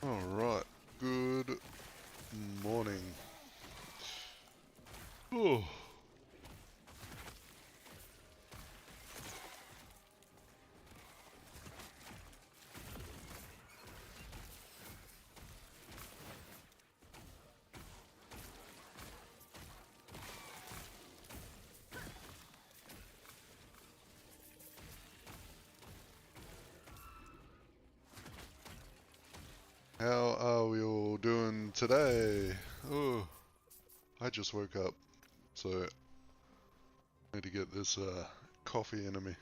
Alright, good morning. Oh. How are we all doing today? Oh, I just woke up, so I need to get this coffee into me.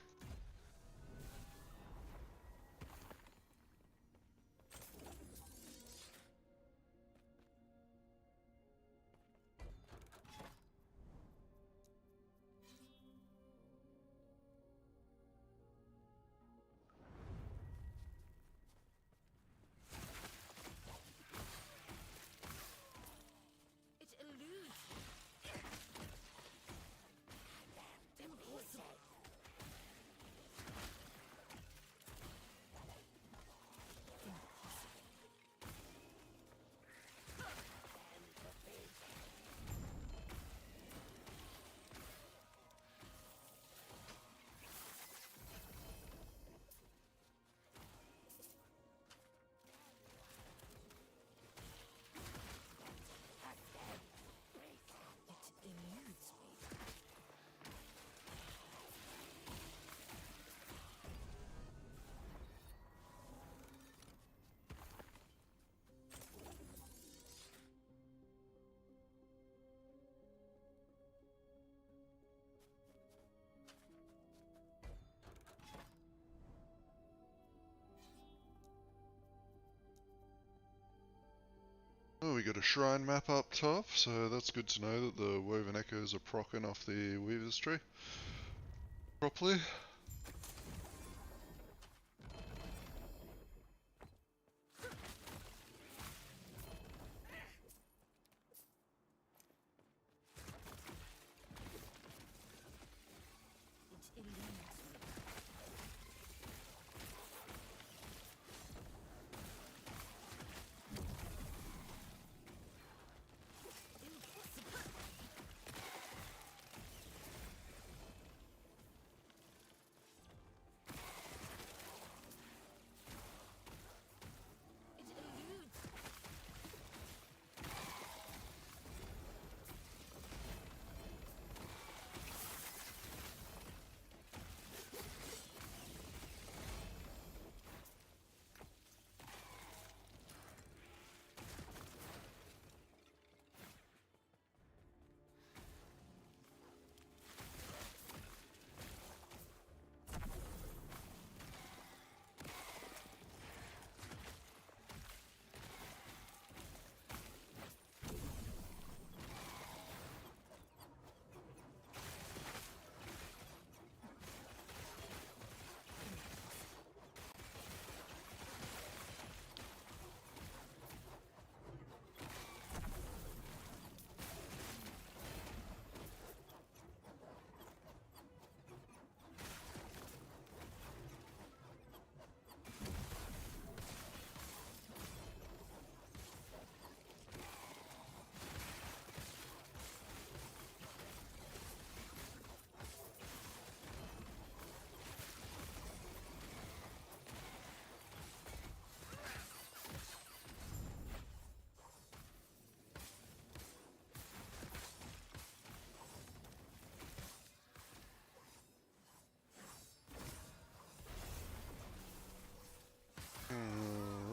we got a shrine map up top, so that's good to know that the woven echoes are proccing off the weaver's tree properly.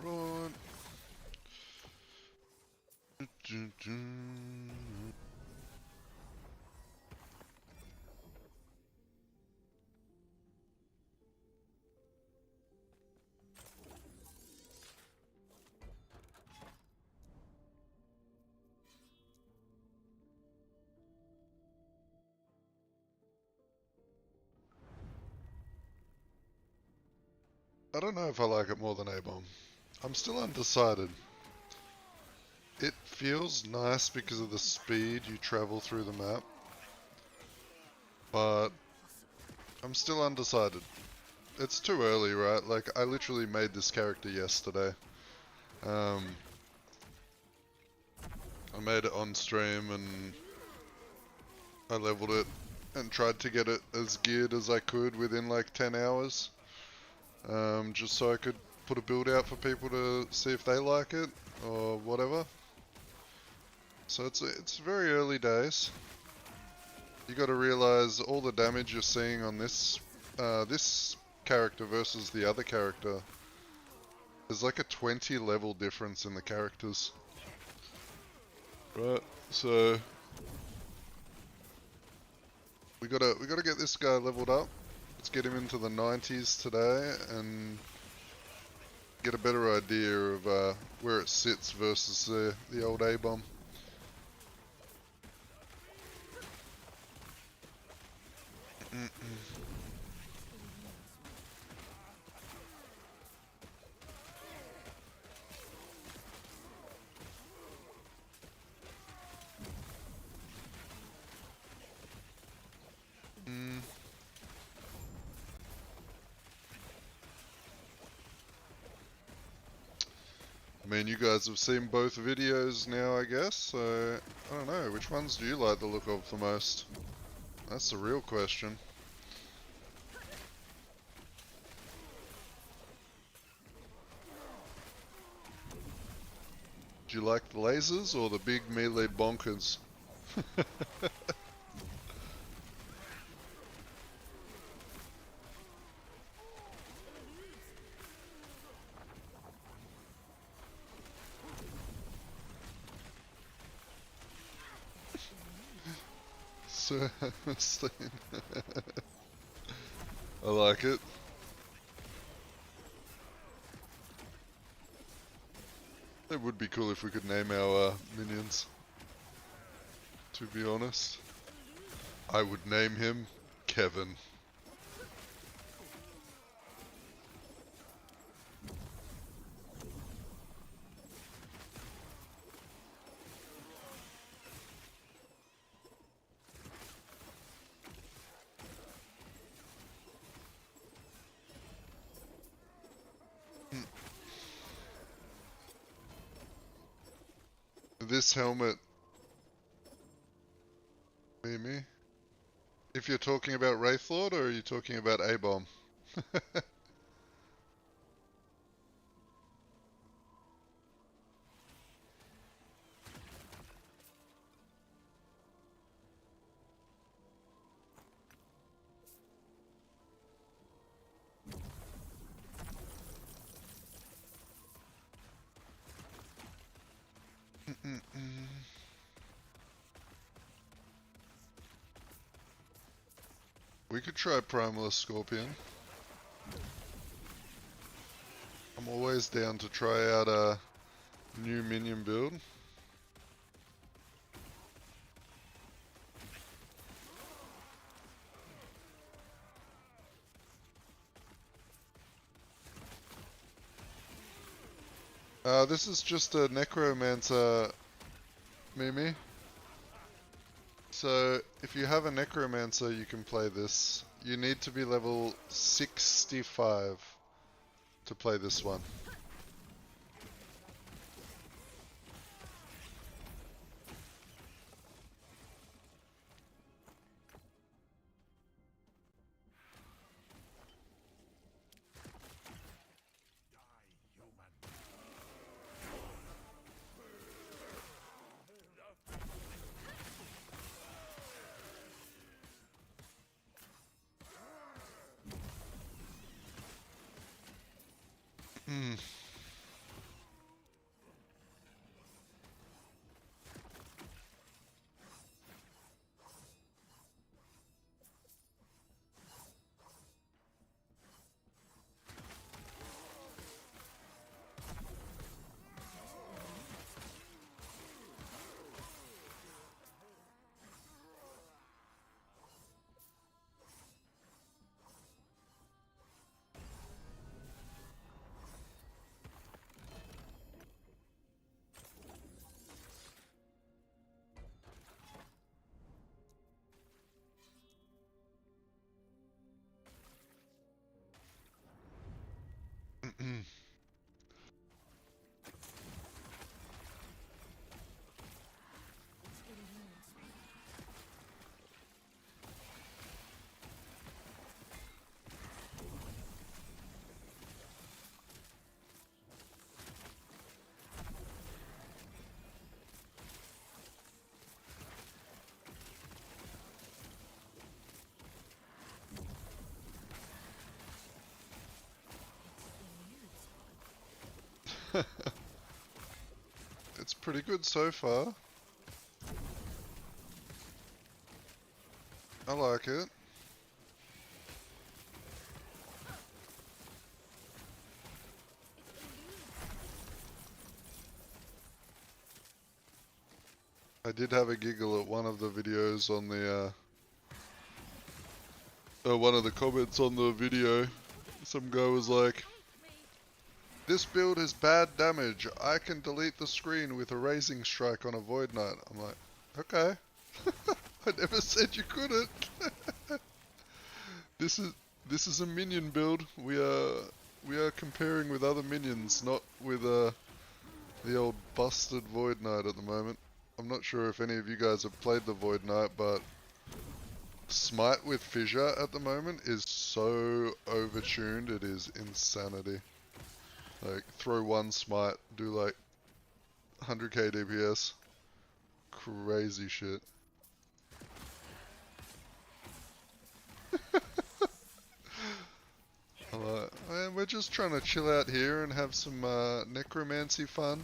Alright. I don't know if I like it more than A-bomb. I'm still undecided. It feels nice because of the speed you travel through the map, but I'm still undecided. It's too early, right? Like, I literally made this character yesterday. I made it on stream and I leveled it and tried to get it as geared as I could within like 10 hours. Just so I could put a build out for people to see if they like it or whatever. So it's very early days. You got to realize all the damage you're seeing on this this character versus the other character. There's like a 20 level difference in the characters. Right, so we gotta get this guy leveled up. Let's get him into the 90s today and get a better idea of where it sits versus the old A-bomb. I mean, you guys have seen both videos now, I guess, so I don't know, which ones do you like the look of the most? That's the real question. Do you like the lasers or the big melee bonkers? So, I like it. It would be cool if we could name our minions, to be honest. I would name him Kevin. This helmet, Mimi, if you're talking about WRAITHLORD or are you talking about A-Bomb? We could try Primalist Scorpion. I'm always down to try out a new minion build. This is just a necromancer, Mimi. So, if you have a necromancer, you can play this. You need to be level 65 to play this one. It's pretty good so far. I like it. I did have a giggle at one of the videos on the, one of the comments on the video. Some guy was like, "This build has bad damage. I can delete the screen with a Raising Strike on a Void Knight." I'm like, okay. I never said you couldn't. This is a minion build. We are comparing with other minions, not with the old busted Void Knight at the moment. I'm not sure if any of you guys have played the Void Knight, but Smite with Fissure at the moment is so overtuned, it is insanity. Like, throw one Smite, do like 100k DPS. Crazy shit. Man, we're just trying to chill out here and have some necromancy fun.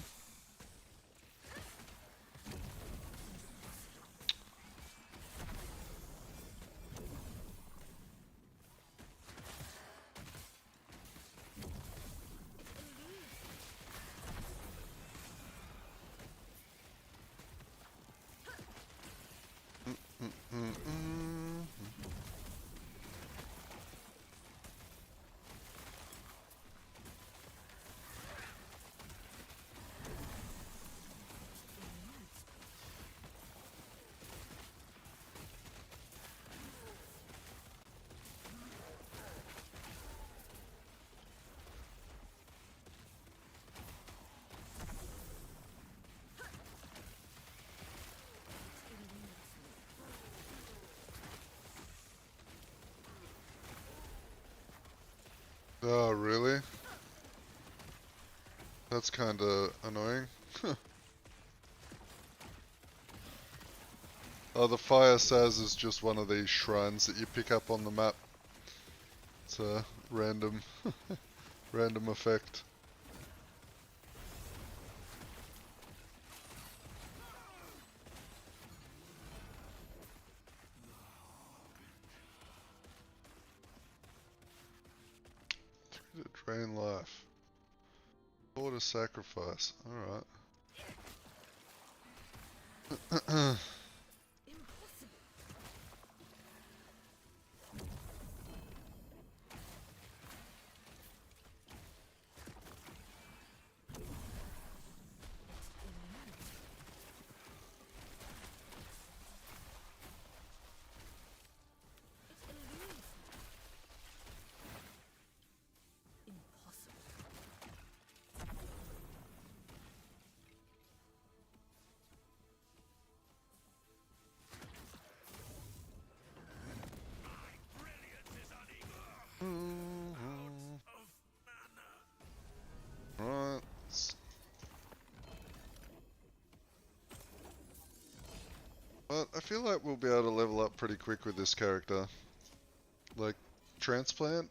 Oh, really? That's kinda annoying. Oh, the fire saz is just one of these shrines that you pick up on the map. It's a random, random effect. To drain life. 4 to sacrifice. Alright. Right. But I feel like we'll be able to level up pretty quick with this character. Like, transplant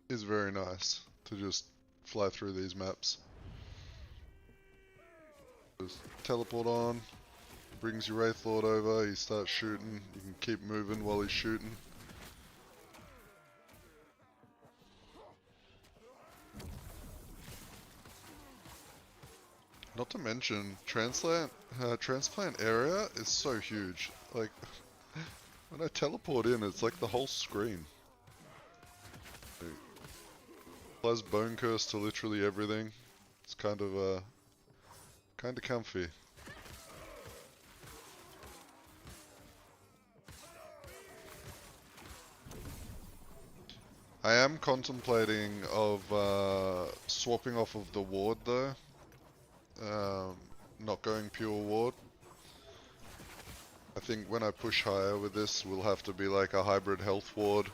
is very nice to just fly through these maps. Just teleport on, brings your Wraithlord over, he starts shooting, you can keep moving while he's shooting. Not to mention, transplant area is so huge. Like, when I teleport in, it's like the whole screen. It applies bone curse to literally everything. It's kind of comfy. I am contemplating of swapping off of the ward though. Not going pure ward. I think when I push higher with this, we'll have to be like a hybrid health ward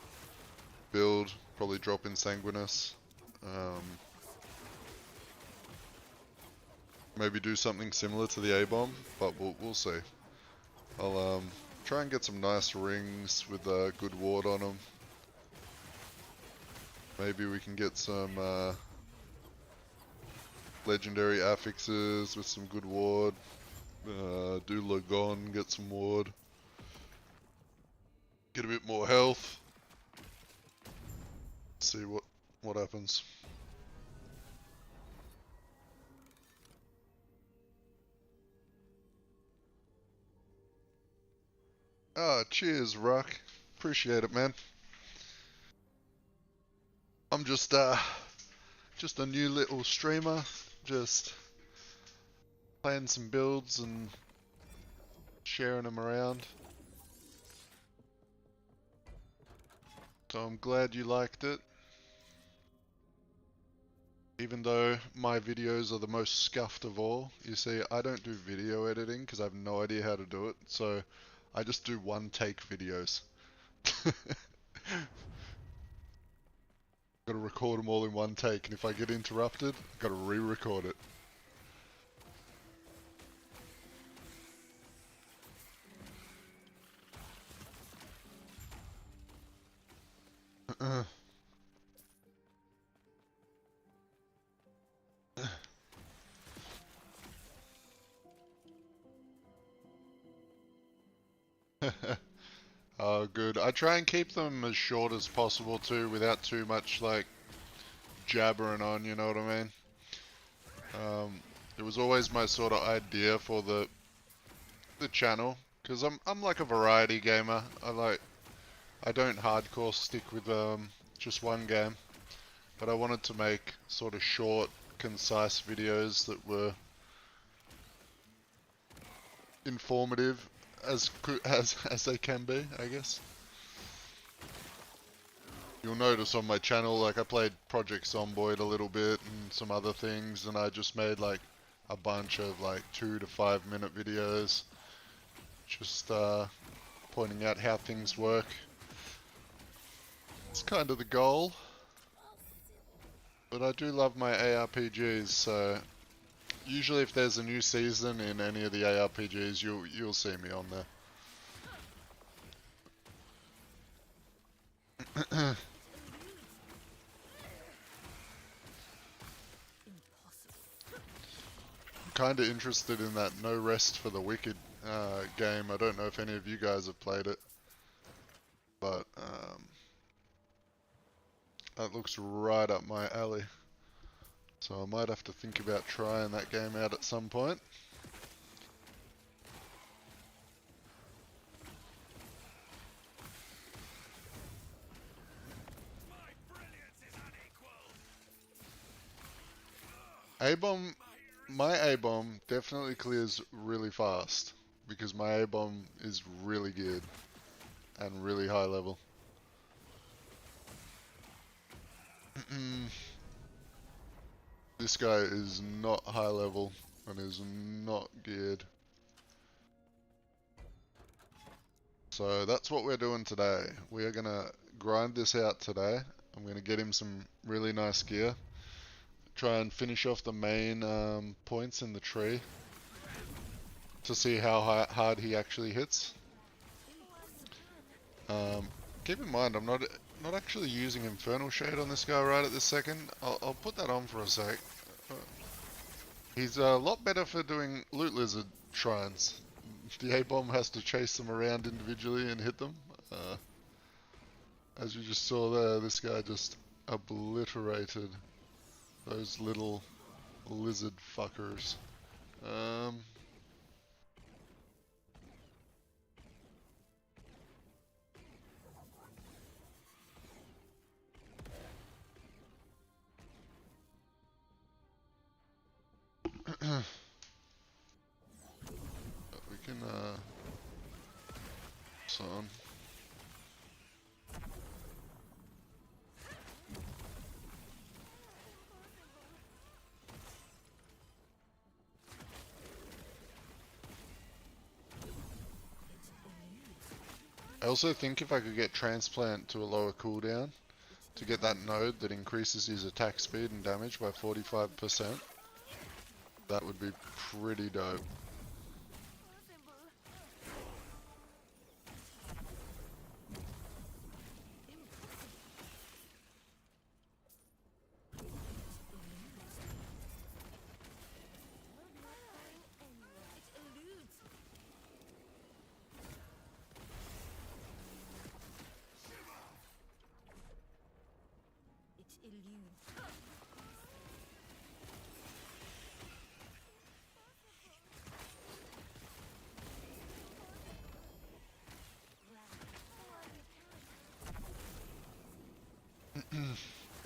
build, probably drop in Sanguinus. Maybe do something similar to the A-bomb, but we'll see. I'll try and get some nice rings with good ward on them. Maybe we can get some legendary affixes with some good ward. Do Lagon, get some ward. Get a bit more health. See what happens. Ah, cheers, Rock. Appreciate it, man. I'm just a new little streamer, just playing some builds and sharing them around. So I'm glad you liked it. Even though my videos are the most scuffed of all. You see, I don't do video editing because I have no idea how to do it. So I just do one take videos. Gotta record them all in one take, and if I get interrupted, gotta re-record it. Oh, good. I try and keep them as short as possible too, without too much like jabbering on, you know what I mean? It was always my sort of idea for the channel, because I'm like a variety gamer. I don't hardcore stick with just one game, but I wanted to make sort of short, concise videos that were informative as they can be, I guess. You'll notice on my channel, like I played Project Zomboid a little bit and some other things, and I just made like a bunch of like 2 to 5 minute videos, just pointing out how things work. It's kind of the goal, but I do love my ARPGs, so usually if there's a new season in any of the ARPGs, you'll see me on there. Kind of interested in that No Rest for the Wicked game. I don't know if any of you guys have played it, but that looks right up my alley. So I might have to think about trying that game out at some point. A-bomb, my A-bomb definitely clears really fast because my A-bomb is really good and really high level. This guy is not high level and is not geared. So that's what we're doing today. We are gonna grind this out today. I'm gonna get him some really nice gear. Try and finish off the main points in the tree to see how hard he actually hits. Keep in mind, I'm not actually using Infernal Shade on this guy right at this second. I'll put that on for a sec. He's a lot better for doing Loot Lizard shrines. The A-bomb has to chase them around individually and hit them. As you just saw there, this guy just obliterated those little lizard fuckers. We can son. I also think if I could get Transplant to a lower cooldown to get that node that increases his attack speed and damage by 45%, that would be pretty dope.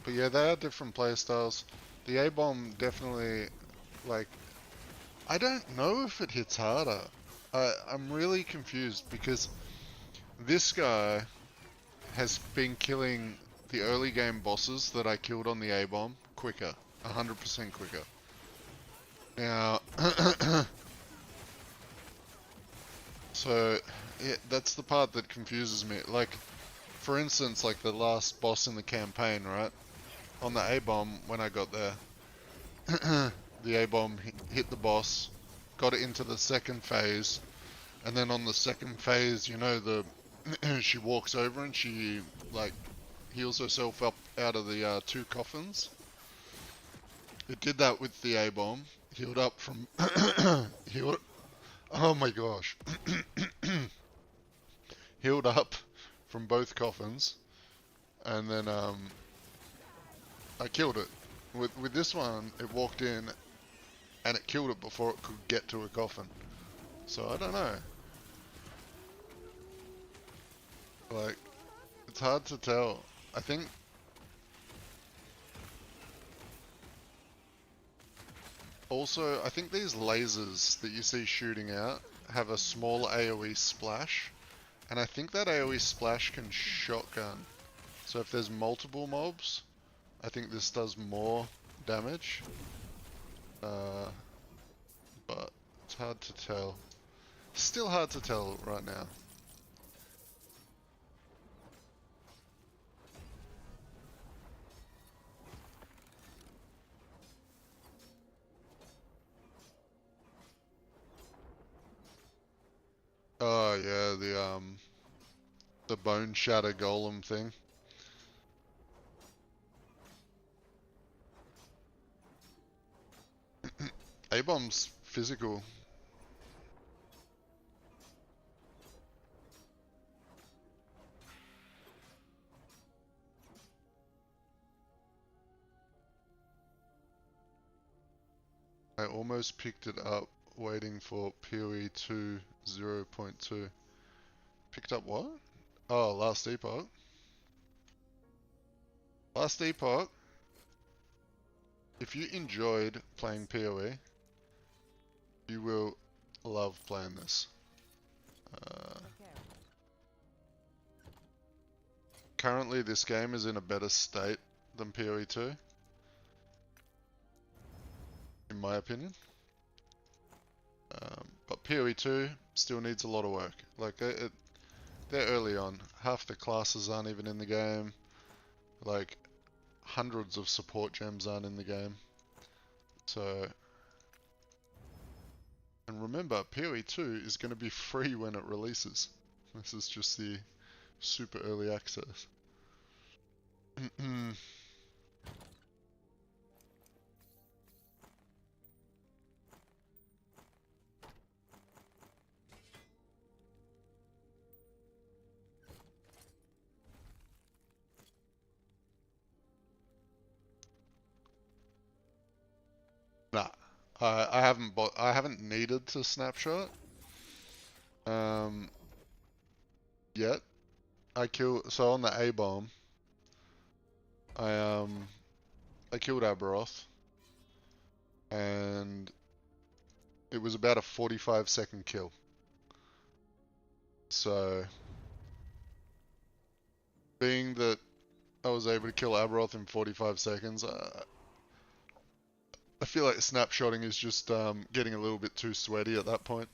But yeah, they are different playstyles. The A-bomb definitely, like, I don't know if it hits harder. I'm really confused because this guy has been killing the early game bosses that I killed on the A-bomb quicker, 100% quicker. Now, so yeah, that's the part that confuses me. Like, for instance, like the last boss in the campaign, right? On the A-bomb, when I got there, the A-bomb hit the boss, got it into the second phase, and then on the second phase, you know, she walks over and she, like, heals herself up out of the 2 coffins. It did that with the A-bomb, healed up from, oh my gosh, healed up from both coffins, and then, I killed it. With this one, it walked in and it killed it before it could get to a coffin. So I don't know. Like, it's hard to tell. I think also, I think these lasers that you see shooting out have a small AoE splash, and I think that AoE splash can shotgun. So if there's multiple mobs, I think this does more damage. But it's hard to tell. Still hard to tell right now. Oh yeah, the bone shatter golem thing. A-bomb's physical. I almost picked it up waiting for PoE 2 0.2. Picked up what? Oh, Last Epoch. Last Epoch, if you enjoyed playing PoE, you will love playing this. Currently this game is in a better state than PoE 2, in my opinion. But PoE 2 still needs a lot of work. Like, they're early on. Half the classes aren't even in the game. Like, hundreds of support gems aren't in the game. So, and remember, PoE 2 is going to be free when it releases. This is just the super early access. Nah, I haven't needed to snapshot yet. So on the A bomb, I killed Aberoth, and it was about a 45-second kill. So, being that I was able to kill Aberoth in 45 seconds, I feel like snapshotting is just getting a little bit too sweaty at that point.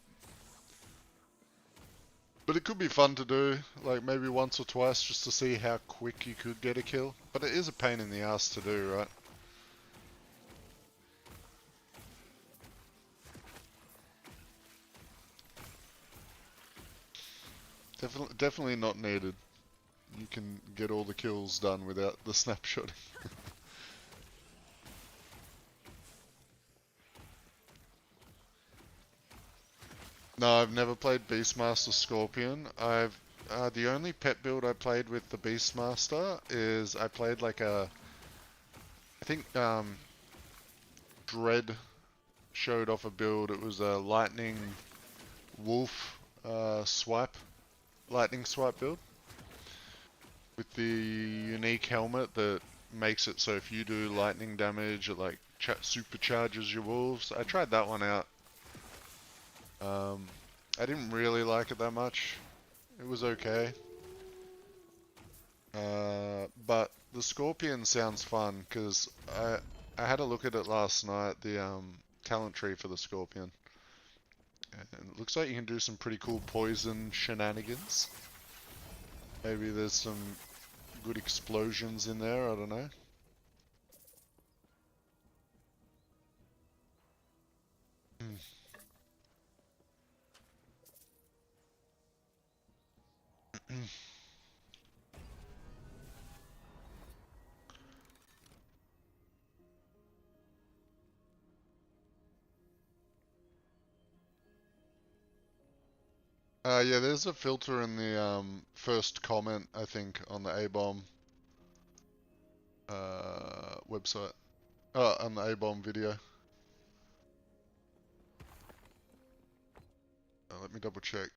But it could be fun to do, like maybe once or twice, just to see how quick you could get a kill. But it is a pain in the ass to do, right? Definitely not needed. You can get all the kills done without the snapshotting. No, I've never played Beastmaster Scorpion. The only pet build I played with the Beastmaster is I played like I think Dread showed off a build. It was a lightning wolf lightning swipe build with the unique helmet that makes it so if you do lightning damage, it like supercharges your wolves. I tried that one out. I didn't really like it that much. It was okay. But the Scorpion sounds fun because I had a look at it last night, the talent tree for the Scorpion. And it looks like you can do some pretty cool poison shenanigans. Maybe there's some good explosions in there, I don't know. Yeah, there's a filter in the first comment, I think, on the A-bomb website. On the A-bomb video. Let me double check.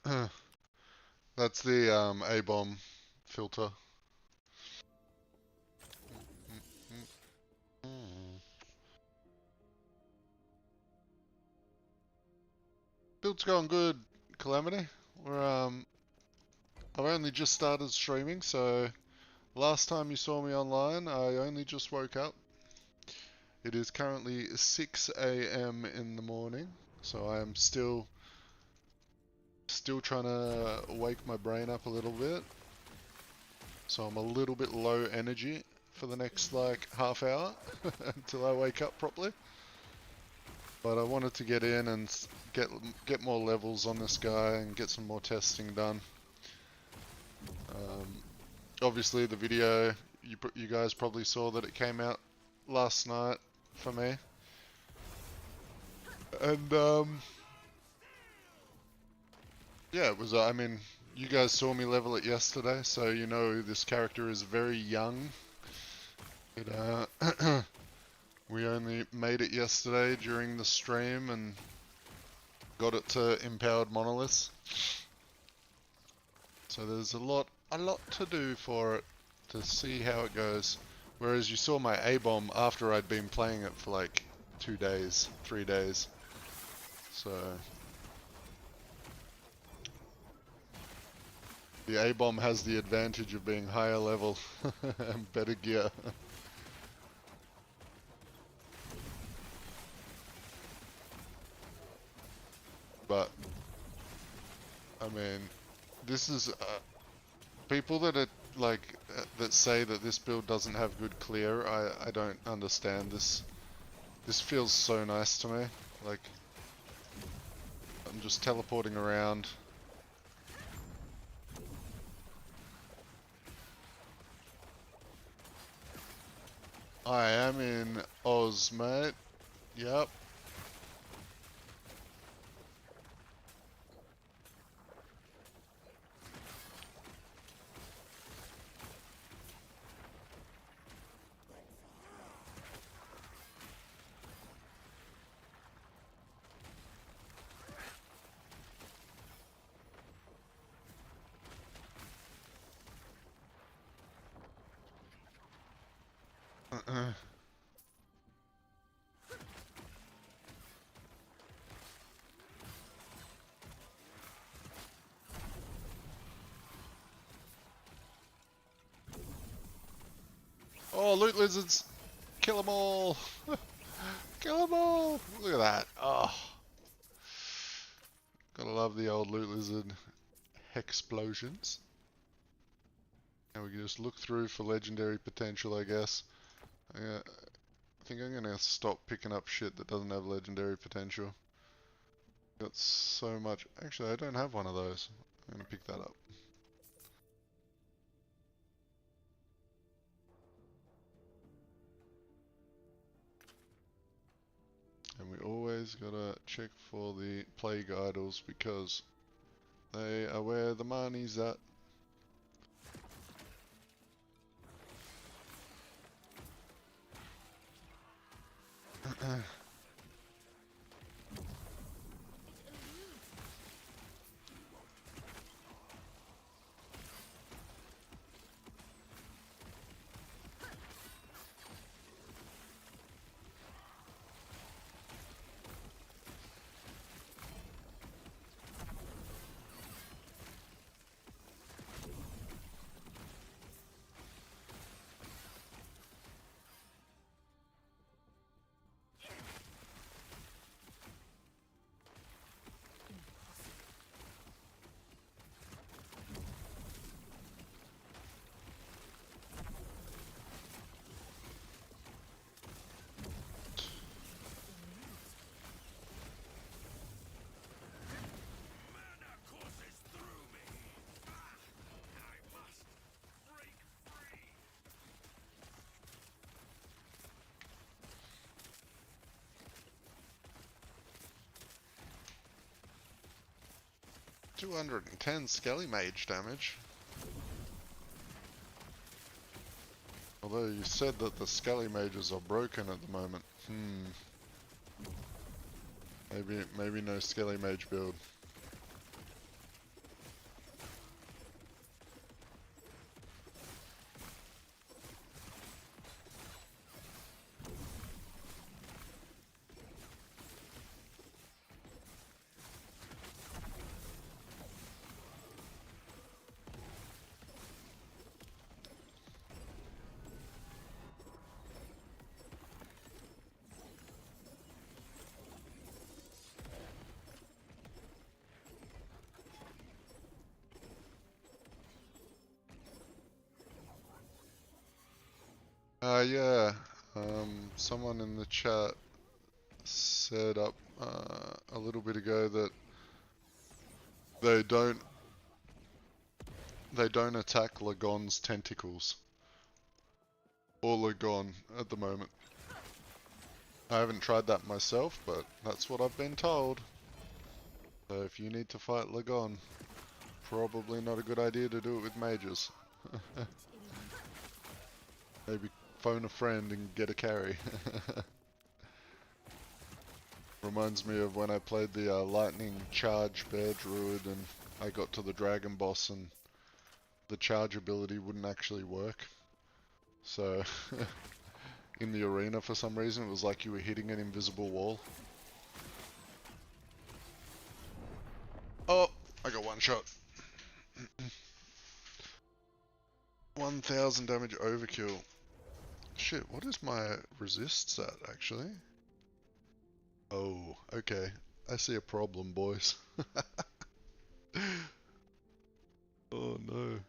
That's the A-bomb filter. Build's going good, Calamity. I've only just started streaming, so last time you saw me online, I only just woke up. It is currently 6 a.m. in the morning, so I am still trying to wake my brain up a little bit. So I'm a little bit low energy for the next like half hour until I wake up properly. But I wanted to get in and get more levels on this guy and get some more testing done. Obviously the video, you guys probably saw that it came out last night for me. And yeah, it was, I mean, you guys saw me level it yesterday, so you know this character is very young. It, we only made it yesterday during the stream and got it to empowered monoliths. So there's a lot to do for it to see how it goes. Whereas you saw my A-bomb after I'd been playing it for like 2 days, 3 days. So the A-bomb has the advantage of being higher level and better gear. But I mean, this is people that are like that say that this build doesn't have good clear. I don't understand this. This feels so nice to me. Like I'm just teleporting around. I am in Oz, mate. Yep. Oh, loot lizards! Kill them all! Kill them all! Look at that! Oh, gotta love the old loot lizard explosions. And we can just look through for legendary potential, I guess. I think I'm gonna stop picking up shit that doesn't have legendary potential. Got so much. Actually, I don't have one of those. I'm gonna pick that up. And we always gotta check for the plague idols because they are where the money's at. $210 Skelly Mage damage. Although you said that the Skelly Mages are broken at the moment. Maybe no Skelly Mage build. Yeah. Someone in the chat said up a little bit ago that they don't attack Lagon's tentacles or Lagon at the moment. I haven't tried that myself, but that's what I've been told. So if you need to fight Lagon, probably not a good idea to do it with mages. Maybe phone a friend and get a carry. Reminds me of when I played the lightning charge bear druid and I got to the dragon boss and the charge ability wouldn't actually work. So in the arena for some reason it was like you were hitting an invisible wall. Oh, I got one shot. 1000 damage overkill. Shit, what is my resists at actually? Oh, okay. I see a problem, boys. Oh no.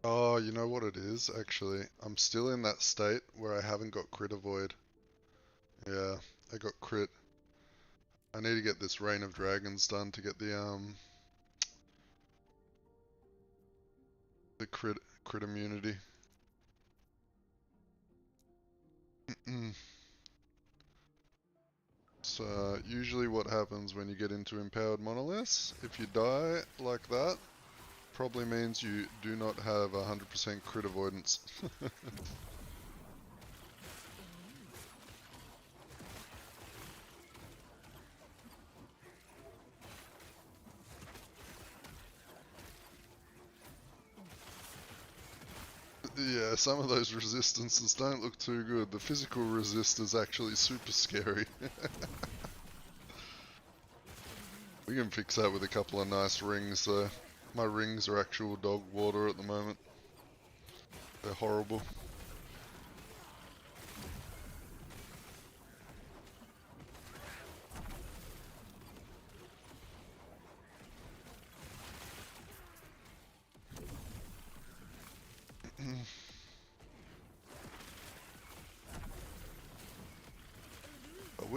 Oh, you know what it is, actually? I'm still in that state where I haven't got crit avoid. Yeah, I got crit. I need to get this Reign of Dragons done to get the crit immunity. So usually what happens when you get into empowered monoliths, if you die like that, probably means you do not have 100% crit avoidance. Yeah, some of those resistances don't look too good. The physical resist is actually super scary. We can fix that with a couple of nice rings though. My rings are actual dog water at the moment. They're horrible. But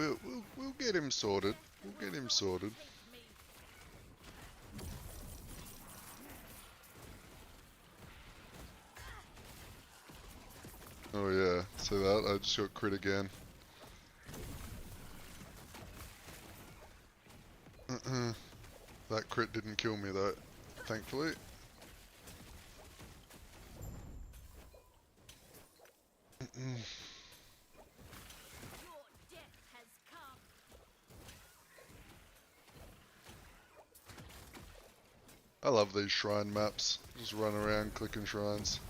we'll get him sorted. We'll get him sorted. Oh yeah, see that? I just got crit again. That crit didn't kill me though, thankfully. I love these shrine maps. Just run around clicking shrines.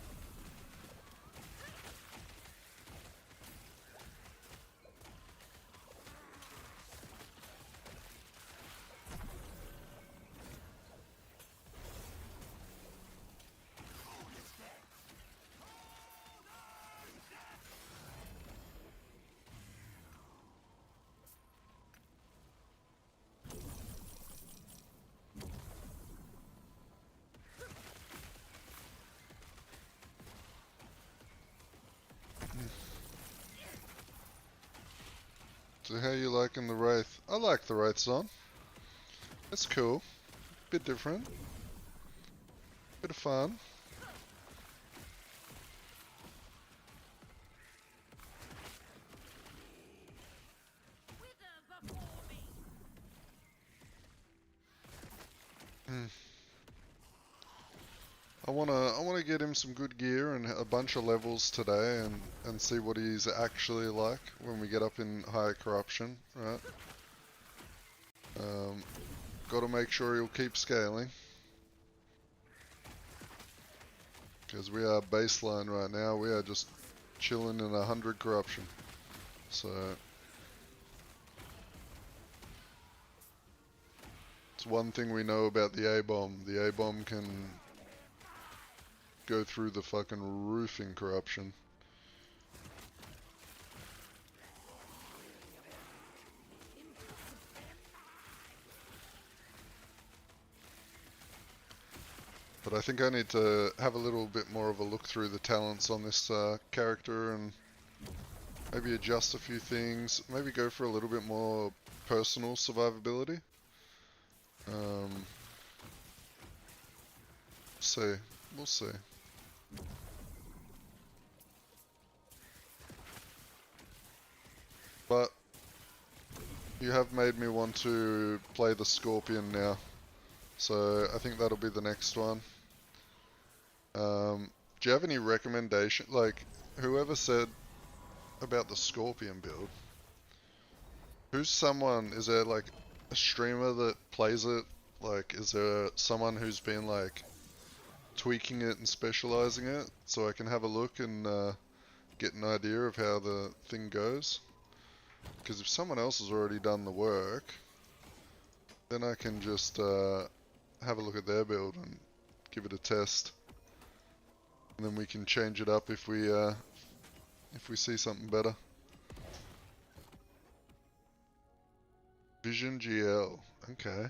So how you liking the Wraith? I like the Wraith song. It's cool. Bit different. Bit of fun. I wanna get him some good gear and a bunch of levels today and see what he's actually like when we get up in higher corruption, right? Gotta make sure he'll keep scaling. Because we are baseline right now, we are just chilling in 100 corruption. So it's one thing we know about the A-bomb. The A-bomb can go through the fucking roof in corruption. But I think I need to have a little bit more of a look through the talents on this character and maybe adjust a few things. Maybe go for a little bit more personal survivability. See. We'll see. But you have made me want to play the Scorpion now. So I think that'll be the next one. Do you have any recommendation? Like, whoever said about the Scorpion build, who's someone, is there like a streamer that plays it? Like, is there someone who's been like tweaking it and specializing it so I can have a look and get an idea of how the thing goes? Because if someone else has already done the work, then I can just have a look at their build and give it a test. And then we can change it up if we see something better. Vision GL, okay.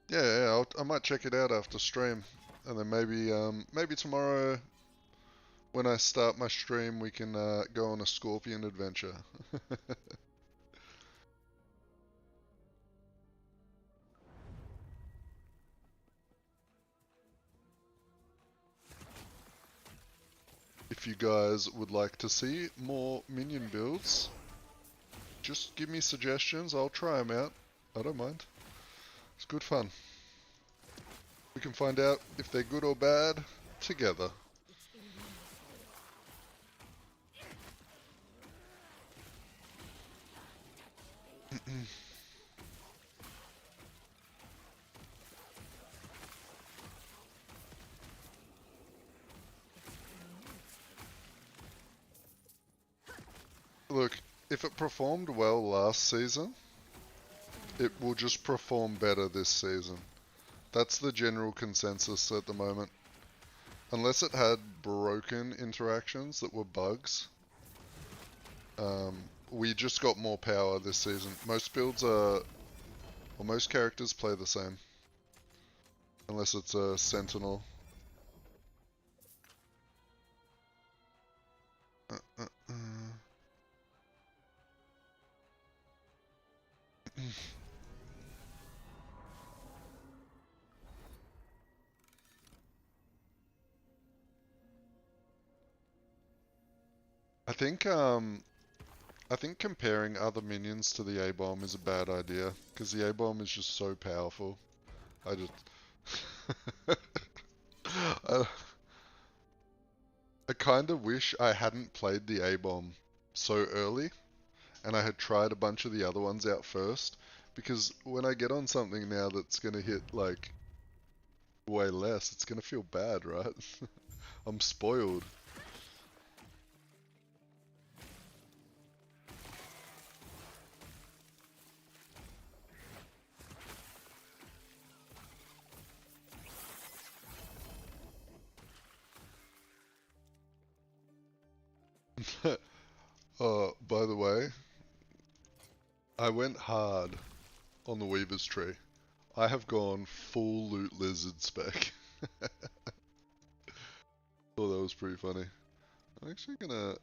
Yeah, I might check it out after stream, and then maybe tomorrow when I start my stream we can go on a Scorpion adventure. If you guys would like to see more minion builds, just give me suggestions, I'll try them out. I don't mind. It's good fun. We can find out if they're good or bad together. Look, if it performed well last season, it will just perform better this season. That's the general consensus at the moment. Unless it had broken interactions that were bugs, we just got more power this season. Most builds are, well, most characters play the same. Unless it's a sentinel. I think comparing other minions to the A-bomb is a bad idea, because the A-bomb is just so powerful. I just... I kind of wish I hadn't played the A-bomb so early, and I had tried a bunch of the other ones out first, because when I get on something now that's gonna hit, like, way less, it's gonna feel bad, right? I'm spoiled. By the way, I went hard on the Weaver's Tree. I have gone full loot lizard spec. Thought that was pretty funny. I'm actually gonna...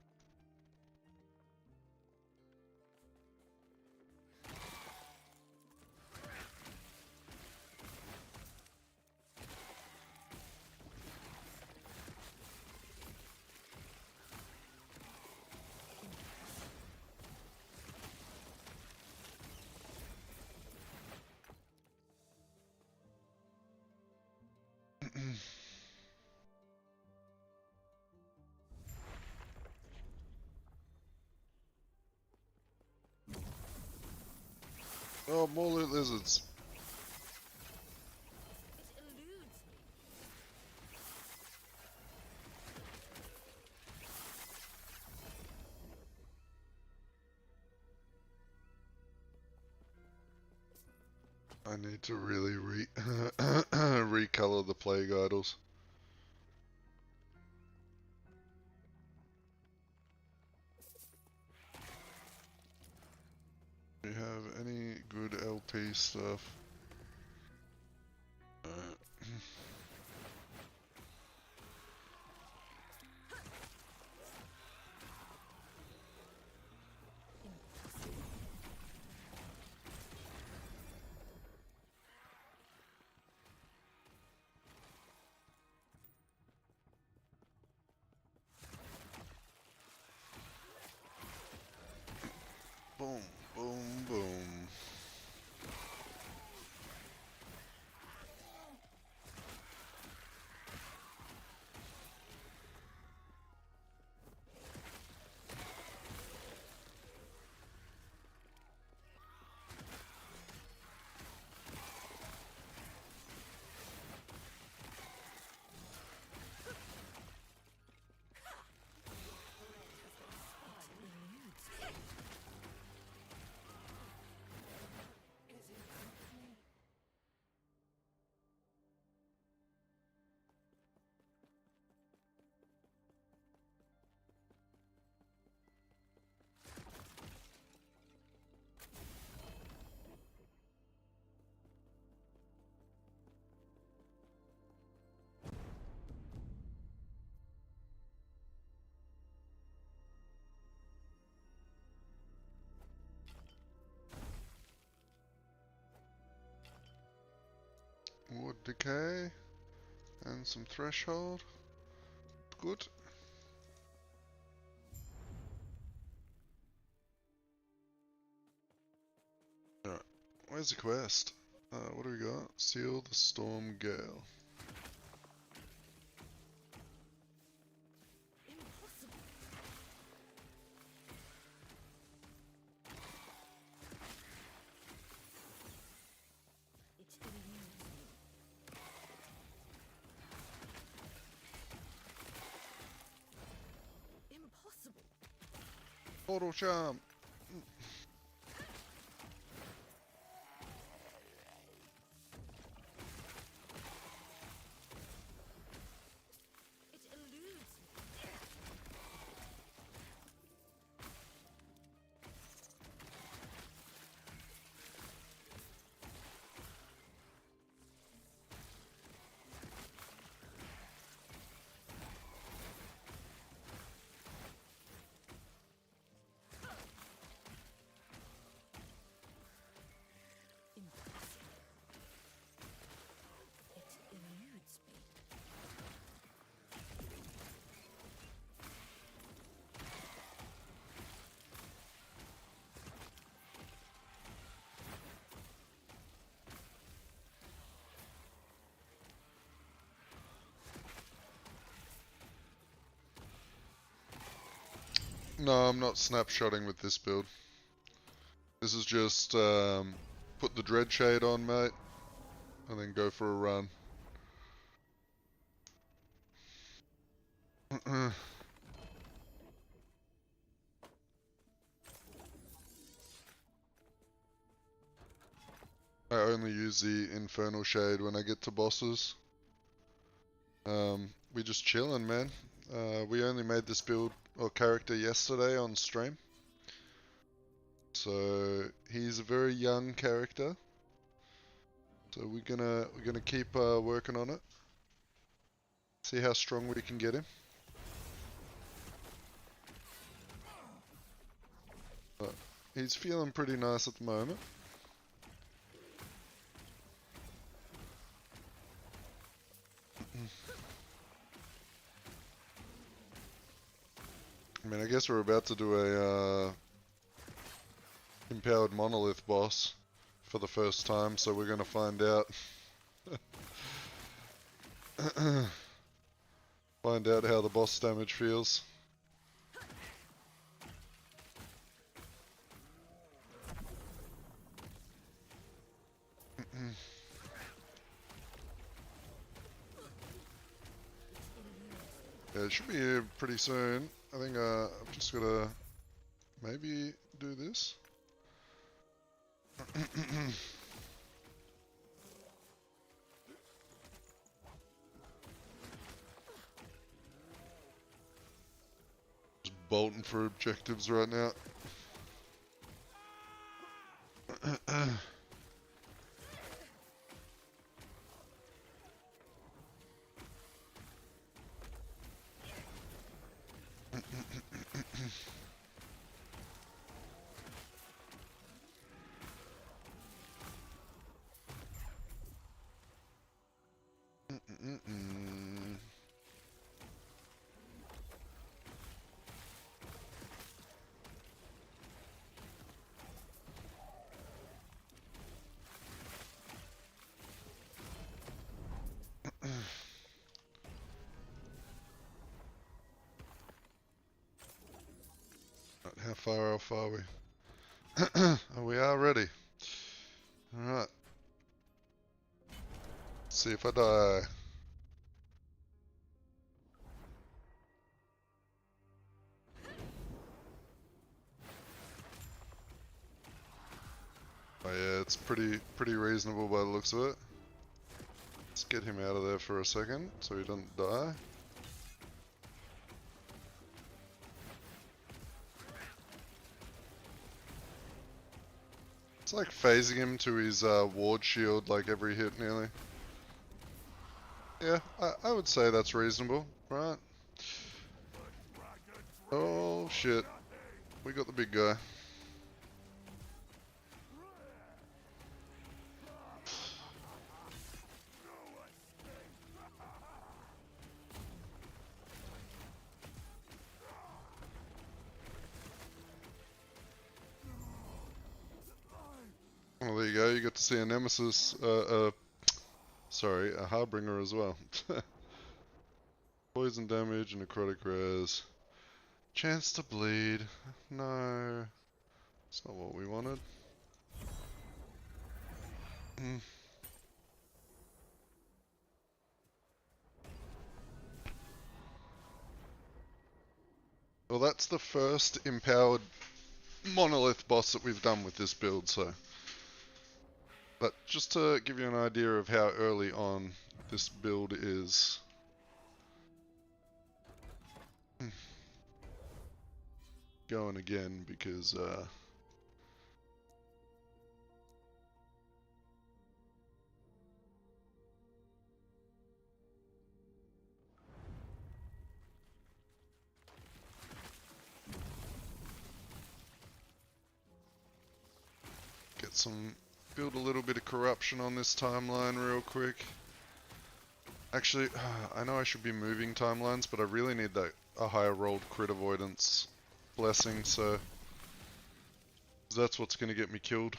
Oh, more loot lizards. I need to really recolor the plague idols. Do you have any good LP stuff? Boom, boom. Wood decay and some threshold. Good. Alright, where's the quest? What do we got? Seal the Storm Gale. Auto charm. No, I'm not snapshotting with this build. This is just put the dread shade on, mate, and then go for a run. I only use the infernal shade when I get to bosses. We just chillin', man. We only made this build or character yesterday on stream. So he's a very young character. So we're gonna keep working on it. See how strong we can get him. But he's feeling pretty nice at the moment. I mean, I guess we're about to do a empowered monolith boss for the first time, so we're gonna find out. Find out how the boss damage feels. Yeah, it should be here pretty soon. I think I've just gotta maybe do this. Just bolting for objectives right now. far off are we? Oh, we are ready. Alright. See if I die. Oh yeah, it's pretty reasonable by the looks of it. Let's get him out of there for a second so he doesn't die. It's like phasing him to his ward shield like every hit nearly. Yeah, I would say that's reasonable, right? Oh shit, we got the big guy. Well, there you go, you get to see a nemesis, sorry, a harbinger as well. Poison damage, necrotic res. Chance to bleed. No, it's not what we wanted. Well, that's the first empowered monolith boss that we've done with this build, so. But just to give you an idea of how early on this build is. Going again because build a little bit of corruption on this timeline real quick. Actually, I know I should be moving timelines, but I really need a higher rolled crit avoidance blessing, so that's what's going to get me killed.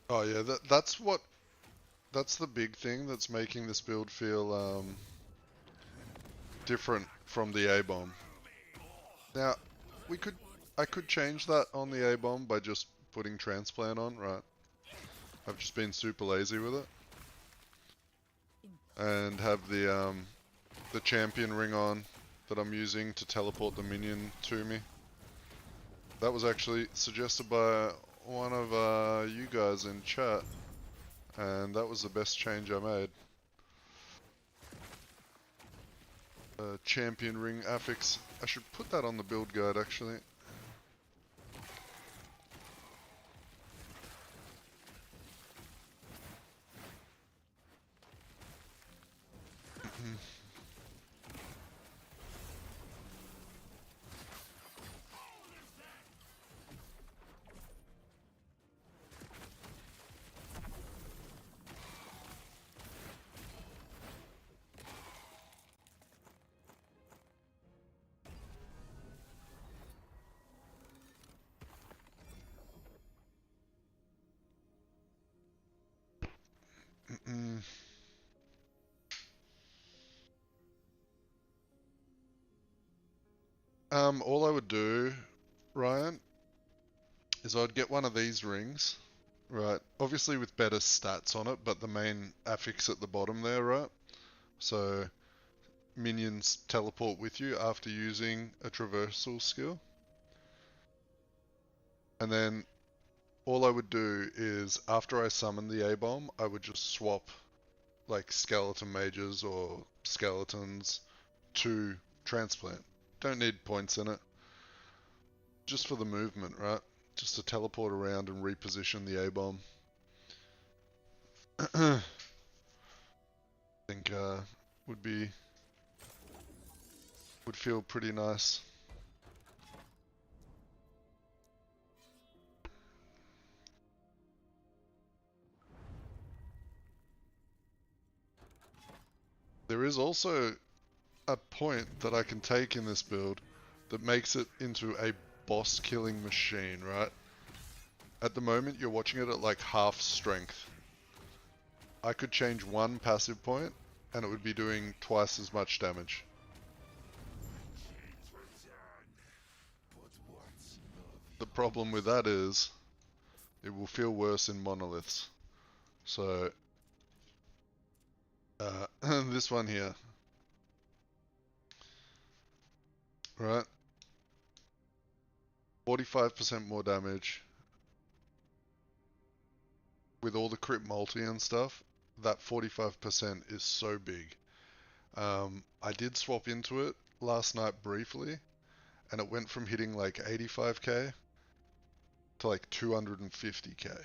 Oh yeah, that's the big thing that's making this build feel different from the A-bomb. Now, I could change that on the A-bomb by just putting transplant on, right? I've just been super lazy with it. And have the champion ring on that I'm using to teleport the minion to me. That was actually suggested by one of you guys in chat, and that was the best change I made. Champion ring affix. I should put that on the build guide actually. All I would do, Ryan, is I'd get one of these rings, right? Obviously with better stats on it, but the main affix at the bottom there, right? So minions teleport with you after using a traversal skill. And then all I would do is, after I summon the A-bomb, I would just swap like skeleton mages or skeletons to transplant. Don't need points in it. Just for the movement, right? Just to teleport around and reposition the A-bomb. I think would feel pretty nice. There is also a point that I can take in this build that makes it into a boss killing machine, right? At the moment you're watching it at like half strength. I could change one passive point and it would be doing twice as much damage. The problem with that is it will feel worse in monoliths. So this one here, right? 45% more damage with all the crit multi and stuff. That 45% is so big. I did swap into it last night briefly, and it went from hitting like 85k to like 250k.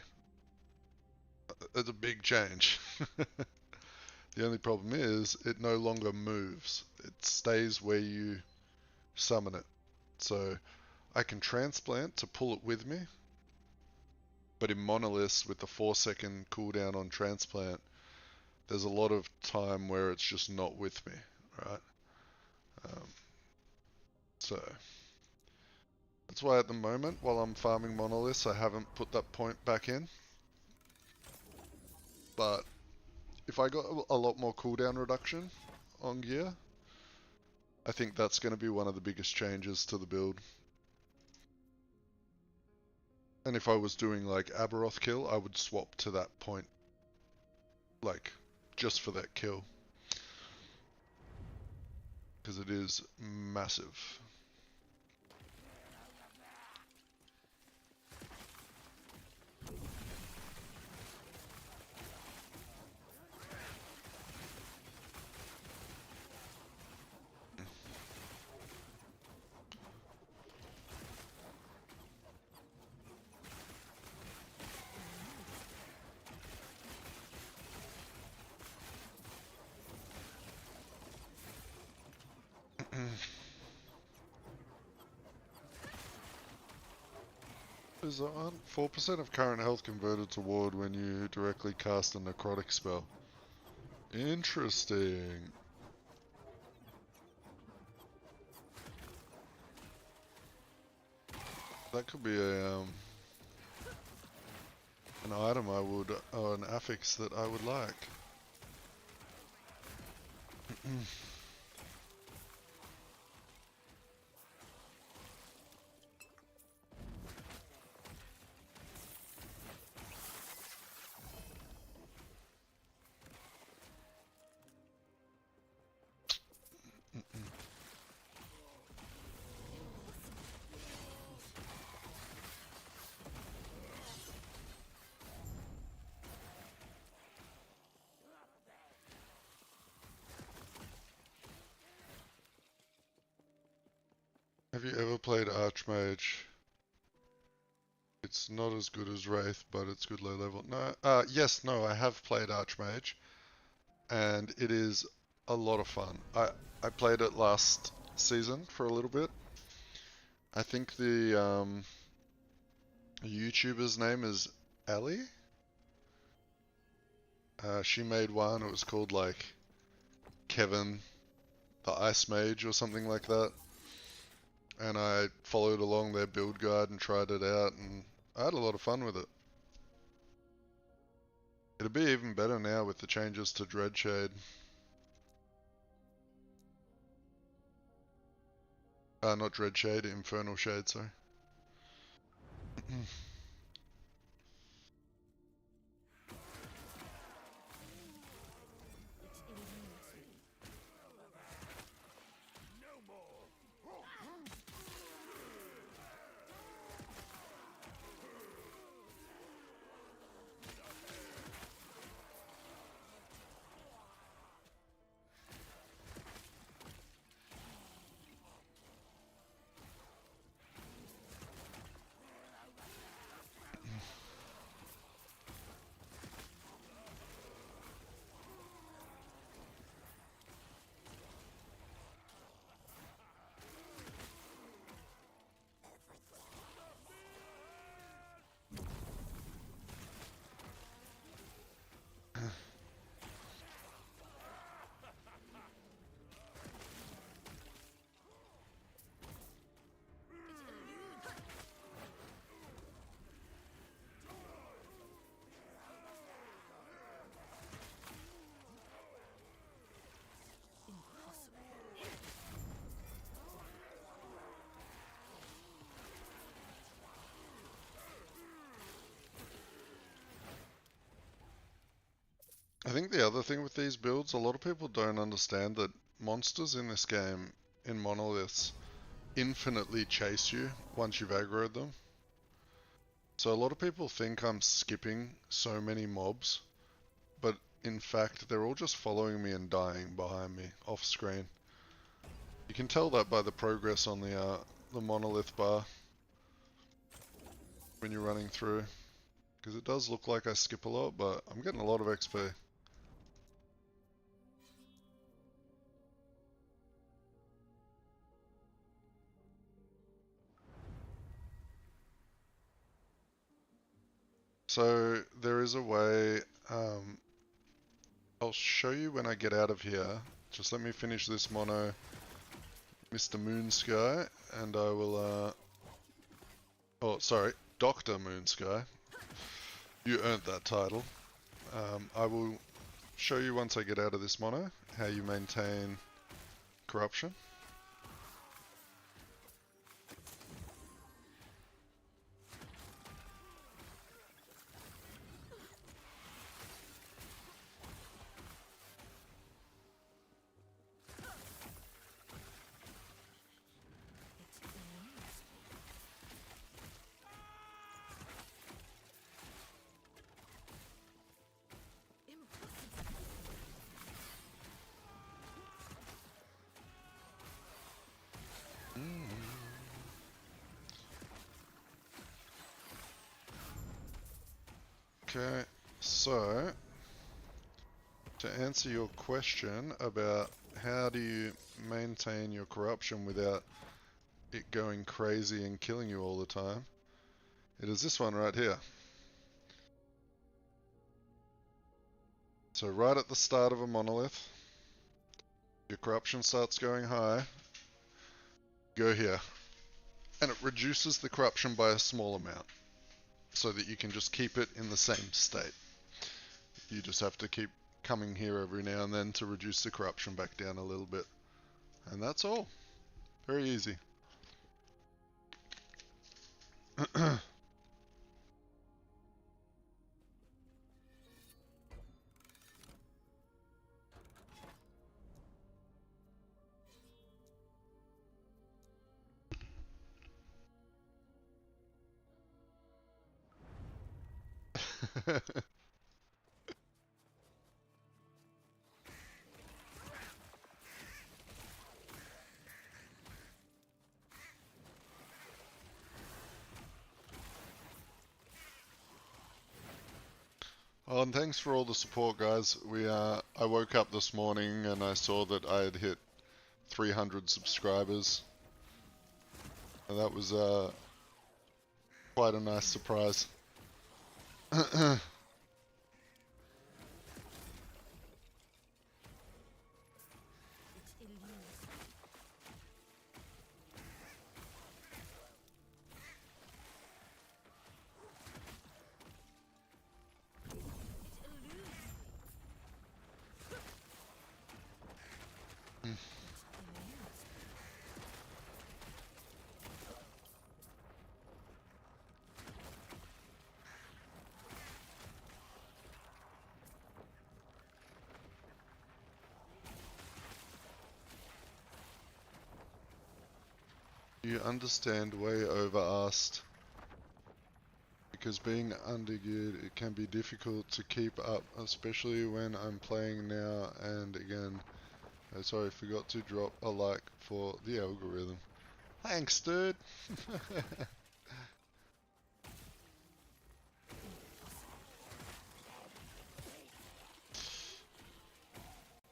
It's a big change. The only problem is it no longer moves. It stays where you summon it. So I can transplant to pull it with me, but in monoliths with the 4-second cooldown on transplant, there's a lot of time where it's just not with me, right? So that's why at the moment, while I'm farming monoliths, I haven't put that point back in. But if I got a lot more cooldown reduction on gear, I think that's going to be one of the biggest changes to the build. And if I was doing like Aberoth kill, I would swap to that point, like just for that kill, because it is massive. Is that one? 4% of current health converted to ward when you directly cast a necrotic spell. Interesting. That could be a an item I would, or an affix that I would like. Have you ever played Archmage? It's not as good as Wraith, but it's good low level. No, yes, no, I have played Archmage, and it is a lot of fun. I played it last season for a little bit. I think the YouTuber's name is Ellie. She made one. It was called like Kevin the Ice Mage or something like that. And I followed along their build guide and tried it out, and I had a lot of fun with it. It'll be even better now with the changes to Dreadshade. Not Dreadshade, Infernal Shade, sorry. I think the other thing with these builds, a lot of people don't understand that monsters in this game, in monoliths, infinitely chase you once you've aggroed them. So a lot of people think I'm skipping so many mobs, but in fact they're all just following me and dying behind me off screen. You can tell that by the progress on the monolith bar when you're running through, because it does look like I skip a lot, but I'm getting a lot of XP. So there is a way, I'll show you when I get out of here. Just let me finish this mono, Mr. Moonsky, and I will, oh sorry, Dr. Moonsky. You earned that title. I will show you once I get out of this mono, how you maintain corruption. Okay, so to answer your question about how do you maintain your corruption without it going crazy and killing you all the time, it is this one right here. So right at the start of a monolith, your corruption starts going high, go here. And it reduces the corruption by a small amount, so that you can just keep it in the same state. You just have to keep coming here every now and then to reduce the corruption back down a little bit. And that's all. Very easy. Oh, and thanks for all the support, guys. I woke up this morning and I saw that I had hit 300 subscribers. And that was quite a nice surprise. You understand way over asked. Because being undergeared, it can be difficult to keep up, especially when I'm playing now. And again, sorry, forgot to drop a like for the algorithm. Thanks, dude.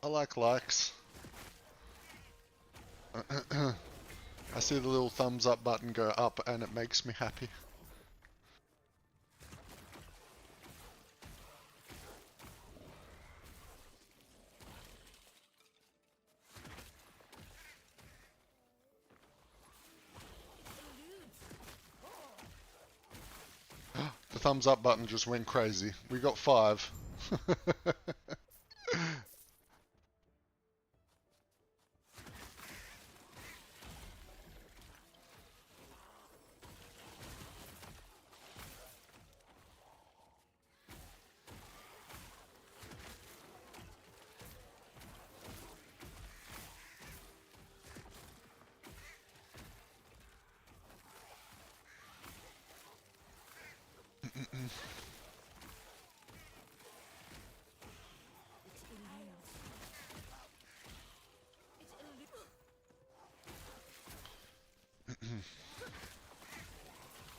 I like likes. I see the little thumbs up button go up and it makes me happy. The thumbs up button just went crazy. We got 5.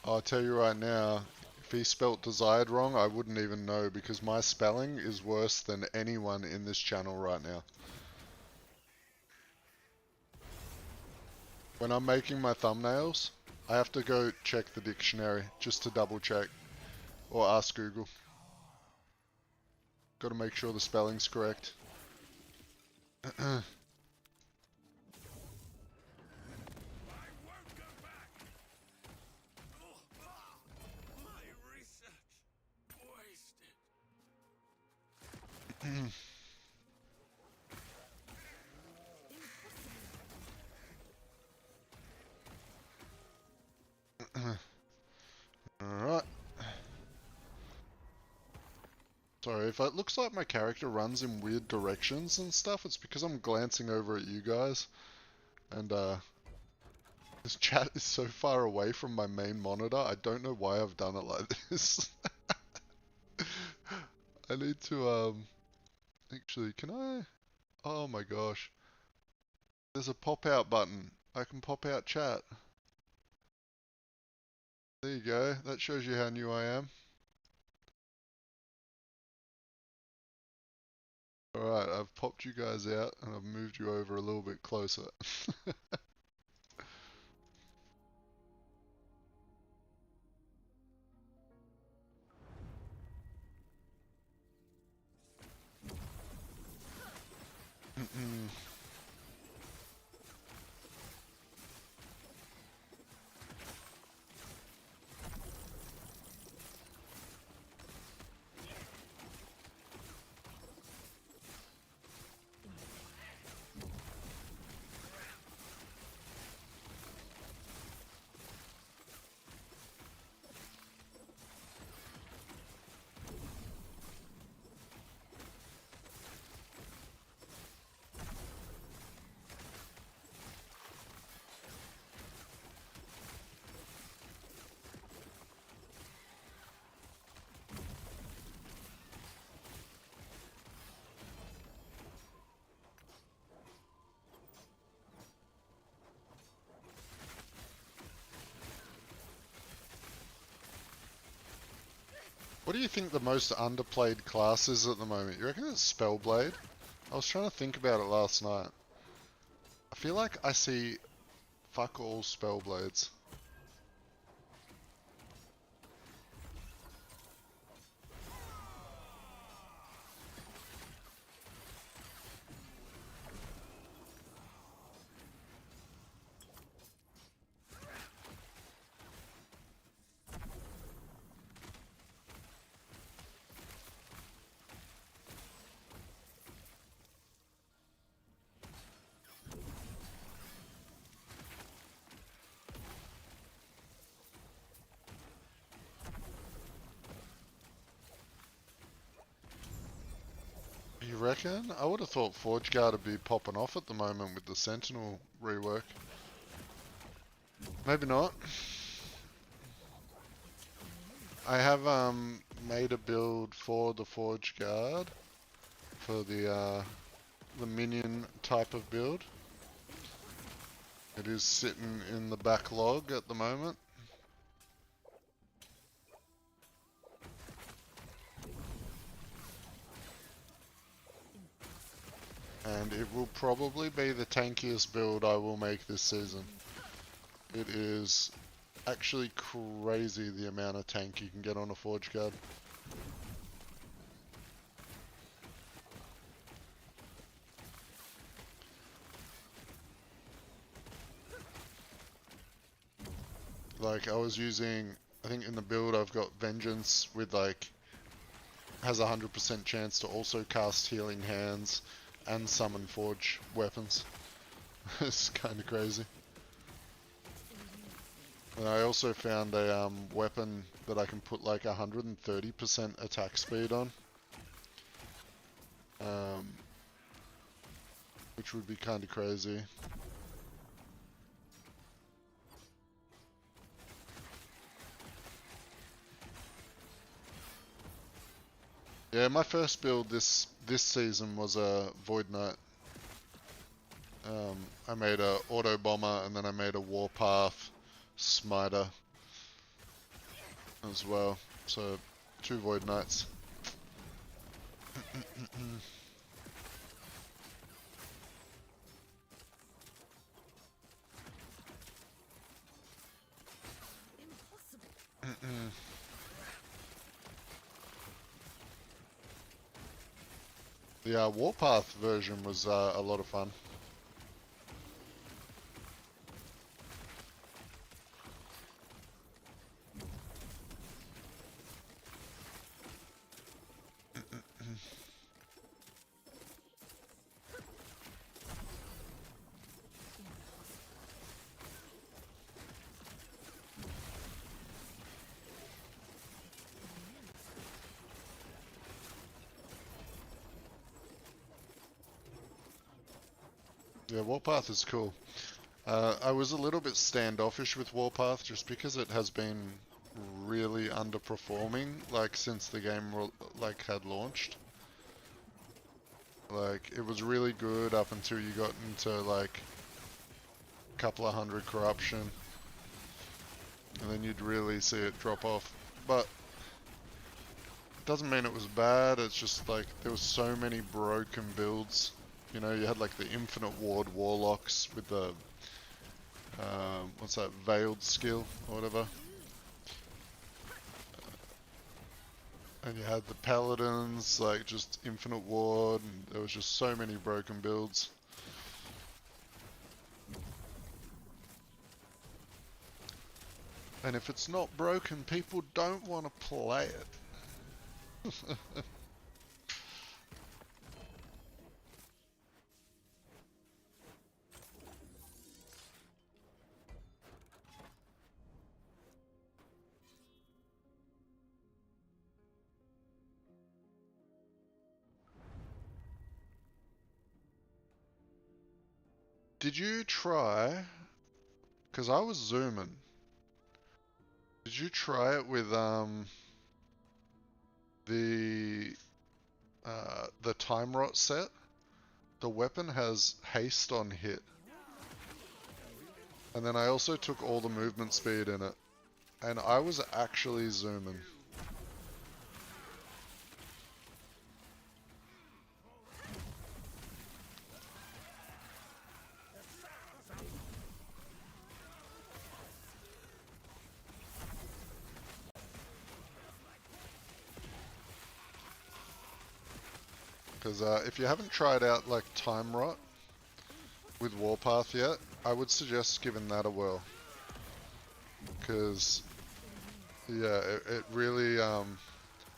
I'll tell you right now, if he spelt desired wrong, I wouldn't even know because my spelling is worse than anyone in this channel right now. When I'm making my thumbnails, I have to go check the dictionary just to double check or ask Google. Got to make sure the spelling's correct. Alright. Sorry, if it looks like my character runs in weird directions and stuff, it's because I'm glancing over at you guys. And, this chat is so far away from my main monitor, I don't know why I've done it like this. I need to, actually, can I? Oh my gosh. There's a pop-out button. I can pop out chat. There you go. That shows you how new I am. Alright, I've popped you guys out and I've moved you over a little bit closer. What do you think the most underplayed class is at the moment? You reckon it's Spellblade? I was trying to think about it last night. I feel like I see fuck all Spellblades. You reckon? I would have thought Forge Guard would be popping off at the moment with the Sentinel rework. Maybe not. I have made a build for the Forge Guard for the minion type of build. It is sitting in the backlog at the moment. And it will probably be the tankiest build I will make this season. It is actually crazy the amount of tank you can get on a Forge Guard. Like I was using, I think in the build I've got Vengeance with like, has a 100% chance to also cast Healing Hands and summon Forge weapons. It's kind of crazy. And I also found a weapon that I can put like 130% attack speed on. Which would be kind of crazy. Yeah, my first build this season was a Void Knight. I made a auto bomber and then I made a warpath smiter as well. So 2 Void Knights. The warpath version was a lot of fun. Yeah, warpath is cool. I was a little bit standoffish with warpath just because it has been really underperforming, like since the game like had launched. Like it was really good up until you got into like a couple of hundred corruption, and then you'd really see it drop off. But it doesn't mean it was bad. It's just like there was so many broken builds. You know, you had like the infinite ward warlocks with the what's that, veiled skill or whatever. And you had the paladins, like just infinite ward, and there was just so many broken builds. And if it's not broken, people don't want to play it. Did you try, because I was zooming, did you try it with the time rot set? The weapon has haste on hit. And then I also took all the movement speed in it. And I was actually zooming. Because if you haven't tried out like Time Rot with Warpath yet, I would suggest giving that a whirl. Because yeah, it really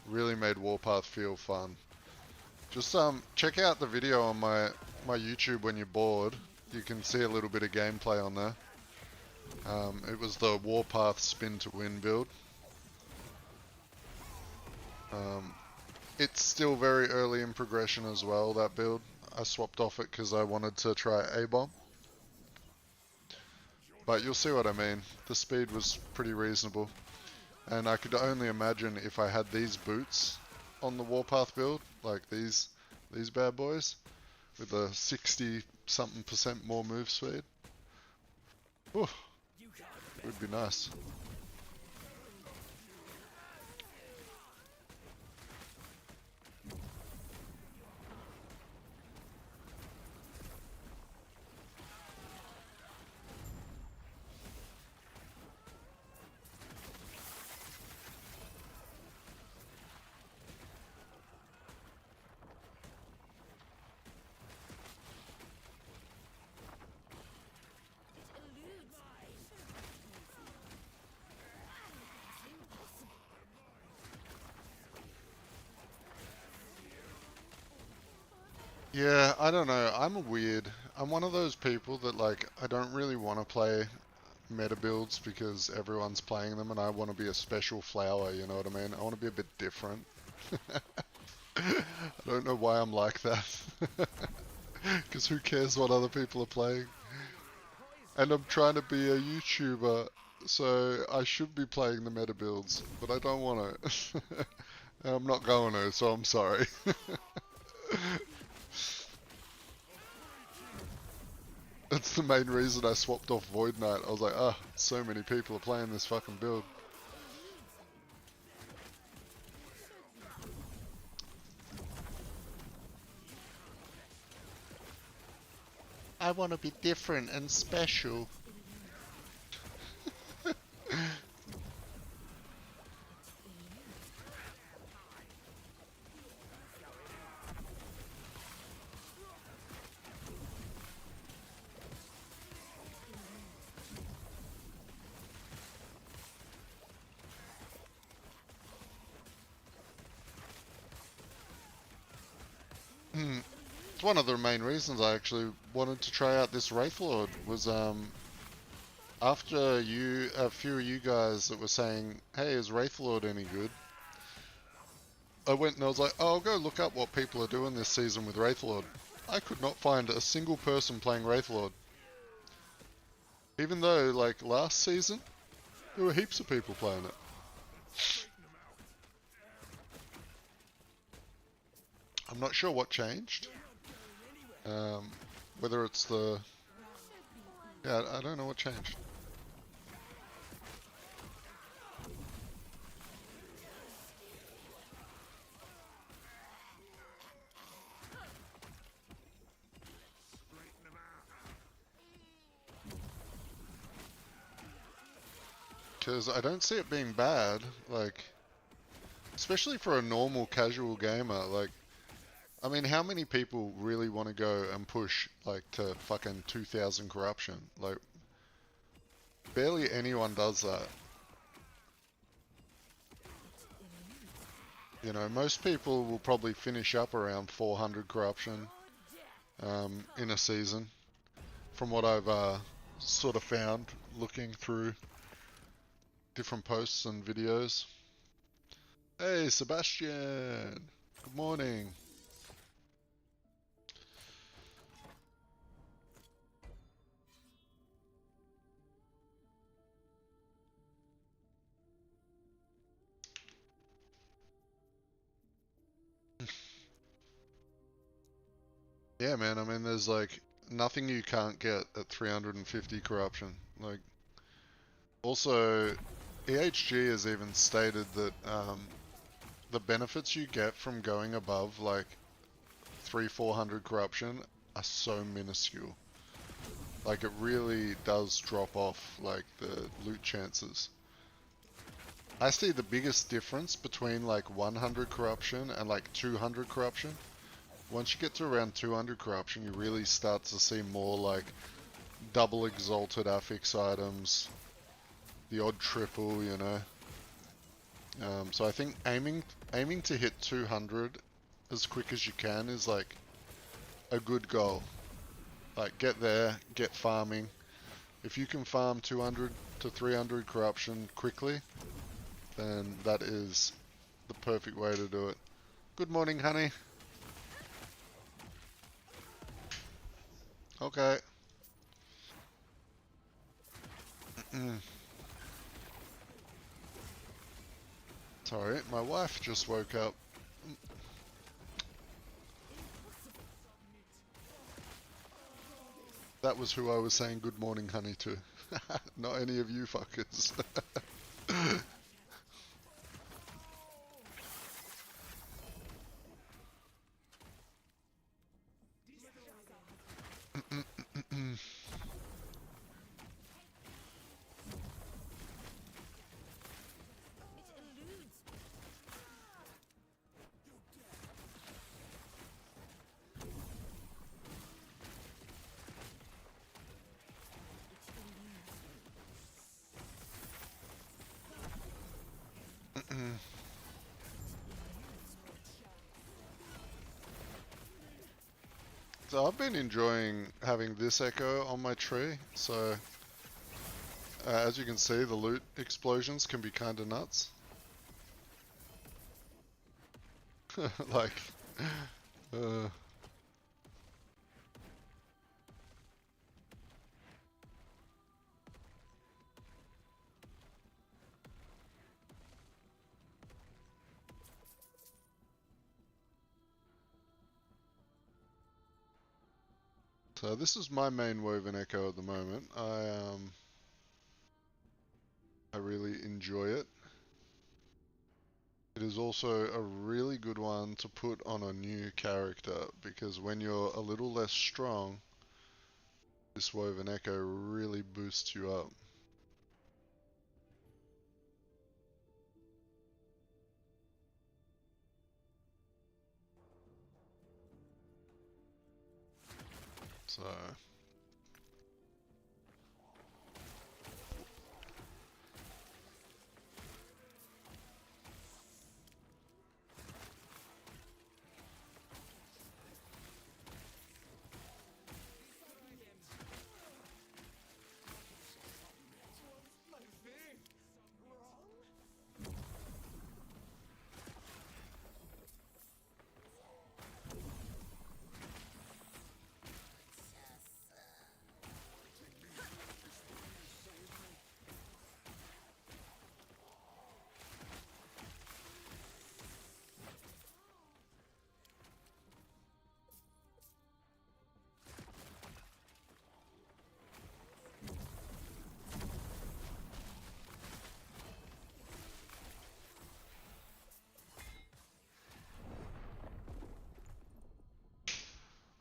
really made Warpath feel fun. Just check out the video on my YouTube when you're bored. You can see a little bit of gameplay on there. It was the Warpath spin to win build. It's still very early in progression as well, that build. I swapped off it because I wanted to try A-bomb. But you'll see what I mean. The speed was pretty reasonable. And I could only imagine if I had these boots on the Warpath build, like these bad boys, with a 60-something% more move speed. Whew, it would be nice. Yeah, I don't know. I'm weird. I'm one of those people that like, I don't really want to play meta builds because everyone's playing them and I want to be a special flower, you know what I mean? I want to be a bit different. I don't know why I'm like that. Because who cares what other people are playing? And I'm trying to be a YouTuber, so I should be playing the meta builds, but I don't want to. I'm not going to, so I'm sorry. That's the main reason I swapped off Void Knight. I was like, ah, so many people are playing this fucking build. I want to be different and special. It's one of the main reasons I actually wanted to try out this WRAITHLORD was after a few of you guys that were saying, hey, is WRAITHLORD any good? I went and I was like, oh, I'll go look up what people are doing this season with WRAITHLORD. I could not find a single person playing WRAITHLORD. Even though, like, last season, there were heaps of people playing it. I'm not sure what changed. Whether it's the... Yeah, I don't know what changed. Because I don't see it being bad, like... Especially for a normal casual gamer, like... I mean, how many people really want to go and push, like, to fucking 2000 corruption? Like, barely anyone does that. You know, most people will probably finish up around 400 corruption in a season, from what I've sort of found looking through different posts and videos. Hey, Sebastian! Good morning. Yeah, man, I mean, there's like nothing you can't get at 350 corruption. Like, also, EHG has even stated that the benefits you get from going above like 400 corruption are so minuscule. Like, it really does drop off like the loot chances. I see the biggest difference between like 100 corruption and like 200 corruption. Once you get to around 200 corruption, you really start to see more like double exalted affix items, the odd triple, you know. So I think aiming to hit 200 as quick as you can is like a good goal. Like, get there, get farming. If you can farm 200 to 300 corruption quickly, then that is the perfect way to do it. Good morning, honey. Okay. Sorry, my wife just woke up. That was who I was saying good morning, honey, to. Not any of you fuckers. So I've been enjoying having this echo on my tree, so as you can see, the loot explosions can be kinda nuts. Like, uh, So this is my main woven echo at the moment. I really enjoy it. It is also a really good one to put on a new character, because when you're a little less strong, this woven echo really boosts you up. So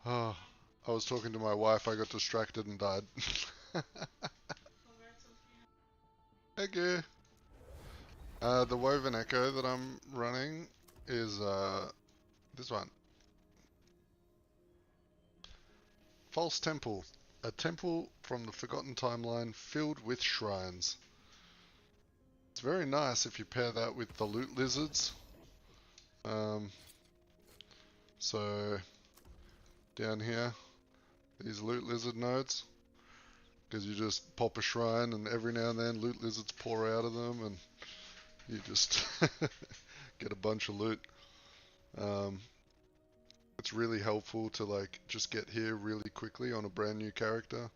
oh, I was talking to my wife, I got distracted and died. Thank you. The woven echo that I'm running is this one. False Temple. A temple from the Forgotten Timeline filled with shrines. It's very nice if you pair that with the loot lizards. So down here, these loot lizard nodes, because you just pop a shrine and every now and then loot lizards pour out of them and you just get a bunch of loot. It's really helpful to like just get here really quickly on a brand new character,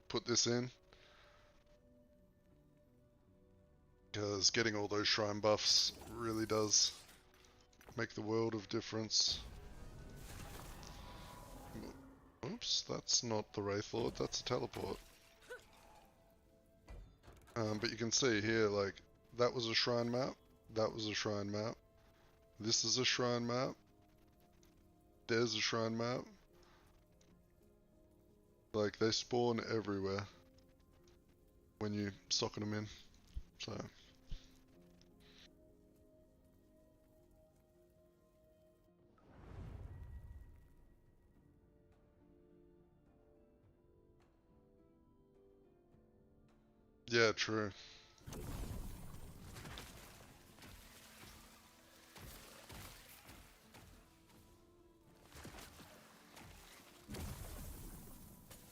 put this in, because getting all those shrine buffs really does make the world of difference. Oops, that's not the WRAITHLORD, that's a teleport. But you can see here, like, that was a shrine map, that was a shrine map, this is a shrine map, there's a shrine map. Like, they spawn everywhere when you socket them in, so. Yeah, true.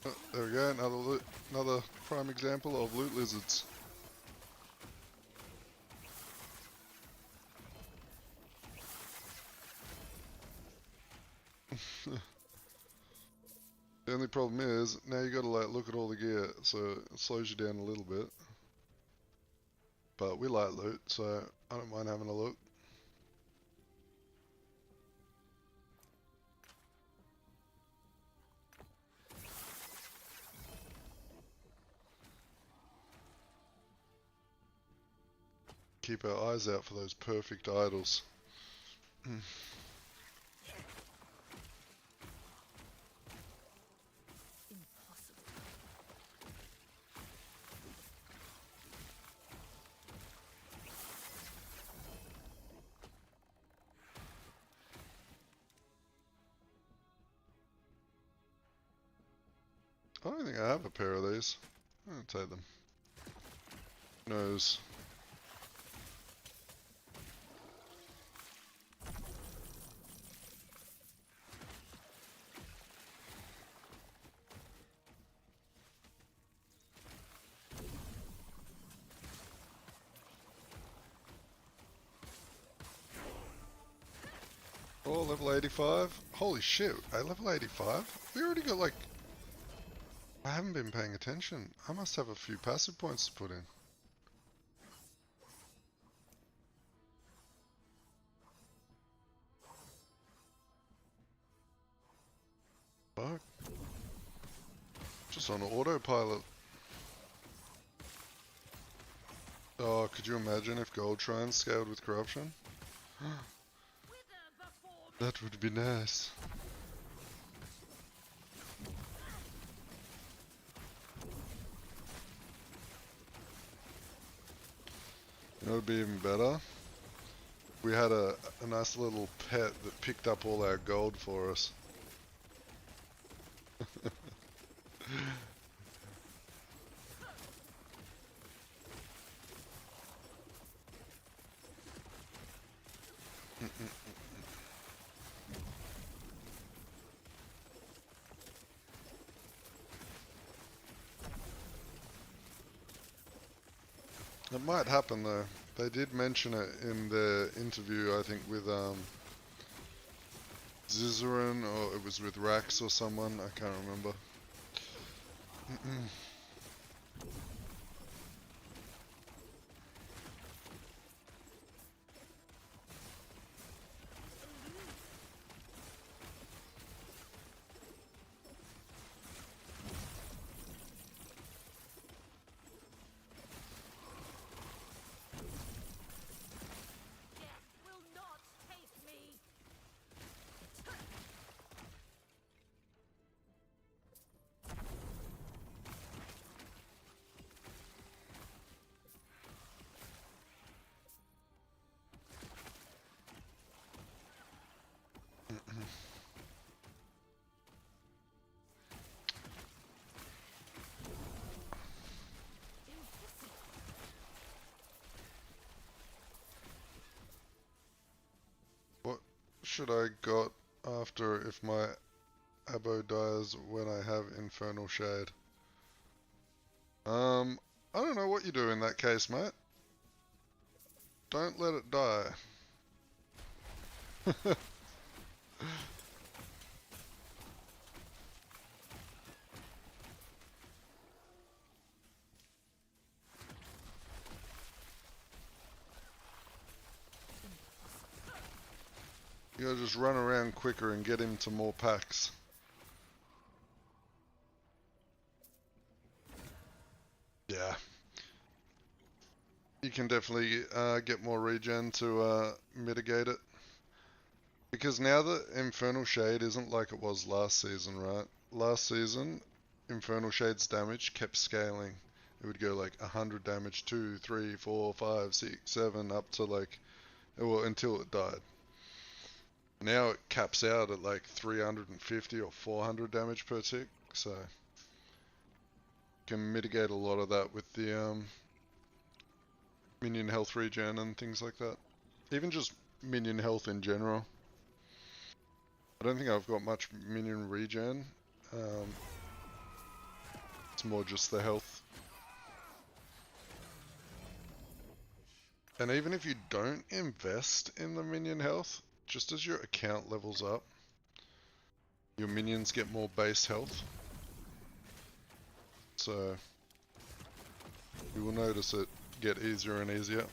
Oh, there we go, another prime example of loot lizards. The only problem is, now you gotta like look at all the gear, so it slows you down a little bit. But we like loot, so I don't mind having a look. Keep our eyes out for those perfect idols. I don't think I have a pair of these. I'll take them. Who knows? Oh, level 85? Holy shit, level 85? We already got like... I haven't been paying attention. I must have a few passive points to put in. Fuck. just on autopilot. Oh, could you imagine if gold shrines scaled with corruption? That would be nice. You know, it would be even better. We had a nice little pet that picked up all our gold for us. It might happen though. They did mention it in the interview, I think, with Zizaran, or it was with Rax or someone, I can't remember. What should I got after if my abo dies when I have Infernal Shade? I don't know what you do in that case, mate. Don't let it die. You gotta just run around quicker and get him to more packs. Yeah. You can definitely get more regen to mitigate it. Because now the Infernal Shade isn't like it was last season, right? Last season, Infernal Shade's damage kept scaling. It would go like 100 damage, 2, 3, 4, 5, 6, 7, up to like, well, until it died. Now it caps out at like 350 or 400 damage per tick, so you can mitigate a lot of that with the minion health regen and things like that. Even just minion health in general. I don't think I've got much minion regen. It's more just the health. And even if you don't invest in the minion health, just as your account levels up, your minions get more base health. So you will notice it get easier and easier.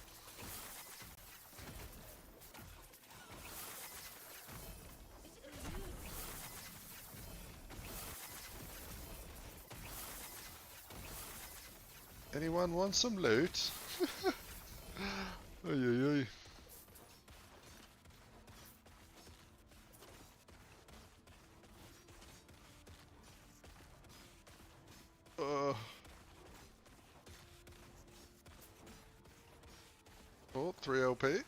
Anyone want some loot? Oy, oy, oy. Oh, 3 LP.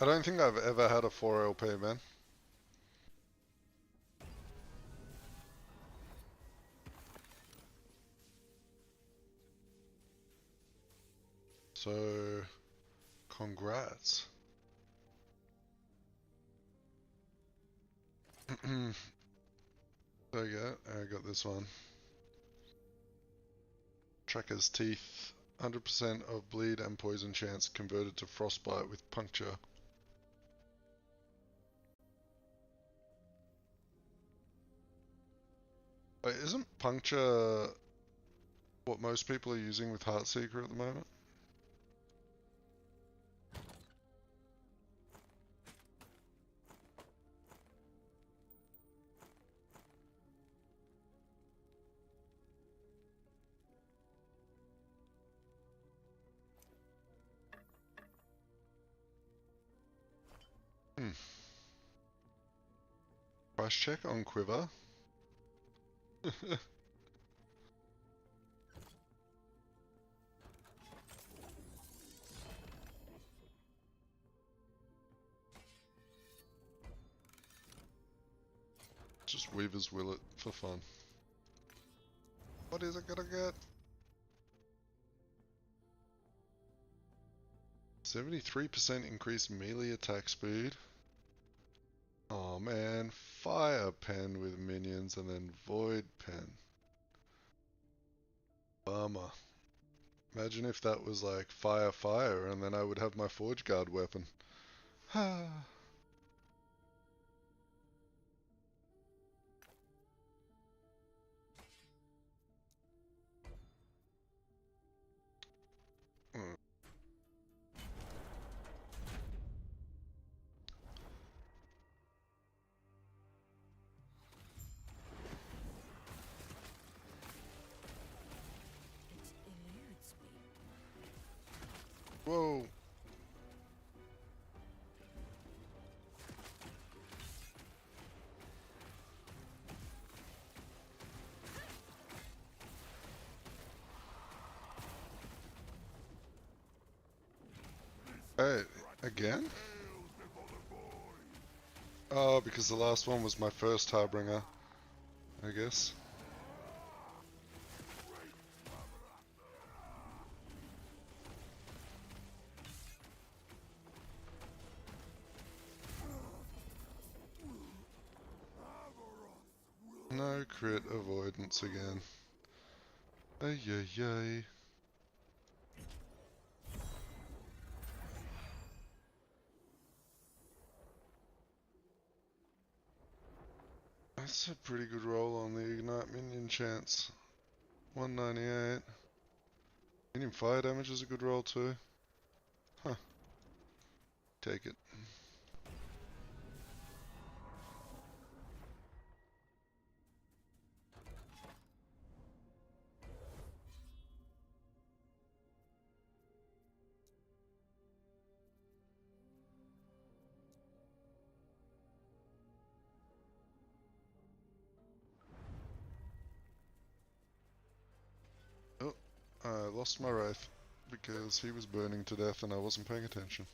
I don't think I've ever had a 4 LP, man. So, congrats. There we go, I got this one. Tracker's teeth. 100% of bleed and poison chance converted to frostbite with puncture. Wait, isn't puncture what most people are using with Heartseeker at the moment? Price check on Quiver. Just Weaver's Willet for fun. What is it gonna get? 73% increased melee attack speed. Oh man, Fire Pen with minions and then Void Pen. Bummer. Imagine if that was like Fire and then I would have my Forge Guard weapon. Ha. Whoa. Hey, again? Oh, because the last one was my first Harbinger, I guess. No crit avoidance again. Ay ay ay. That's a pretty good roll on the Ignite minion chance. 198. Minion fire damage is a good roll too. Huh. Take it. Oh, I lost my Wraith because he was burning to death and I wasn't paying attention.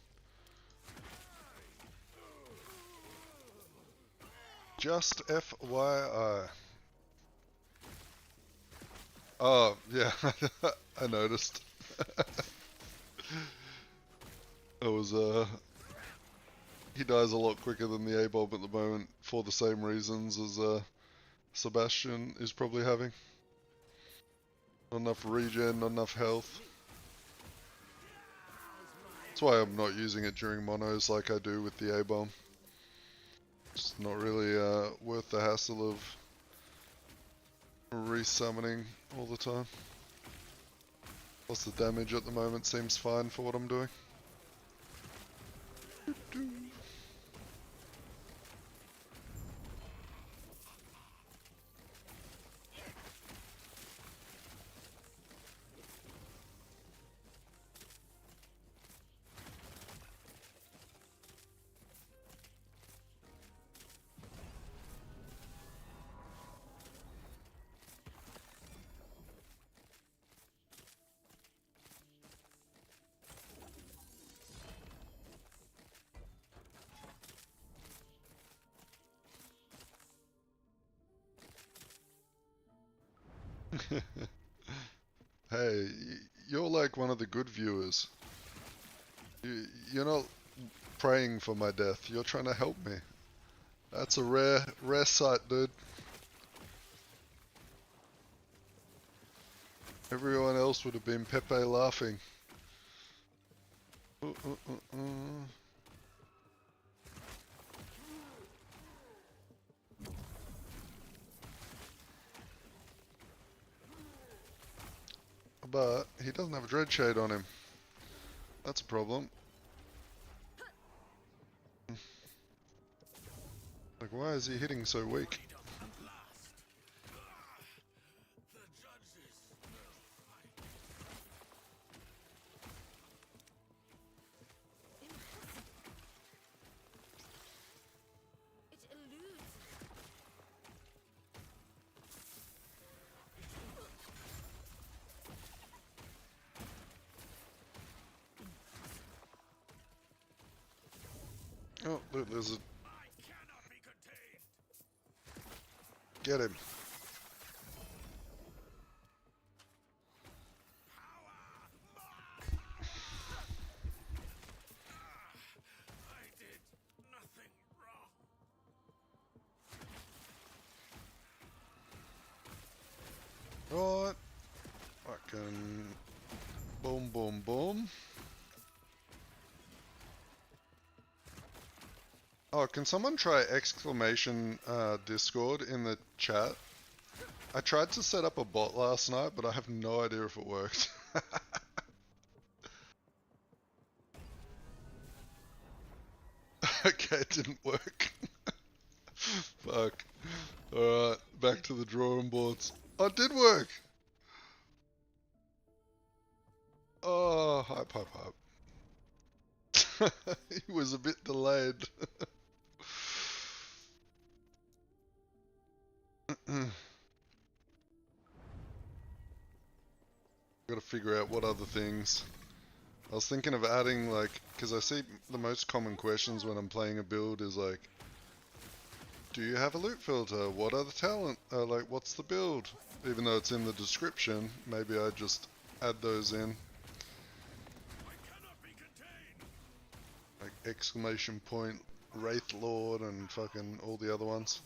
Just FYI. Oh, yeah, I noticed. I was, he dies a lot quicker than the A-Bomb at the moment for the same reasons as, Sebastian is probably having. Not enough regen, not enough health. That's why I'm not using it during monos like I do with the A-Bomb. It's not really, worth the hassle of resummoning all the time. Plus the damage at the moment seems fine for what I'm doing. Hey, you're like one of the good viewers. You're not praying for my death. You're trying to help me. That's a rare sight, dude. Everyone else would have been Pepe laughing. But he doesn't have a dread shade on him. That's a problem. Like, why is he hitting so weak? Oh, look, there's a... Get him. Right. Fucking... Boom, boom, boom. Oh, can someone try exclamation Discord in the chat? I tried to set up a bot last night, but I have no idea if it worked. Okay, it didn't work. Fuck. Alright, back to the drawing boards. Oh, it did work! Oh, hype, hype, hype. He was a bit delayed. Gotta figure out what other things. I was thinking of adding, like, because I see the most common questions when I'm playing a build is like, do you have a loot filter? What are the talent? Like, what's the build? Even though it's in the description, maybe I just add those in. Like, exclamation point, WRAITHLORD, and fucking all the other ones.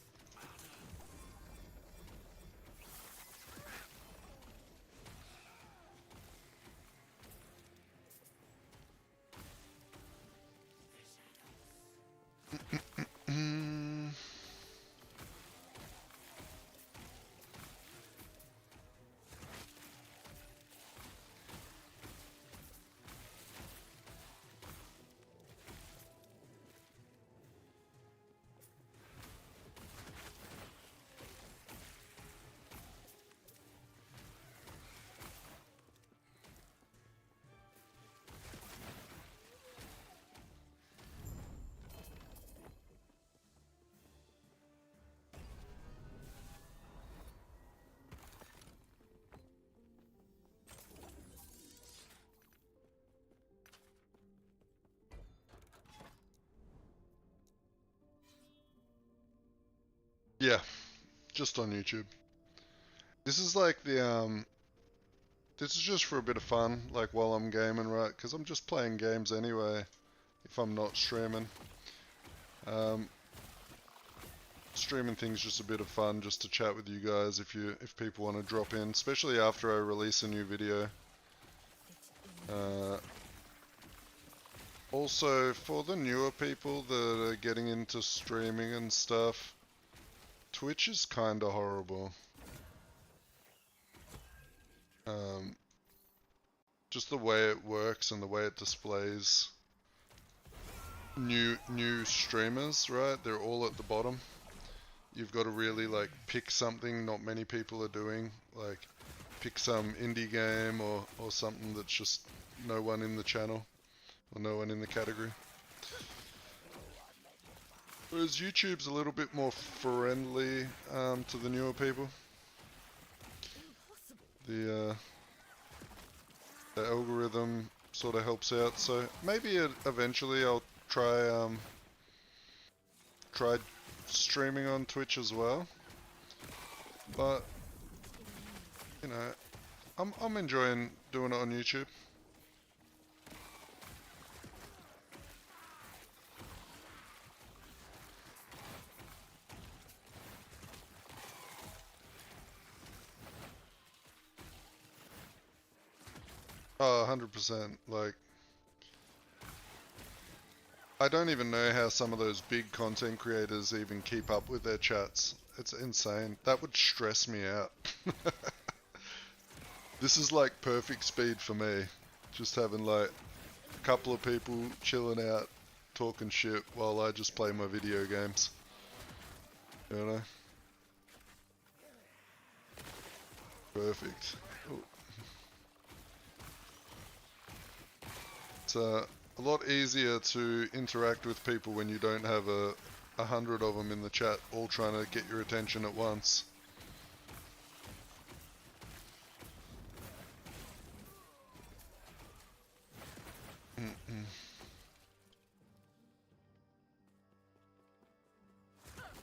Yeah, just on YouTube. This is like the, this is just for a bit of fun, like while I'm gaming, right? Because I'm just playing games anyway, if I'm not streaming. Streaming things just a bit of fun, just to chat with you guys if people want to drop in, especially after I release a new video. Also, for the newer people that are getting into streaming and stuff, Twitch is kinda horrible. Just the way it works and the way it displays new streamers, right? They're all at the bottom. You've got to really like pick something not many people are doing, like pick some indie game or something that's just no one in the channel or no one in the category. Whereas YouTube's a little bit more friendly to the newer people. The algorithm sort of helps out, so maybe eventually I'll try streaming on Twitch as well. But you know, I'm enjoying doing it on YouTube. Oh, 100%. Like, I don't even know how some of those big content creators even keep up with their chats. It's insane. That would stress me out. This is like perfect speed for me. Just having like a couple of people chilling out, talking shit while I just play my video games. You know? Perfect. Ooh. It's a lot easier to interact with people when you don't have a 100 of them in the chat all trying to get your attention at once.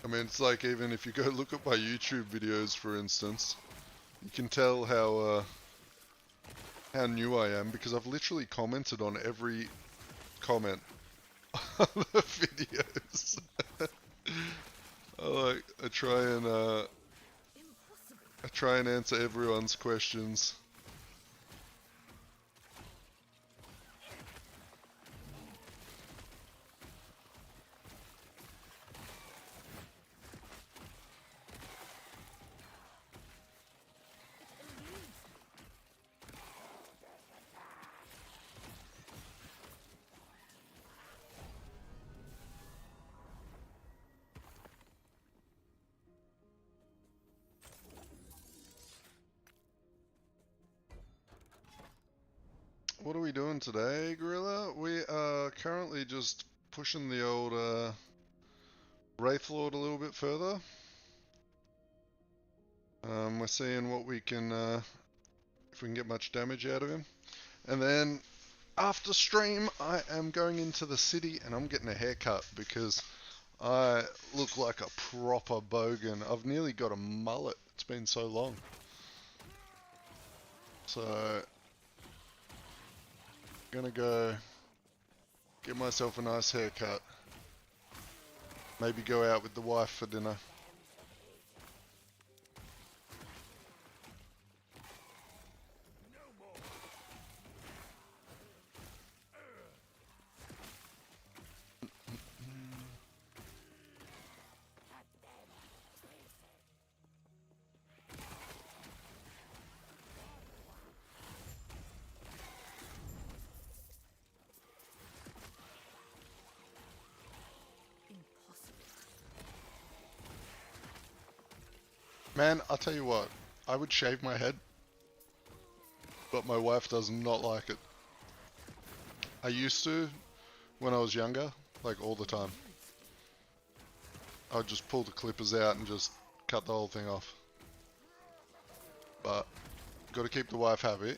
I mean, it's like even if you go look at my YouTube videos, for instance, you can tell how new I am because I've literally commented on every comment on the videos. I try and answer everyone's questions. What are we doing today, Gorilla? We are currently just pushing the old WRAITHLORD a little bit further. We're seeing what we can, if we can get much damage out of him. And then after stream, I am going into the city and I'm getting a haircut because I look like a proper bogan. I've nearly got a mullet. It's been so long. So, gonna go get myself a nice haircut. Maybe go out with the wife for dinner. Man, I'll tell you what, I would shave my head, but my wife does not like it. I used to, when I was younger, like all the time. I'd just pull the clippers out and just cut the whole thing off. But, gotta keep the wife happy.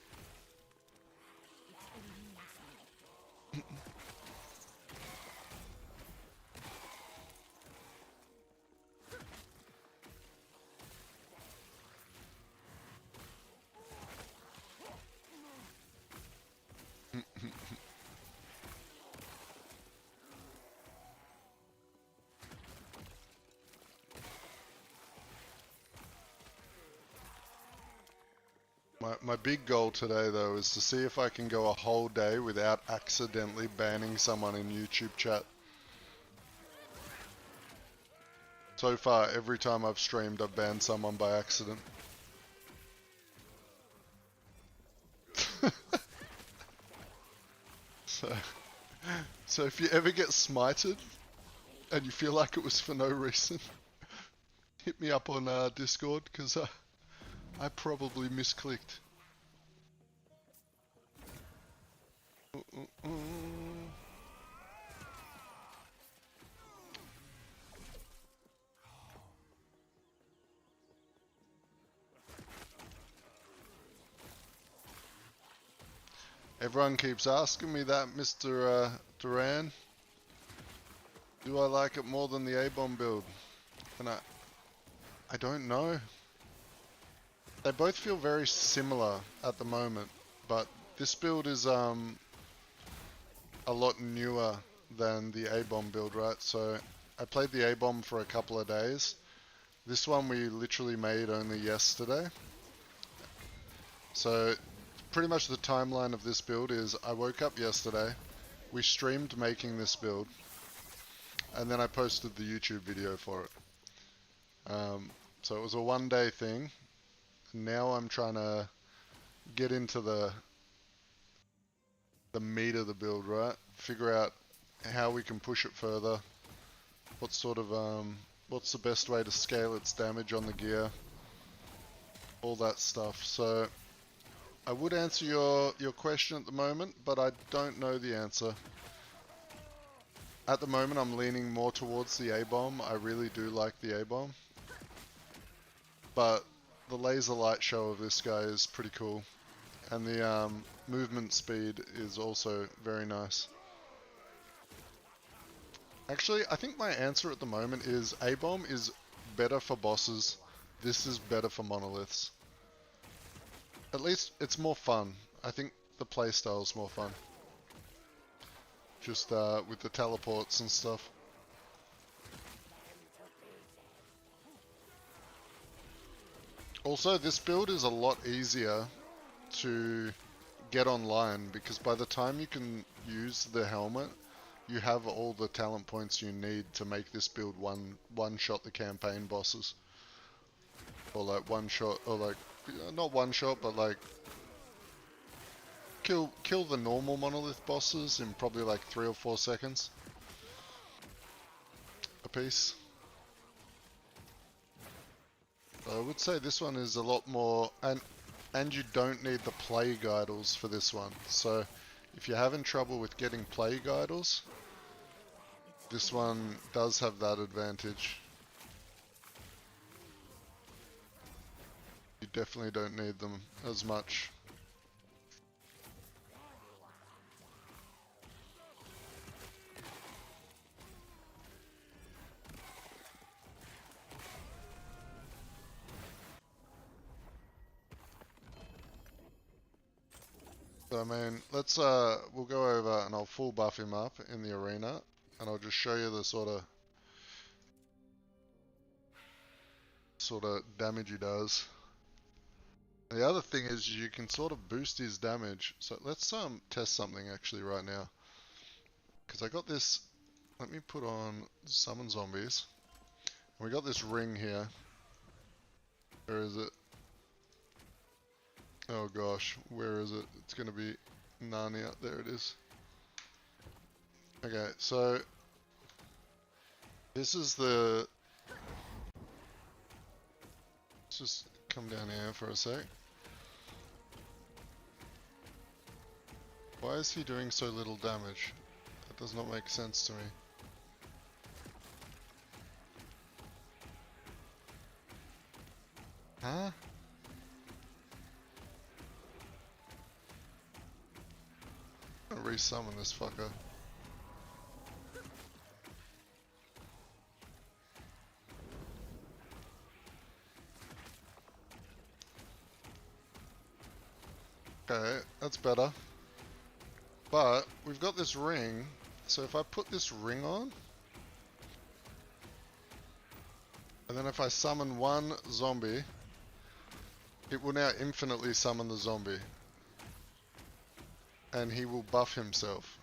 My big goal today though is to see if I can go a whole day without accidentally banning someone in YouTube chat. So far, every time I've streamed, I've banned someone by accident. So if you ever get smited and you feel like it was for no reason, hit me up on Discord because I probably misclicked. Everyone keeps asking me that, Mr. Duran. Do I like it more than the A-bomb build? And I don't know. they both feel very similar at the moment, but this build is a lot newer than the A-bomb build, right? So I played the A-bomb for a couple of days. This one we literally made only yesterday. So pretty much the timeline of this build is I woke up yesterday, we streamed making this build, and then I posted the YouTube video for it. So it was a one-day thing. Now I'm trying to get into the meat of the build, right? Figure out how we can push it further. What sort of what's the best way to scale its damage on the gear? All that stuff. So I would answer your question at the moment, but I don't know the answer. At the moment I'm leaning more towards the A-bomb. I really do like the A-bomb. But the laser light show of this guy is pretty cool. And the movement speed is also very nice. Actually, I think my answer at the moment is A-bomb is better for bosses. This is better for monoliths. At least it's more fun. I think the playstyle is more fun. Just with the teleports and stuff. Also, this build is a lot easier to get online because by the time you can use the helmet, you have all the talent points you need to make this build one-shot the campaign bosses. Or like one-shot, or like, not one-shot, but like kill the normal monolith bosses in probably like 3 or 4 seconds a piece. I would say this one is a lot more, and you don't need the plague idols for this one. So if you're having trouble with getting plague idols, this one does have that advantage. You definitely don't need them as much. So I mean, let's we'll go over and I'll full buff him up in the arena, and I'll just show you the sort of damage he does. The other thing is you can sort of boost his damage. So let's test something actually right now, because I got this. Let me put on summon zombies. We got this ring here. Where is it? Oh gosh, where is it? It's gonna be Narnia. There it is. Okay, so this is the. Let's just come down here for a sec. Why is he doing so little damage? That does not make sense to me. Huh? I'm gonna resummon this fucker. Okay, that's better. But we've got this ring, so if I put this ring on, and then if I summon one zombie, it will now infinitely summon the zombie. And he will buff himself.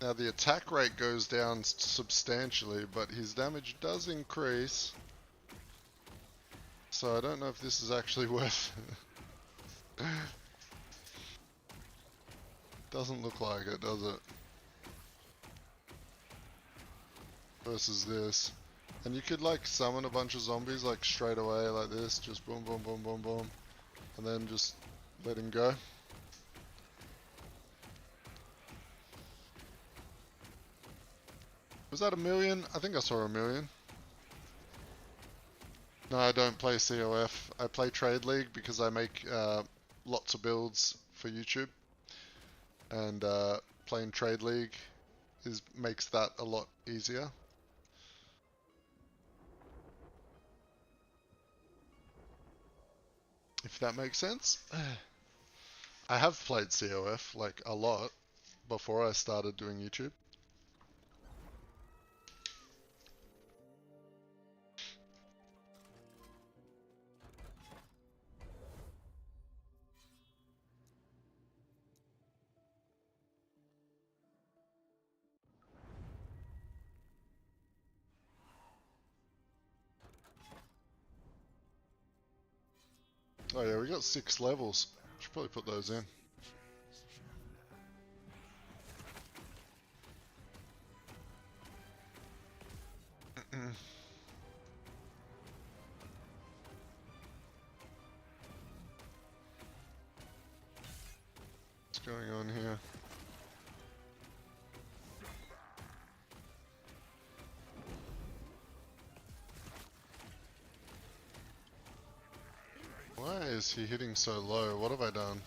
Now the attack rate goes down substantially, but his damage does increase. So I don't know if this is actually worth it. Doesn't look like it, does it? Versus this. And you could like summon a bunch of zombies like straight away like this, just boom boom boom boom boom. And then just let him go. Was that 1,000,000? I think I saw 1,000,000. No, I don't play COF. I play Trade League because I make lots of builds for YouTube. And playing Trade League makes that a lot easier. if that makes sense. I have played COF, like, a lot before I started doing YouTube. Oh yeah, we got 6 levels. Should probably put those in. What's going on here? Why is he hitting so low? What have I done?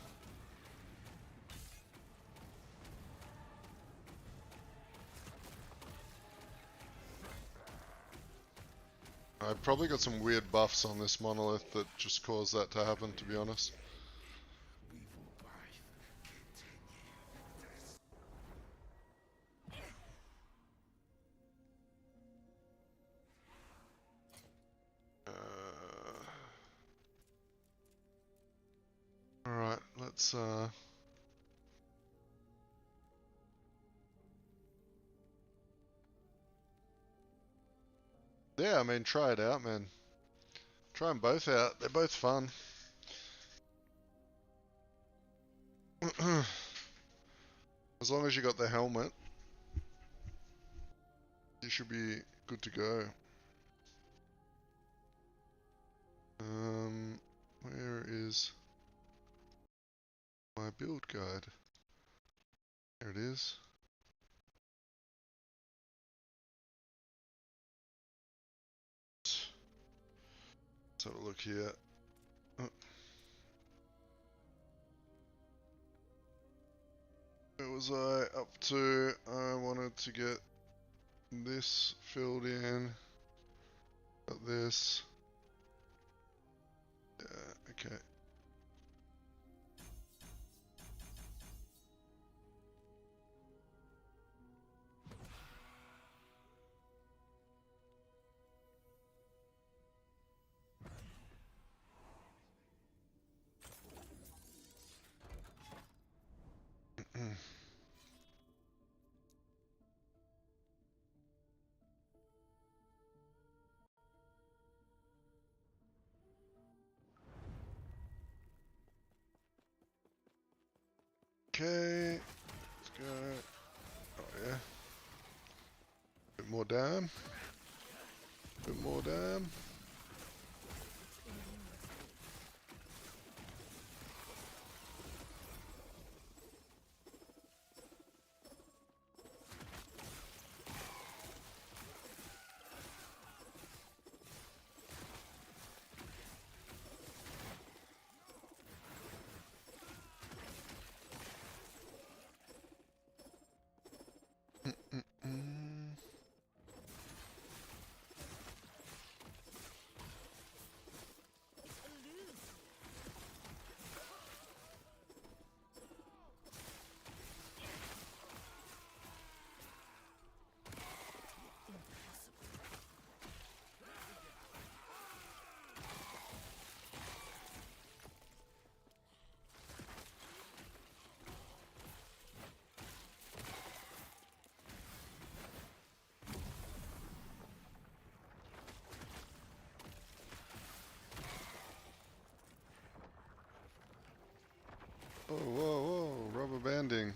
I probably got some weird buffs on this monolith that just caused that to happen, to be honest. Alright, let's yeah, I mean, try it out, man. Try them both out. They're both fun. As long as you got the helmet, you should be good to go. Where is my build guide? There it is. Let's have a look here. Oh. Where was I up to? I wanted to get this filled in. Got this. Yeah, okay. Okay, let's go. Oh yeah. Bit more down. Bit more down. Oh, whoa, whoa, rubber banding.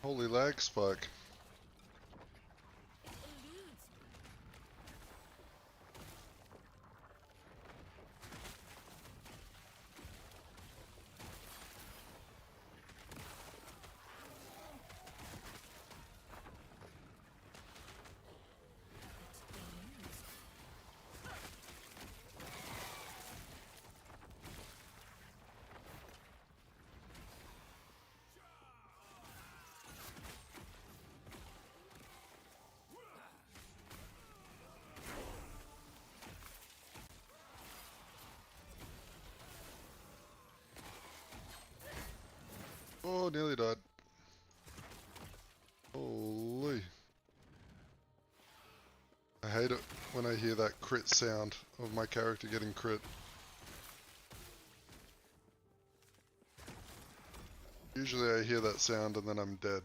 Holy lag spike. nearly died. Holy. I hate it when I hear that crit sound of my character getting crit. Usually I hear that sound and then I'm dead.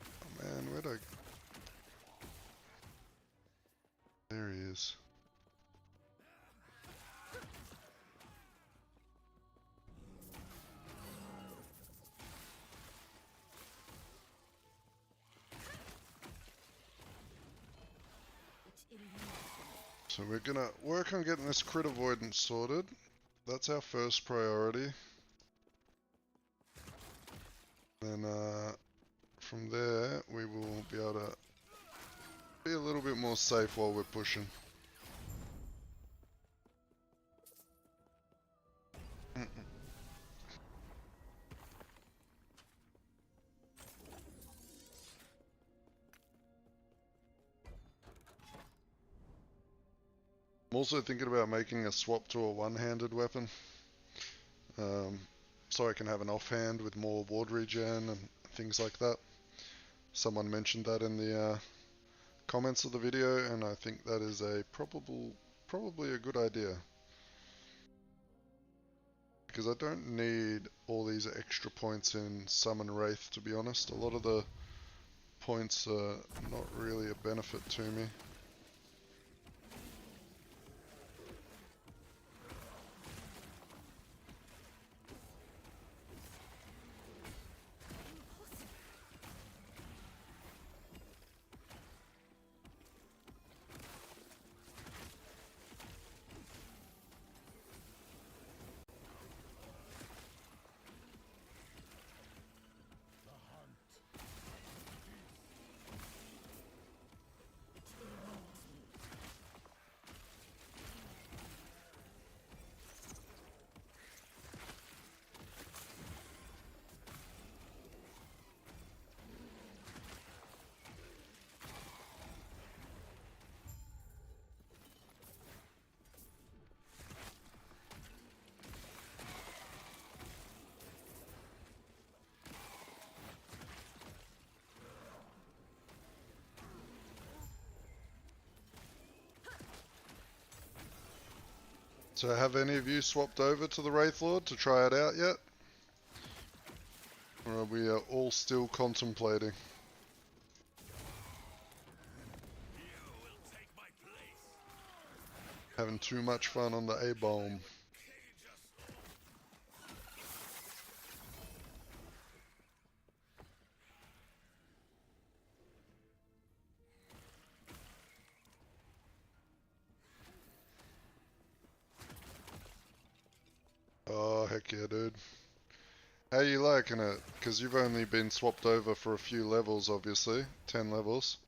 Oh man, where'd I... There he is. So we're gonna work on getting this crit avoidance sorted. That's our first priority. Then from there we will be able to be a little bit more safe while we're pushing. I'm also thinking about making a swap to a one-handed weapon. So I can have an offhand with more ward regen and things like that. Someone mentioned that in the comments of the video, and I think that is a probably a good idea. Because I don't need all these extra points in Summon Wraith, to be honest. A lot of the points are not really a benefit to me. So have any of you swapped over to the WRAITHLORD to try it out yet? Or are we all still contemplating? Having too much fun on the A-bomb. Oh, heck yeah, dude. How you liking it? Because you've only been swapped over for a few levels, obviously. 10 levels.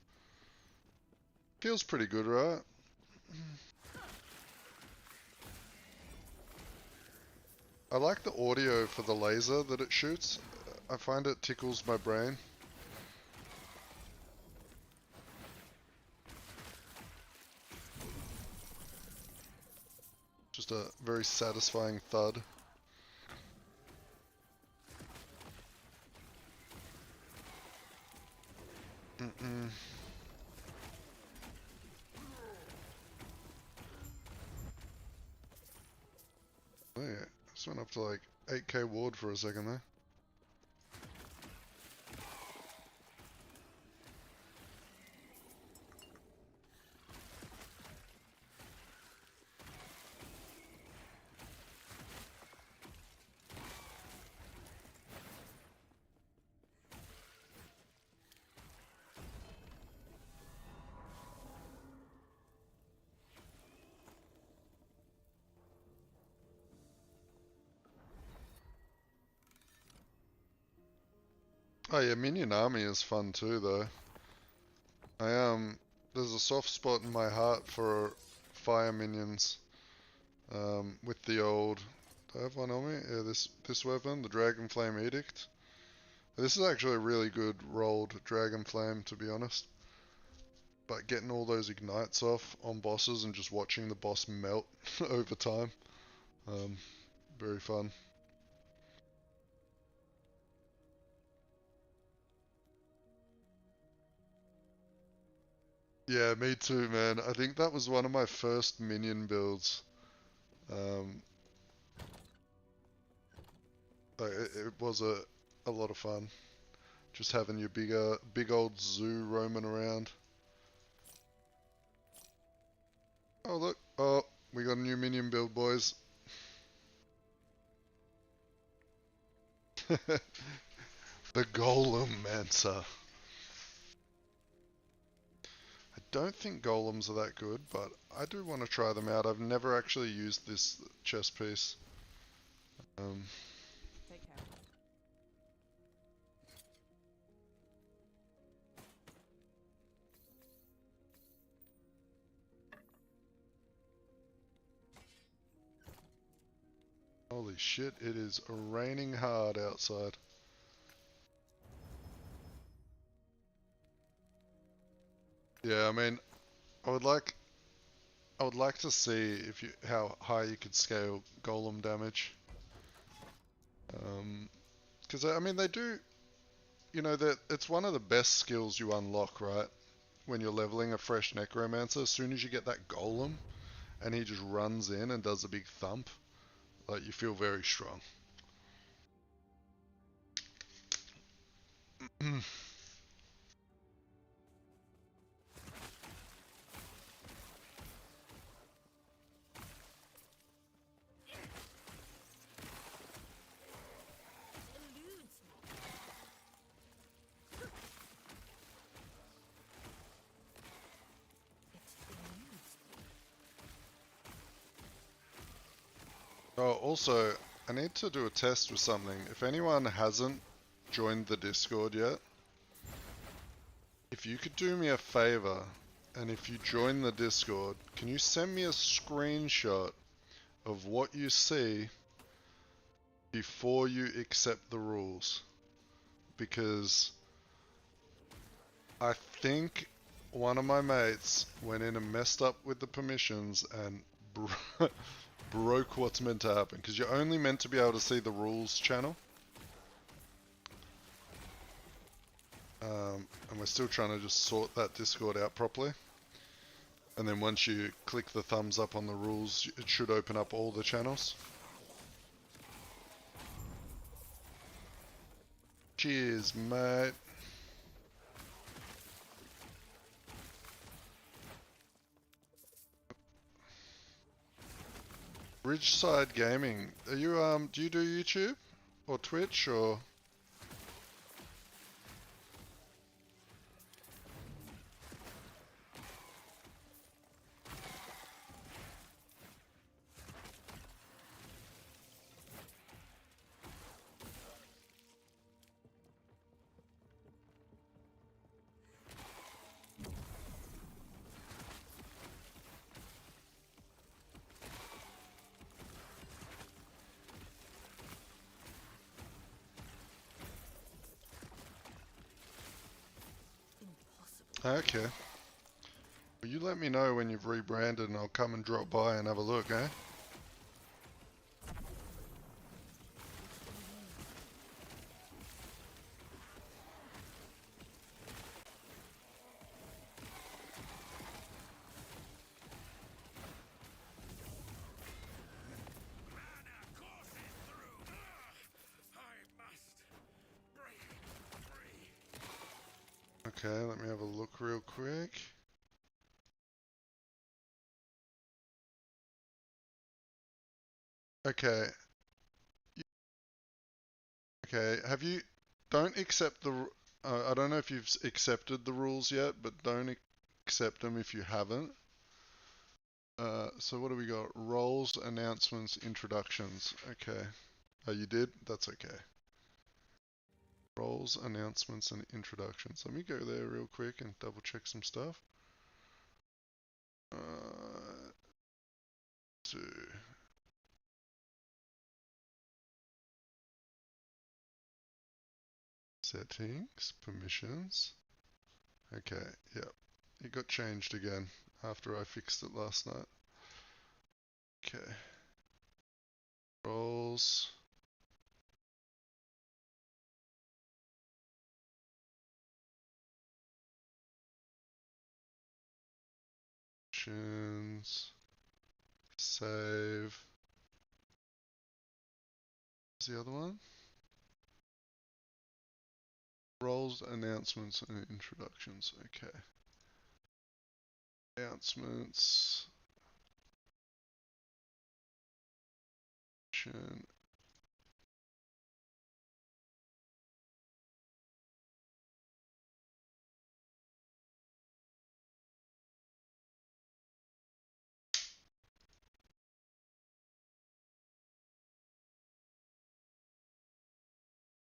Feels pretty good, right? I like the audio for the laser that it shoots. I find it tickles my brain. Just a very satisfying thud. Oh yeah, this went up to like 8k ward for a second there. Oh yeah, minion army is fun too though. There's a soft spot in my heart for fire minions. With the old, do I have one on me? Yeah, this weapon, the Dragon Flame Edict. This is actually a really good rolled Dragon Flame, to be honest. But getting all those ignites off on bosses and just watching the boss melt over time, very fun. Yeah, me too, man. I think that was one of my first minion builds. Um, it was a lot of fun. Just having your big old zoo roaming around. Oh look, oh, we got a new minion build, boys. The Golemancer. I don't think golems are that good, but I do want to try them out. I've never actually used this chess piece. Take care. Holy shit, it is raining hard outside. Yeah, I mean, I would like I would like to see if you how high you could scale golem damage. Because I mean they do, you know, that it's one of the best skills you unlock, right? When you're leveling a fresh necromancer, as soon as you get that golem and he just runs in and does a big thump, like you feel very strong. Oh, also, I need to do a test with something. If anyone hasn't joined the Discord yet, if you could do me a favor, and if you join the Discord, can you send me a screenshot of what you see before you accept the rules? Because I think one of my mates went in and messed up with the permissions and broke what's meant to happen. Because you're only meant to be able to see the rules channel. And we're still trying to just sort that Discord out properly. And then once you click the thumbs up on the rules, it should open up all the channels. Cheers, mate. Ridgeside Gaming. Are you do you do YouTube or Twitch or? Okay. Well, you let me know when you've rebranded and I'll come and drop by and have a look, eh? Okay, let me have a look real quick. Okay. Okay, have you... Don't accept the... I don't know if you've accepted the rules yet, but don't accept them if you haven't. So what do we got? Roles, announcements, introductions. Okay. Oh, you did? That's okay. Roles, announcements, and introductions. Let me go there real quick and double check some stuff. Two. Settings, permissions. Okay, yep. It got changed again after I fixed it last night. Okay. Roles. Options. Save. What's the other one? Roles, announcements, and introductions. Okay. Announcements.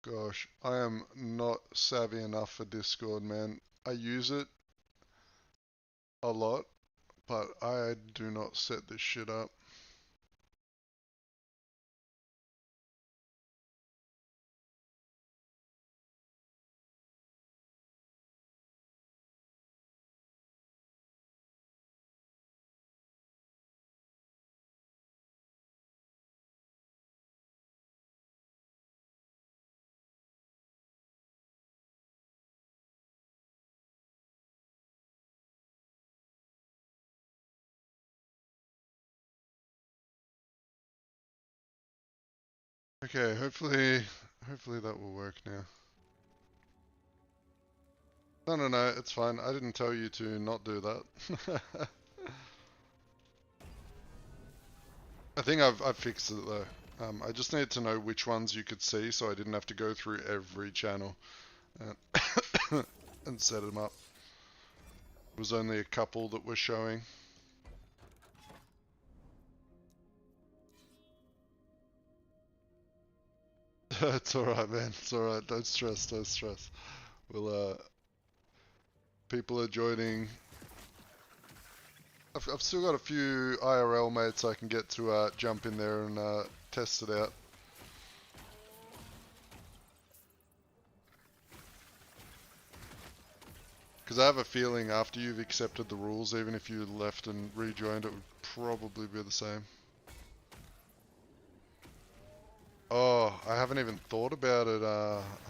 Gosh, I am not savvy enough for Discord, man. I use it a lot, but I do not set this shit up. Okay, hopefully that will work now. No, it's fine. I didn't tell you to not do that. I think I've fixed it though. I just needed to know which ones you could see so I didn't have to go through every channel and set them up. It was only a couple that were showing. It's alright, man. It's alright. Don't stress, don't stress. We'll, people are joining. I've still got a few IRL mates I can get to jump in there and test it out. Because I have a feeling after you've accepted the rules, even if you left and rejoined, it would probably be the same. Oh, I haven't even thought about it,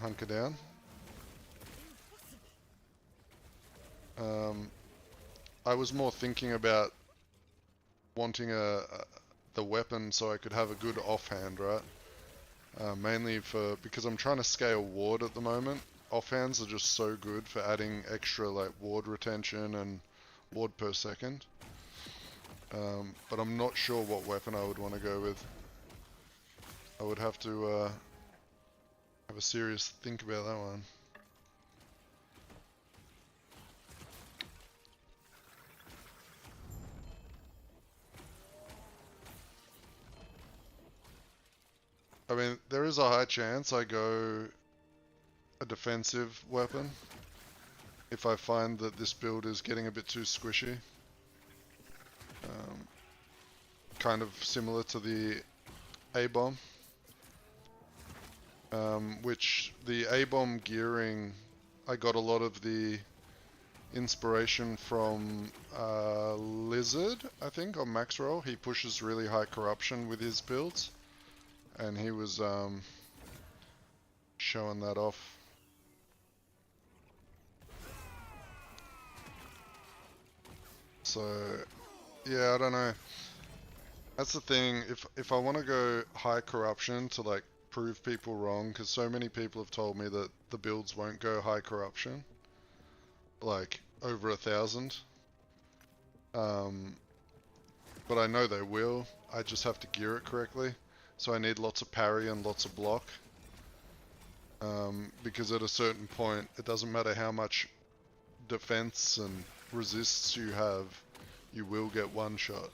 Hunker Down. I was more thinking about wanting the weapon so I could have a good offhand, right? Mainly because I'm trying to scale ward at the moment. Offhands are just so good for adding extra like ward retention and ward per second. But I'm not sure what weapon I would want to go with. I would have to have a serious think about that one. I mean, there is a high chance I go a defensive weapon if I find that this build is getting a bit too squishy. Kind of similar to the A-bomb. Which the A-bomb gearing, I got a lot of the inspiration from Lizard, I think, on Max Roll. He pushes really high corruption with his builds, and he was showing that off. So, yeah, I don't know. That's the thing, if I want to go high corruption to like prove people wrong, because so many people have told me that the builds won't go high corruption, like over 1,000. But I know they will. I just have to gear it correctly. So I need lots of parry and lots of block. Because at a certain point, it doesn't matter how much defense and resists you have, you will get one shot.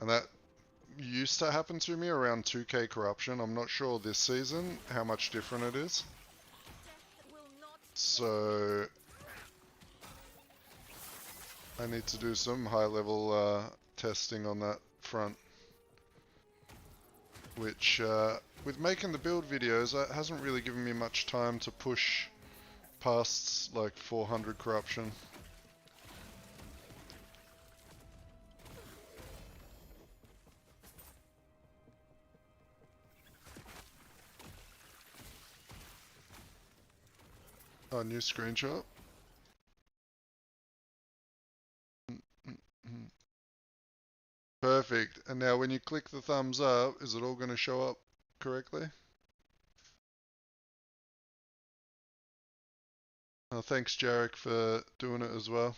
And that used to happen to me around 2k corruption. I'm not sure this season how much different it is. So I need to do some high level testing on that front. Which with making the build videos, it hasn't really given me much time to push past like 400 corruption. Oh, new screenshot. Perfect. And now when you click the thumbs up, is it all going to show up correctly? Oh, thanks, Jarek, for doing it as well.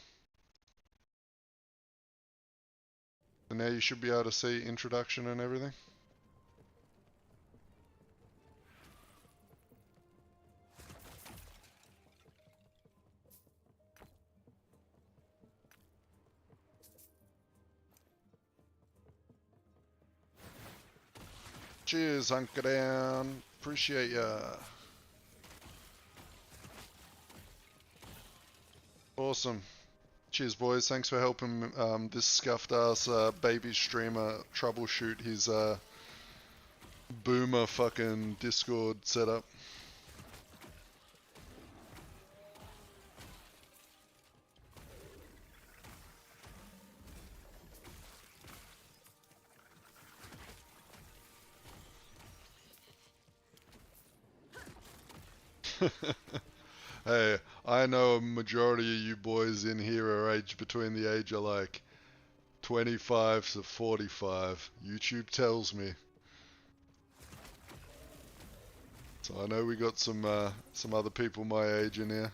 And now you should be able to see introduction and everything. Cheers, hunker down. Appreciate ya. Awesome. Cheers, boys. Thanks for helping this scuffed ass baby streamer troubleshoot his boomer fucking Discord setup. Hey, I know a majority of you boys in here are aged between the age of like 25 to 45. YouTube tells me. So I know we got some other people my age in here.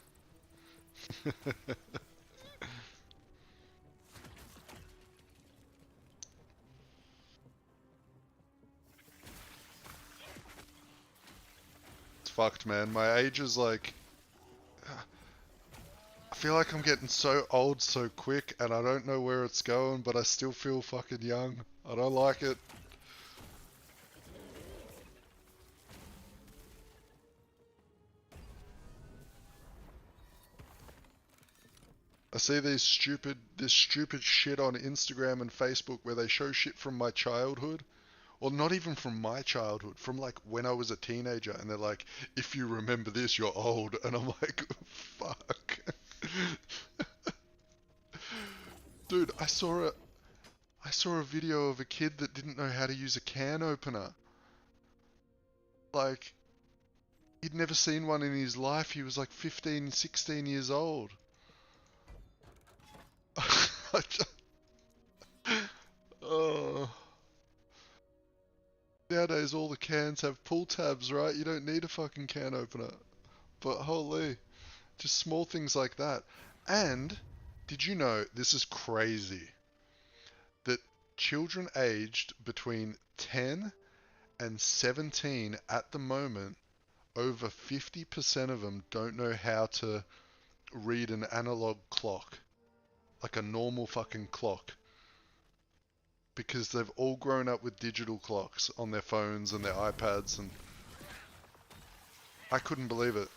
It's fucked, man. My age is like... I feel like I'm getting so old so quick and I don't know where it's going, but I still feel fucking young. I don't like it. I see this stupid shit on Instagram and Facebook where they show shit from my childhood. Well, not even from my childhood, from like when I was a teenager, and they're like, if you remember this, you're old. And I'm like, fuck. Dude, I saw a video of a kid that didn't know how to use a can opener. Like, he'd never seen one in his life. He was like 15, 16 years old. Oh. Nowadays all the cans have pull tabs, right? You don't need a fucking can opener. But holy, just small things like that. And, did you know, this is crazy, that children aged between 10 and 17 at the moment, over 50% of them don't know how to read an analog clock. Like a normal fucking clock. Because they've all grown up with digital clocks on their phones and their iPads, and I couldn't believe it.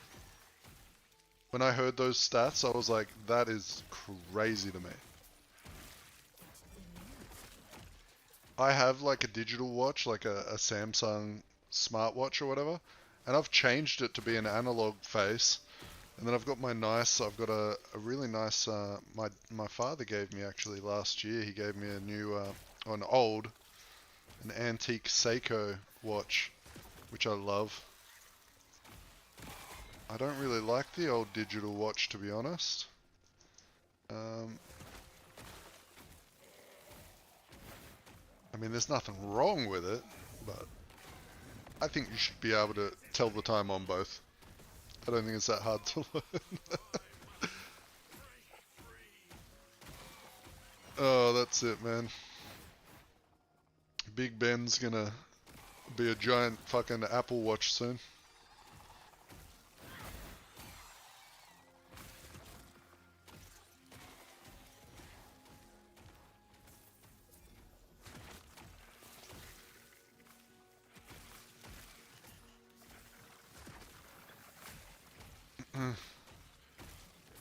When I heard those stats, I was like, that is crazy to me. I have like a digital watch, like a Samsung smartwatch or whatever, and I've changed it to be an analog face. And then I've got I've got a really nice, my father gave me actually last year. He gave me a new, an antique Seiko watch, which I love. I don't really like the old digital watch, to be honest. I mean, there's nothing wrong with it, but I think you should be able to tell the time on both. I don't think it's that hard to learn. Oh, that's it, man. Big Ben's gonna be a giant fucking Apple Watch soon.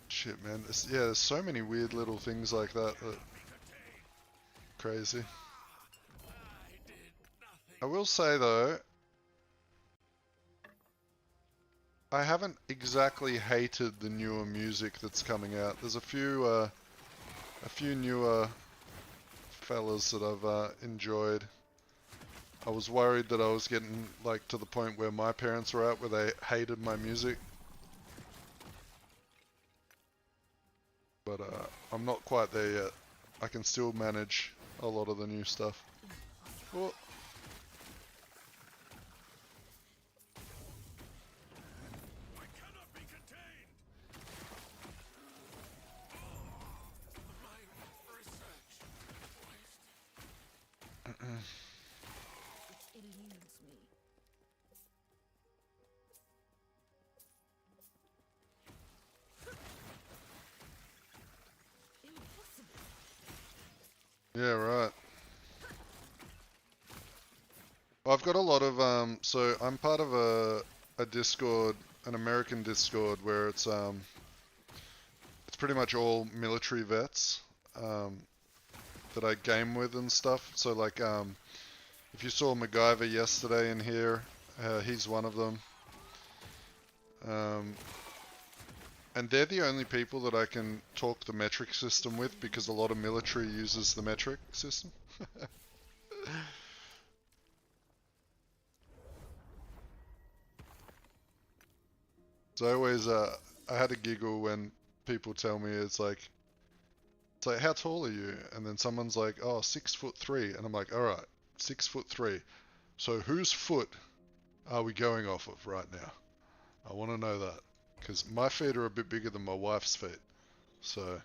Shit, man. There's so many weird little things like that. Crazy. I will say though, I haven't exactly hated the newer music that's coming out. There's a few newer fellas that I've enjoyed. I was worried that I was getting like to the point where my parents were at, where they hated my music. But I'm not quite there yet. I can still manage a lot of the new stuff. Oh. It eludes me. Impossible. Yeah, right. I've got a lot of so I'm part of a Discord, an American Discord, where it's pretty much all military vets that I game with and stuff. So like if you saw MacGyver yesterday in here, he's one of them. And they're the only people that I can talk the metric system with, because a lot of military uses the metric system. So I always, I had a giggle when people tell me it's like, how tall are you? And then someone's like, oh, 6'3", and I'm like, all right, 6'3". So whose foot are we going off of right now? I want to know that, because my feet are a bit bigger than my wife's feet. So.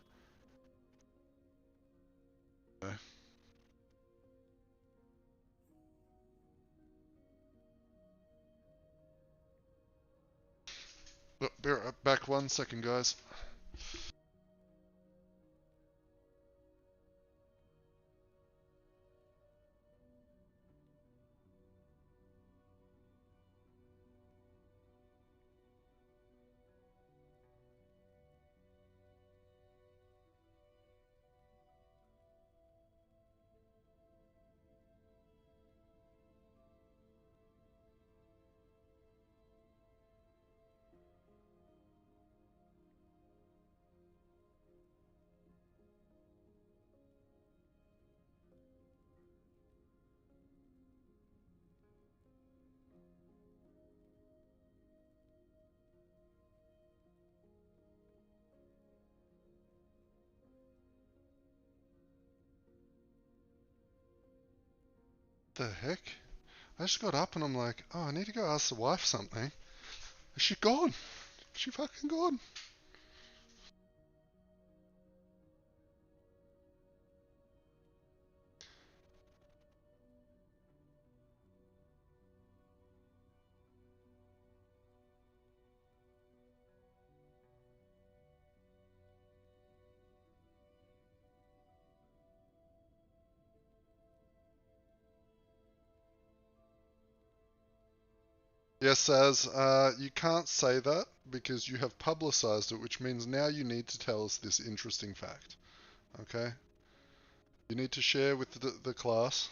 Okay. Oh, be right back 1 second, guys. The heck? I just got up and I'm like, oh, I need to go ask the wife something. Is she gone? Is she fucking gone? Yes, Saz, you can't say that because you have publicized it, which means now you need to tell us this interesting fact. Okay? You need to share with the class.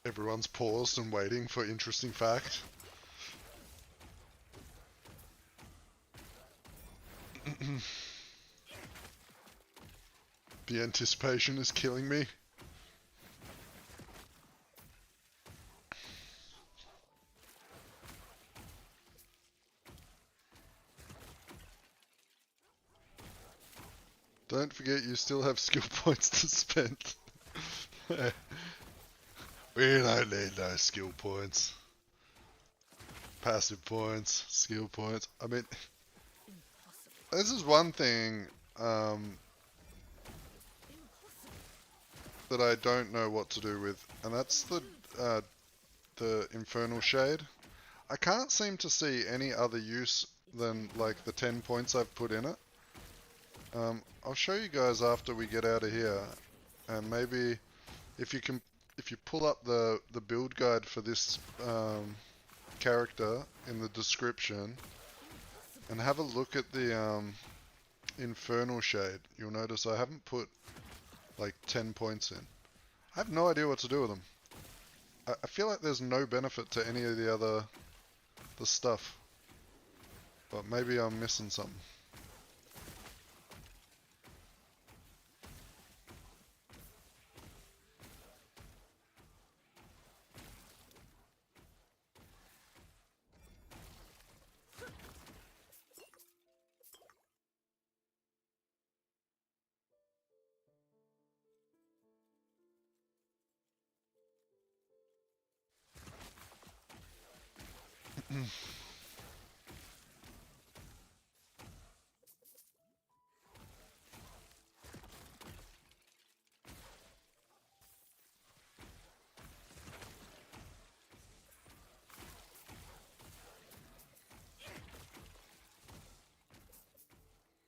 Everyone's paused and waiting for interesting fact. The anticipation is killing me. Don't forget you still have skill points to spend. We don't need no skill points. Passive points, skill points. I mean, this is one thing that I don't know what to do with, and that's the Infernal Shade. I can't seem to see any other use than like the 10 points I've put in it. I'll show you guys after we get out of here, and maybe if you pull up the build guide for this character in the description and have a look at the infernal shade, you'll notice I haven't put like 10 points in. I have no idea what to do with them. I feel like there's no benefit to any of the stuff, but maybe I'm missing something.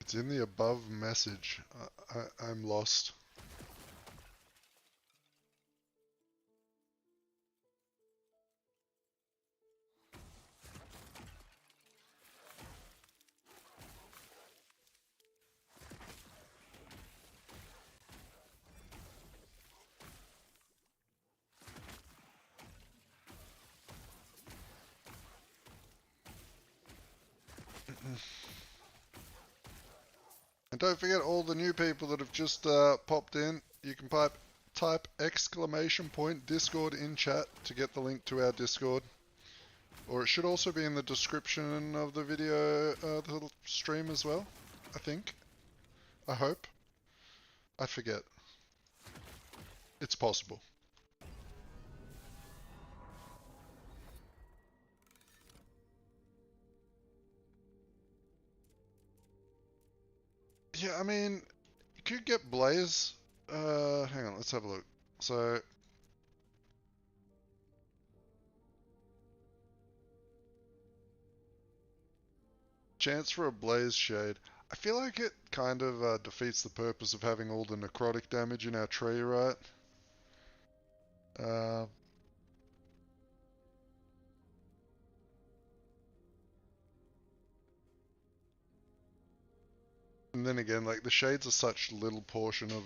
It's in the above message. I'm lost. And don't forget all the new people that have just popped in. You can type !Discord in chat to get the link to our Discord. Or it should also be in the description of the video, the stream as well, I think. I hope. I forget. It's possible. Yeah, I mean, you could get Blaze. Hang on, let's have a look. So, chance for a Blaze Shade. I feel like it kind of defeats the purpose of having all the necrotic damage in our tree, right? And then again, like, the shades are such little portion of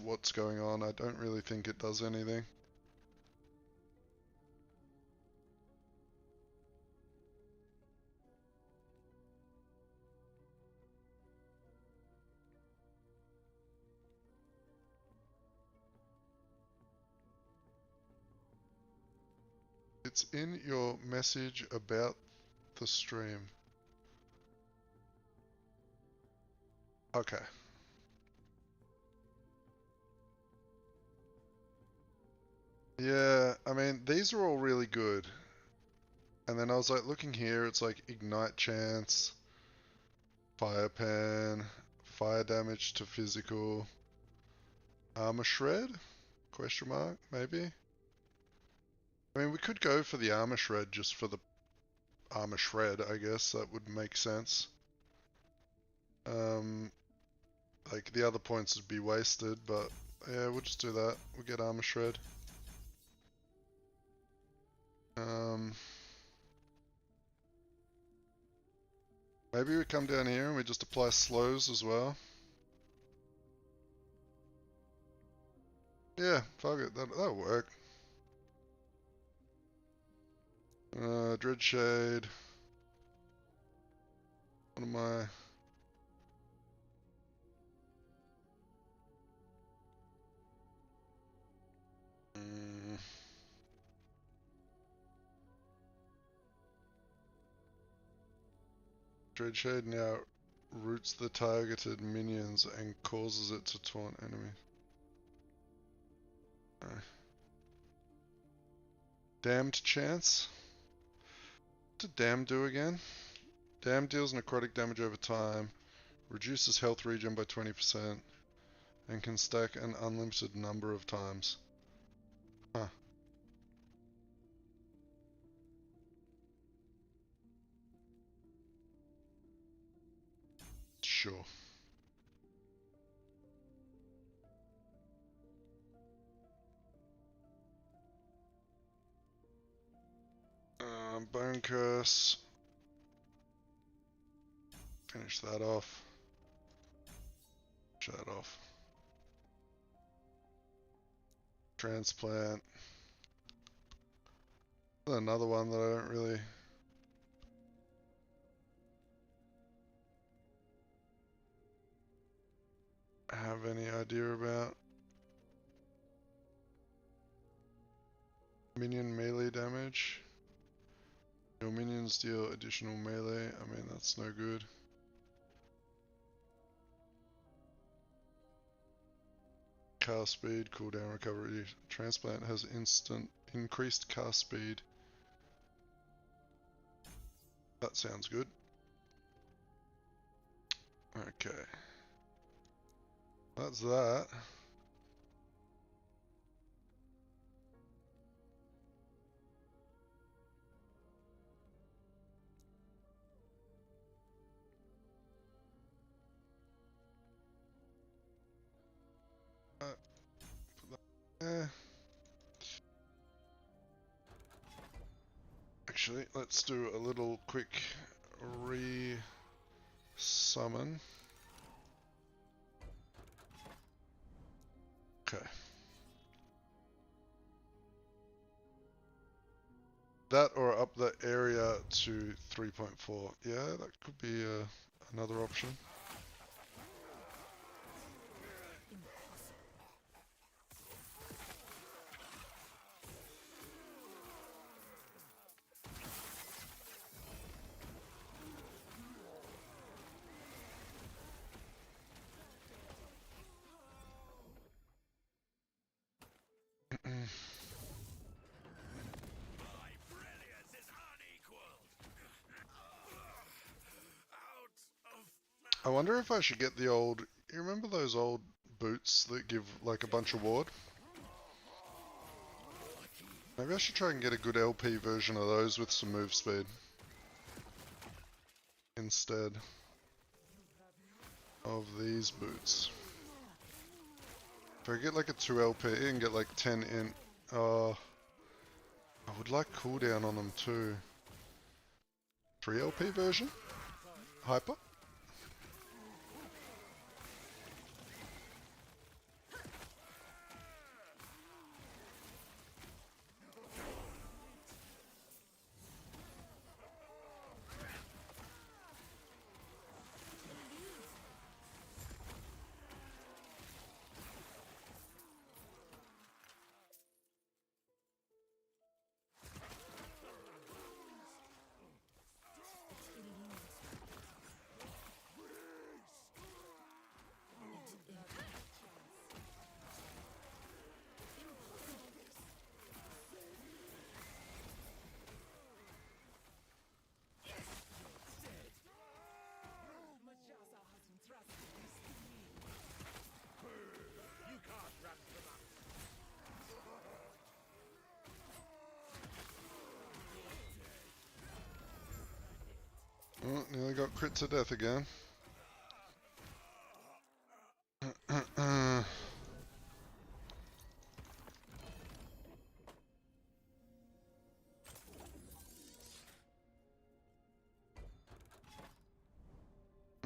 what's going on, I don't really think it does anything. It's in your message about the stream. Okay. Yeah, I mean, these are all really good. And then I was like looking here, it's like ignite chance, fire pan, fire damage to physical, armor shred? Question mark, maybe? I mean, we could go for the armor shred just for the armor shred, I guess. That would make sense. Like the other points would be wasted, but yeah, we'll just do that. We'll get armor shred. Maybe we come down here and we just apply slows as well. Yeah, fuck it, that'll work. Dread Shade. What am I? Dread Shade now roots the targeted minions and causes it to taunt enemies. Damned Chance. What did Damn do again? Damn deals necrotic damage over time, reduces health regen by 20%, and can stack an unlimited number of times. Huh. Sure. Bone Curse. Finish that off. Finish that off. Transplant. Another one that I don't really have any idea about. Minion melee damage. Your minions deal additional melee. I mean, that's no good. Cast speed, cooldown recovery. Transplant has instant increased cast speed. That sounds good. Okay. That's that. Actually, let's do a little quick re-summon. Okay. That or up the area to 3.4. Yeah, that could be another option. I wonder if I should get the old... You remember those old boots that give like a bunch of ward? Maybe I should try and get a good LP version of those with some move speed. Instead of these boots. If I get like a 2 LP and get like 10 in... I would like cooldown on them too. 3 LP version? Hyper? Oh, nearly got crit to death again.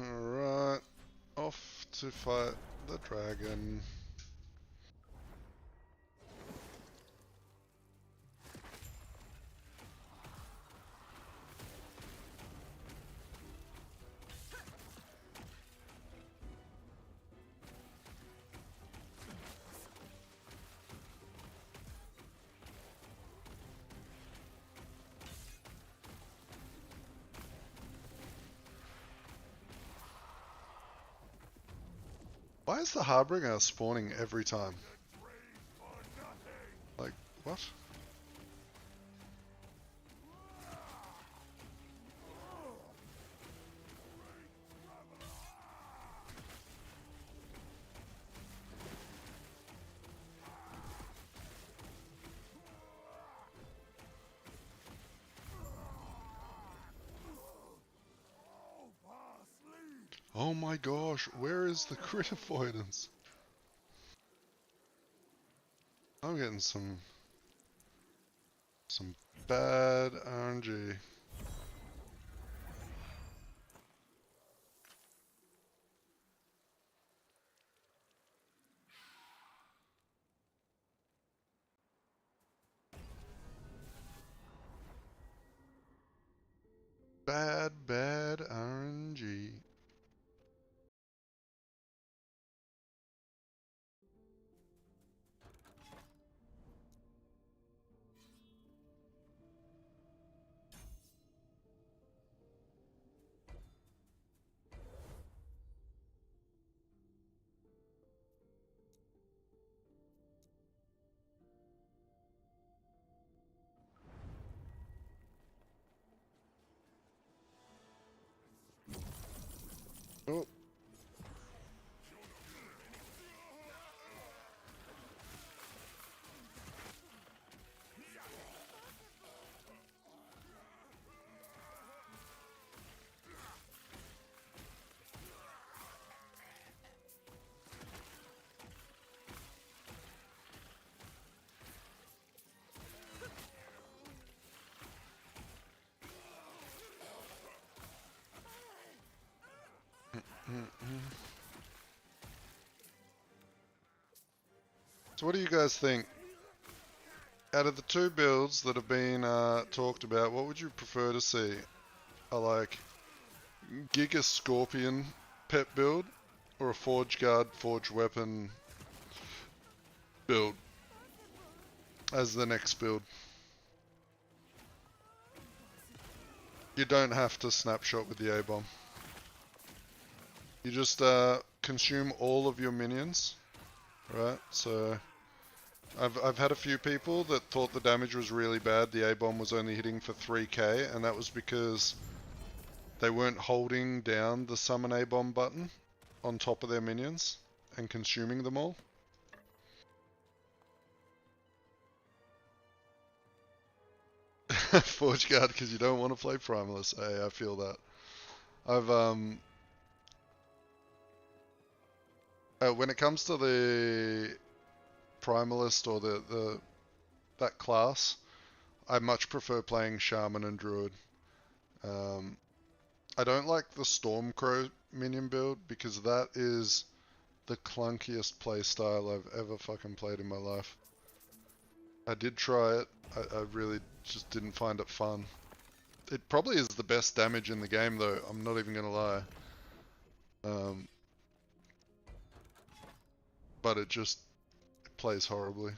Alright, off to fight the dragon. Why is the Harbinger spawning every time? Like, what? Oh my gosh, where is the crit avoidance? I'm getting some Bad RNG. Bad RNG. Oh. So what do you guys think? Out of the two builds that have been talked about, what would you prefer to see? A like Giga Scorpion pet build or a Forge Guard Forge Weapon build as the next build? You don't have to snapshot with the A-bomb. You just consume all of your minions, right? So I've had a few people that thought the damage was really bad. The A-bomb was only hitting for 3k, and that was because they weren't holding down the summon A-bomb button on top of their minions and consuming them all. Forge Guard because you don't want to play Primalist. Hey, I feel that. I've when it comes to the Primalist or that class, I much prefer playing Shaman and Druid. I don't like the Stormcrow minion build because that is the clunkiest playstyle I've ever fucking played in my life. I did try it. I really just didn't find it fun. It probably is the best damage in the game though, I'm not even gonna lie. But it plays horribly.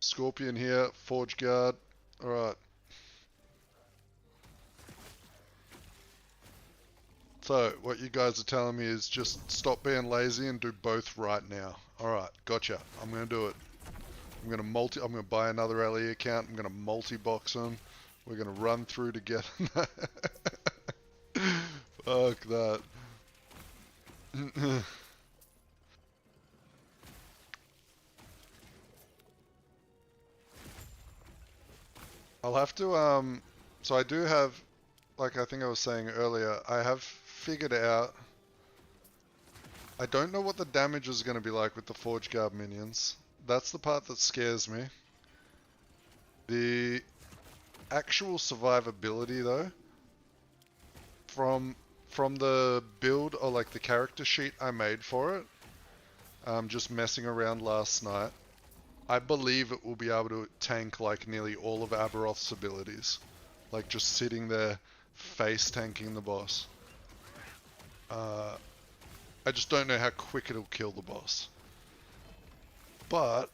Scorpion here, Forge Guard. Alright. So, what you guys are telling me is just stop being lazy and do both right now. Alright, gotcha. I'm gonna do it. I'm gonna buy another LE account. I'm gonna multi-box them. We're gonna run through together. Fuck that. I'll have to, so I do have, like I think I was saying earlier, I have figured out, I don't know what the damage is going to be like with the Forge Guard minions. That's the part that scares me. The actual survivability though, from the build or like the character sheet I made for it, just messing around last night, I believe it will be able to tank like nearly all of Aberoth's abilities. Like just sitting there face tanking the boss. I just don't know how quick it'll kill the boss. But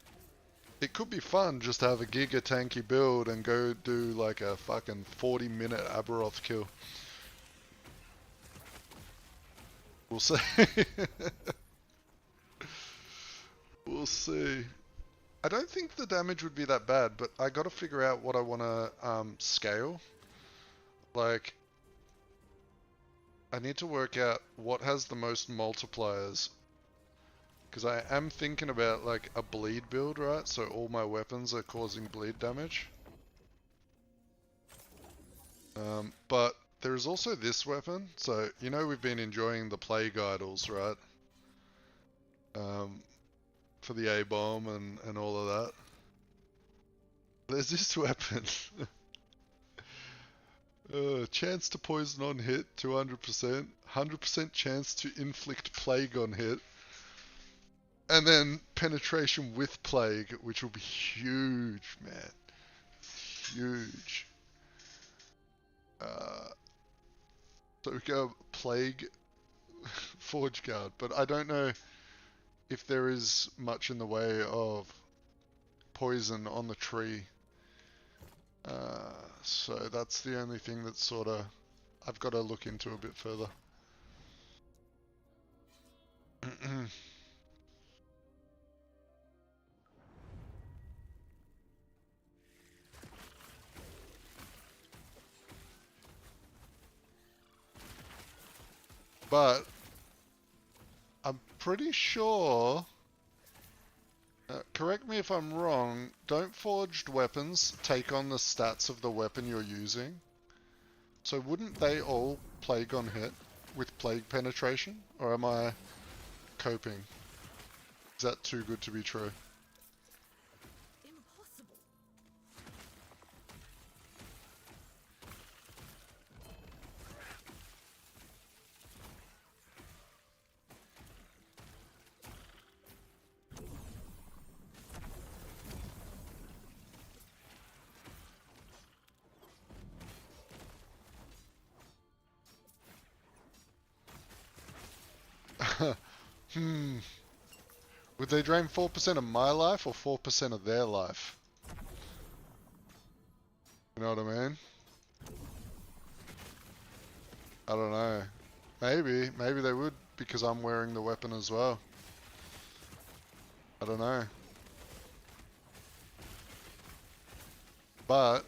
it could be fun just to have a giga tanky build and go do like a fucking 40-minute Aberoth kill. We'll see. We'll see. I don't think the damage would be that bad, but I gotta figure out what I wanna scale. Like, I need to work out what has the most multipliers. Because I am thinking about like a bleed build, right? So all my weapons are causing bleed damage. But there is also this weapon. So, you know we've been enjoying the Plague Idols, right? for the A-bomb and all of that. There's this weapon. Chance to poison on hit, 200%. 100% chance to inflict plague on hit. And then penetration with plague, which will be huge, man. Huge. So we go plague forge guard, but I don't know if there is much in the way of poison on the tree. So that's the only thing that's sort of I've got to look into a bit further. But I'm pretty sure, correct me if I'm wrong, don't forged weapons take on the stats of the weapon you're using? So wouldn't they all plague on hit with plague penetration? Or am I coping? Is that too good to be true? Would they drain 4% of my life or 4% of their life? You know what I mean? I don't know. Maybe they would because I'm wearing the weapon as well. I don't know. But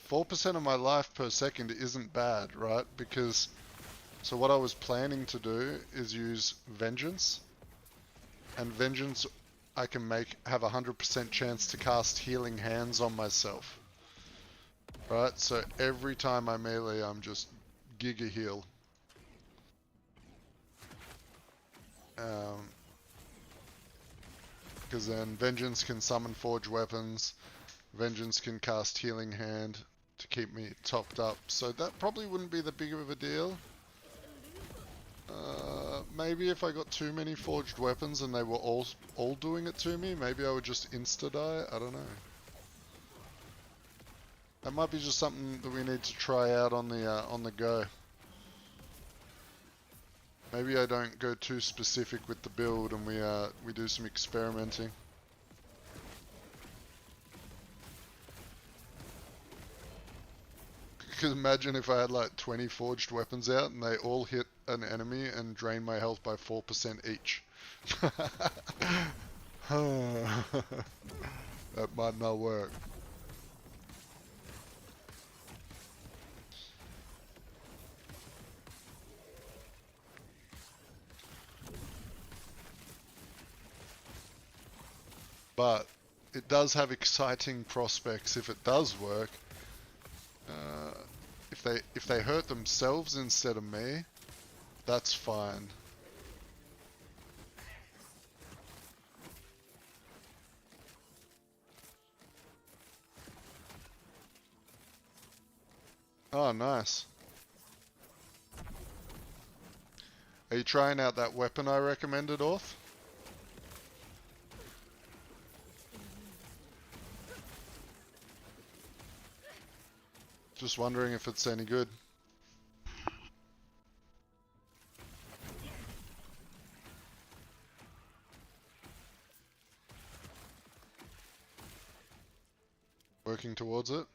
4% of my life per second isn't bad, right? Because so what I was planning to do is use Vengeance. And Vengeance I can have 100% chance to cast Healing Hands on myself. Right, so every time I melee I'm just giga heal. Because then Vengeance can summon forge weapons. Vengeance can cast Healing Hand to keep me topped up. So that probably wouldn't be the big of a deal. Maybe if I got too many forged weapons and they were all doing it to me, maybe I would just insta-die. I don't know. That might be just something that we need to try out on the go. Maybe I don't go too specific with the build and we do some experimenting. Because imagine if I had like 20 forged weapons out and they all hit an enemy and drain my health by 4% each. That might not work. But it does have exciting prospects if it does work. If they hurt themselves instead of me, that's fine. Oh, nice. Are you trying out that weapon I recommended, Orth? Just wondering if it's any good. Working towards it.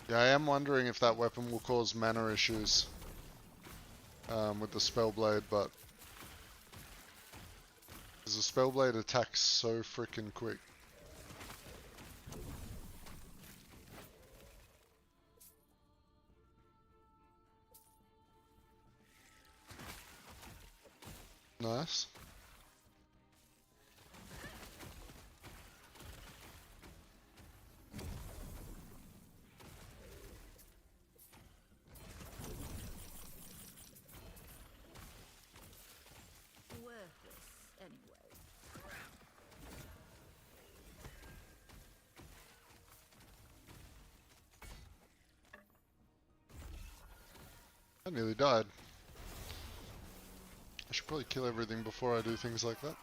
Yeah, I am wondering if that weapon will cause mana issues with the Spellblade, but because the Spellblade attacks so freaking quick. Nice. anyway. I nearly died. I should probably kill everything before I do things like that.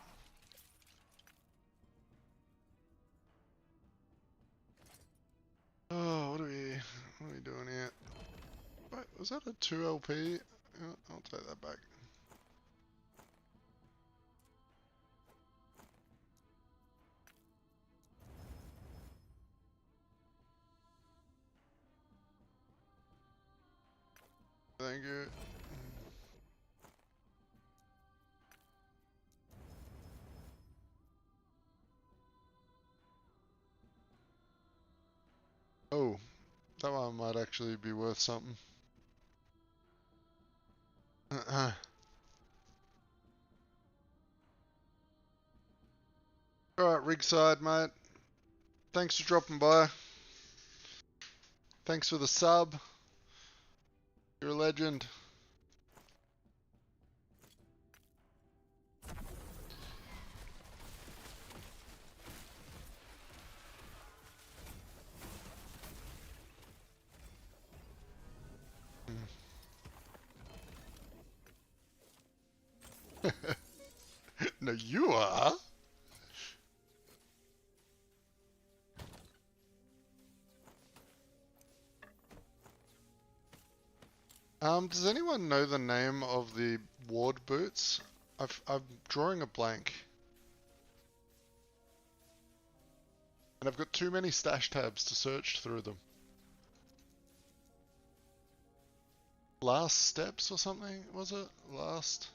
Oh, what are we doing here? Wait, was that a 2 LP? Yeah, I'll take that back. Thank you. Oh, that one might actually be worth something. Alright, Rigside, mate. Thanks for dropping by. Thanks for the sub. You're a legend. No, you are. Does anyone know the name of the ward boots? I'm drawing a blank. And I've got too many stash tabs to search through them. Last Steps or something, was it? Last...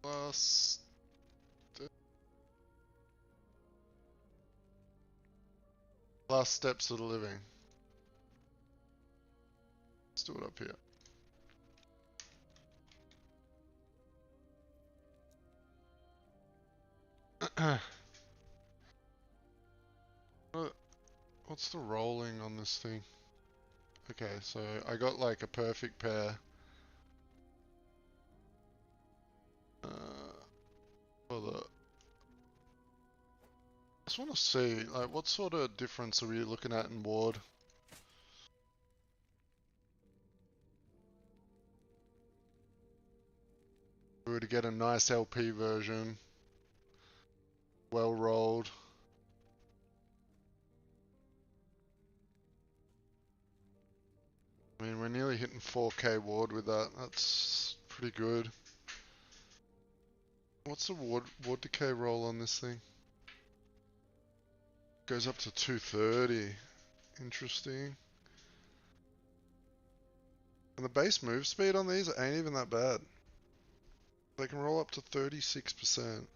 Last... Last Steps of the Living. Let's do it up here. What's the rolling on this thing? Okay, so I got like a perfect pair. For the... I just want to see, like, what sort of difference are we looking at in ward? If we were to get a nice LP version, well rolled. I mean, we're nearly hitting 4K ward with that. That's pretty good. What's the ward decay roll on this thing? Goes up to 230. Interesting. And the base move speed on these ain't even that bad. They can roll up to 36%.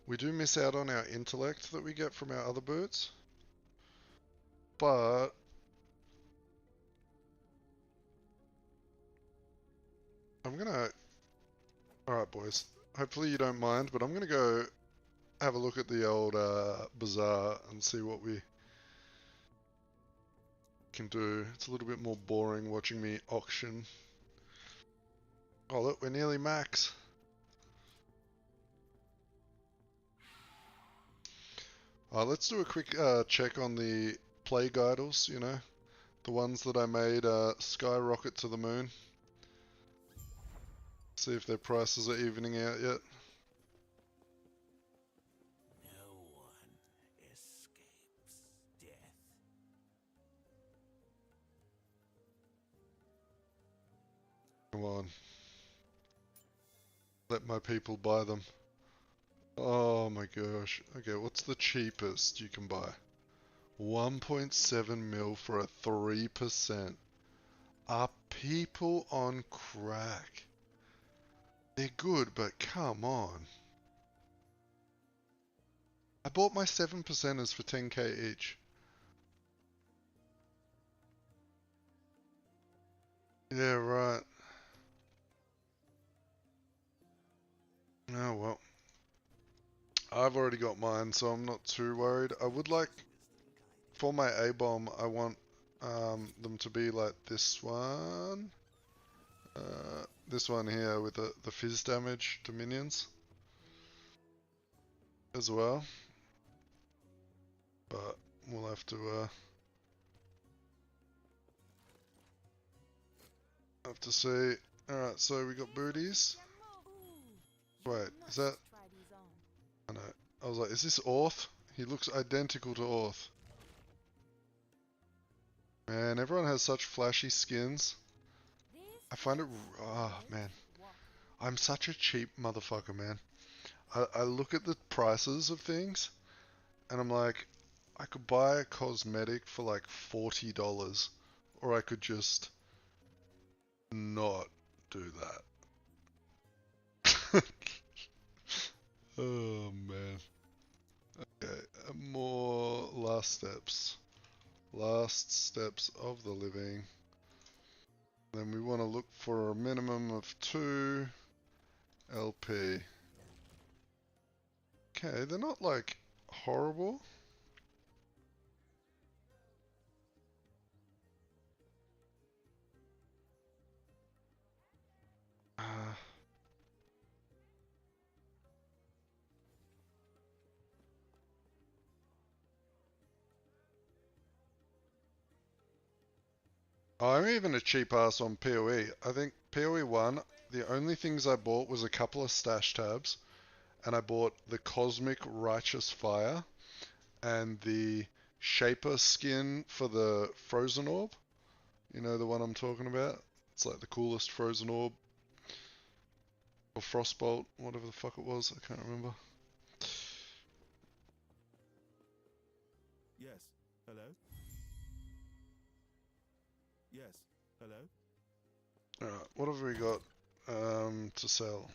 We do miss out on our intellect that we get from our other boots. But... I'm gonna... Alright boys, hopefully you don't mind, but I'm gonna go have a look at the old bazaar and see what we can do. It's a little bit more boring watching me auction. Oh look, we're nearly max. Let's do a quick check on the plague idols, you know, the ones that I made skyrocket to the moon. See if their prices are evening out yet. No one escapes death. Come on. Let my people buy them. Oh my gosh. Okay, what's the cheapest you can buy? 1.7 mil for a 3%. Are people on crack? They're good, but come on. I bought my 7%ers for 10k each. Yeah, right. Oh well. I've already got mine, so I'm not too worried. I would like for my A-bomb, I want them to be like this one. This one here with the fizz damage to minions as well. But we'll have to see. Alright, so we got booties. Wait, is that... I know. I was like, is this Orth? He looks identical to Orth. Man, everyone has such flashy skins. I find it... Oh, man. I'm such a cheap motherfucker, man. I look at the prices of things, and I'm like, I could buy a cosmetic for like $40, or I could just not do that. Oh, man. Okay, more last steps. Last steps of the living. Then we want to look for a minimum of 2 LP. Okay, they're not like horrible. I'm even a cheap ass on PoE. I think PoE 1, the only things I bought was a couple of stash tabs, and I bought the Cosmic Righteous Fire and the Shaper skin for the Frozen Orb. You know the one I'm talking about? It's like the coolest Frozen Orb. Or Frostbolt, whatever the fuck it was, I can't remember. Yes. Hello? Yes. Hello? Alright, what have we got to sell?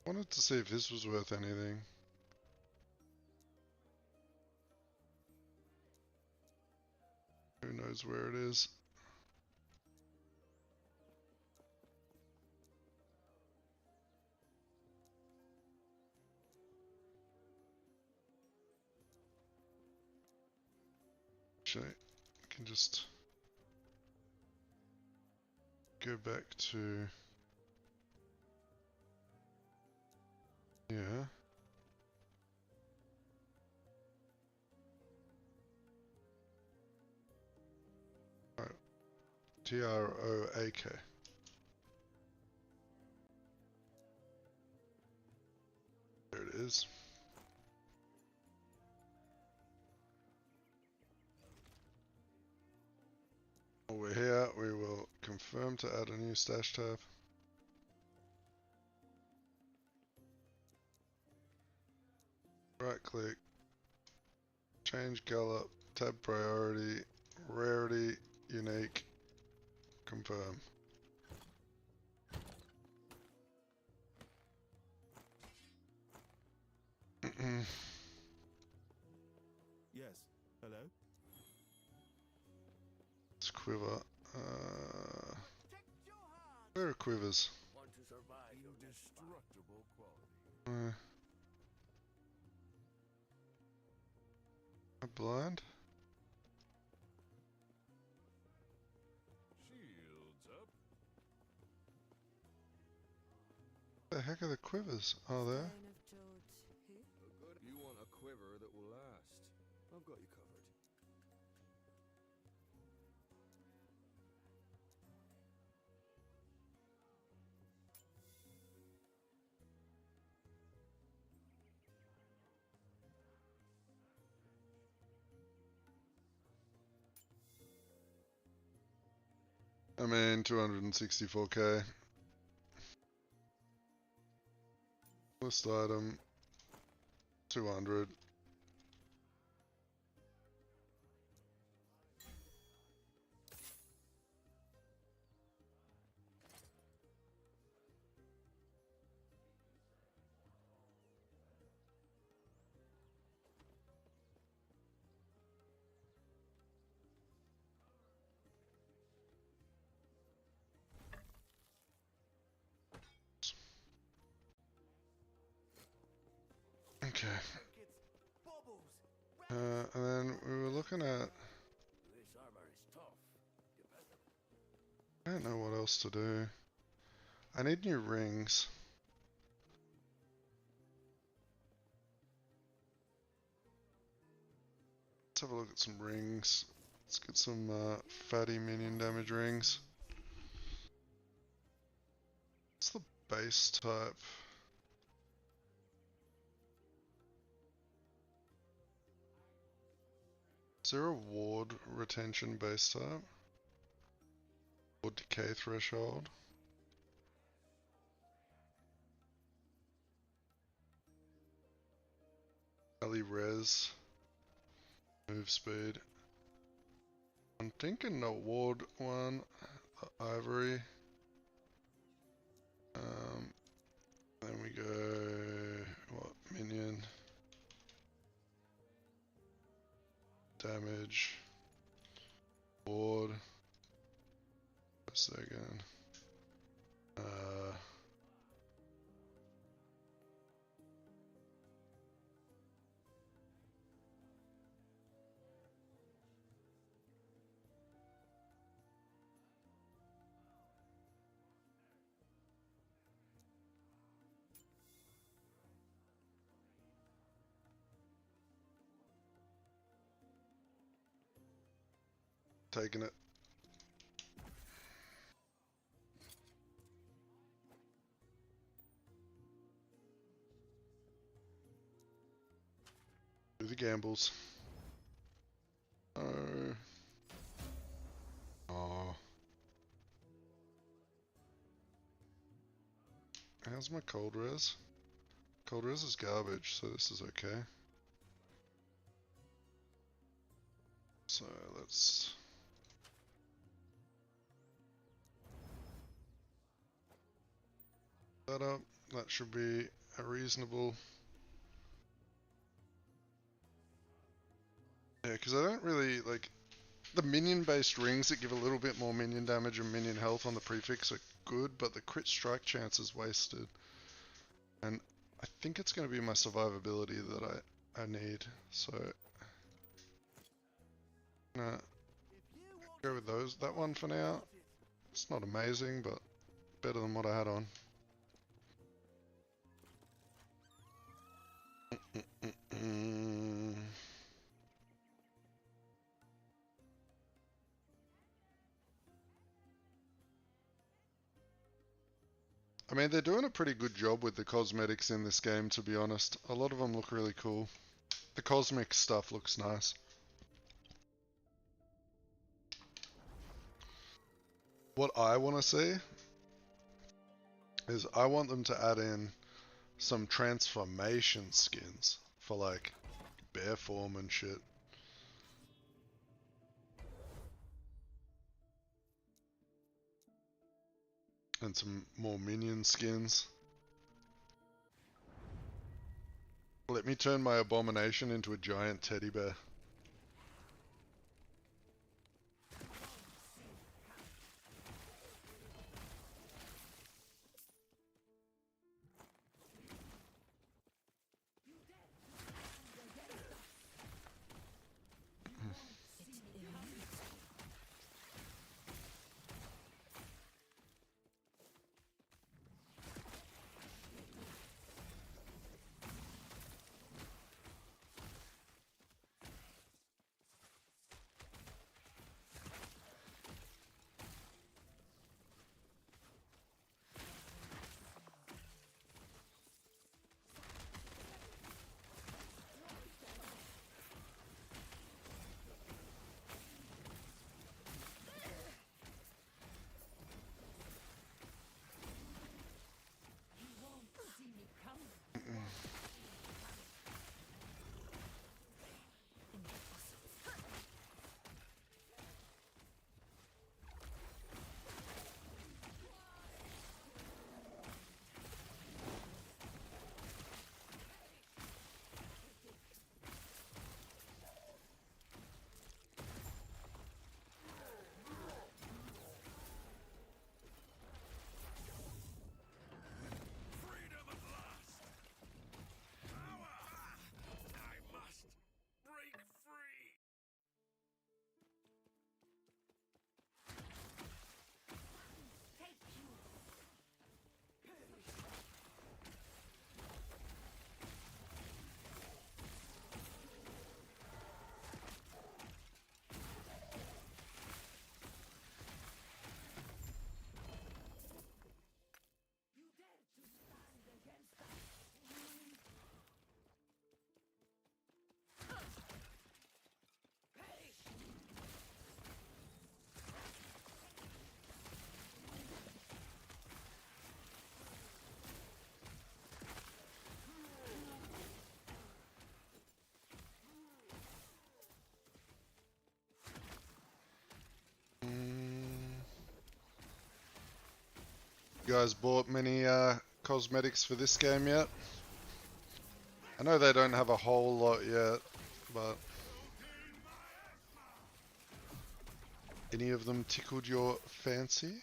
Wanted to see if this was worth anything. Who knows where it is? Actually, I can just go back to... Yeah. Alright. TROAK. There it is. While we're here, we will confirm to add a new stash tab. Right click, change gallop, tab priority, rarity, unique, confirm. Yes. Hello? It's quiver. Where are quivers? Want to survive indestructible quality. Am I blind? Shields up. What the heck are the quivers? Oh, there. You want a quiver that will last? I've got you covered. I mean, 264k. List item, 200. Okay. And then we were looking at... I don't know what else to do. I need new rings. Let's have a look at some rings. Let's get some fatty minion damage rings. What's the base type? Is there a ward retention base type? Ward decay threshold? Ali res. Move speed. I'm thinking a ward one. Ivory. Then we go... what? Minion. Damage. Ward. A second. Taking it. Do the gambles. Oh. Oh. How's my cold res? Cold res is garbage, so this is okay. So let's... that up. That should be a reasonable... yeah, because I don't really, like... the minion-based rings that give a little bit more minion damage and minion health on the prefix are good, but the crit strike chance is wasted. And I think it's going to be my survivability that I need, so... nah, go with that one for now. It's not amazing, but better than what I had on. I mean, they're doing a pretty good job with the cosmetics in this game, to be honest. A lot of them look really cool. The cosmic stuff looks nice. What I want to see is I want them to add in some transformation skins for like bear form and shit. And some more minion skins. Let me turn my abomination into a giant teddy bear. You guys bought many cosmetics for this game yet? I know they don't have a whole lot yet, but any of them tickled your fancy?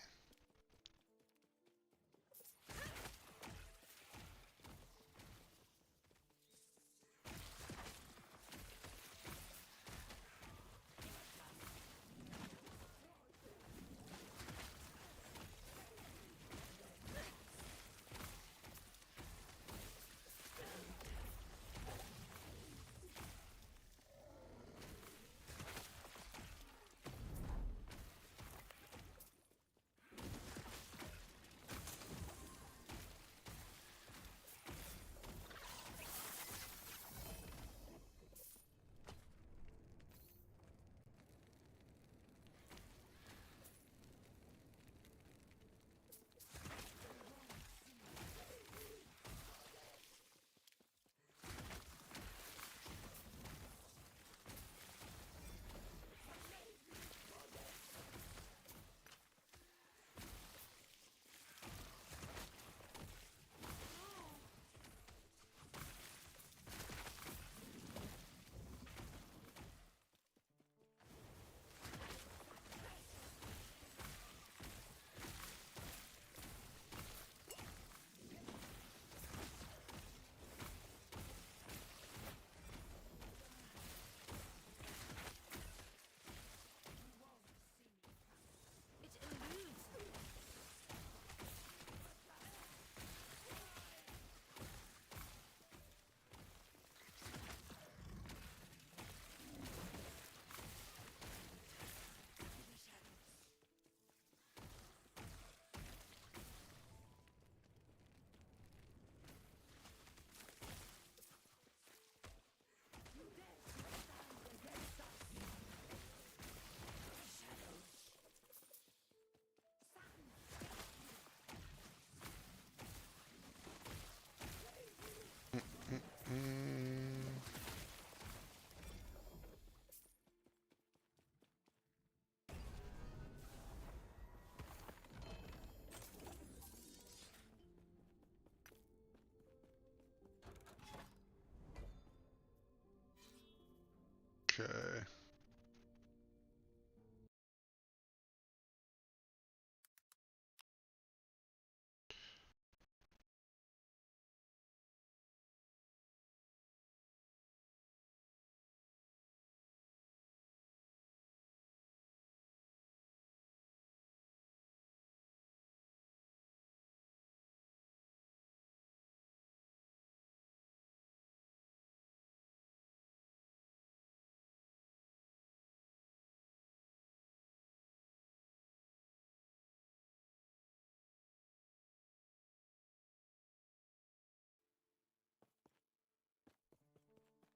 Okay.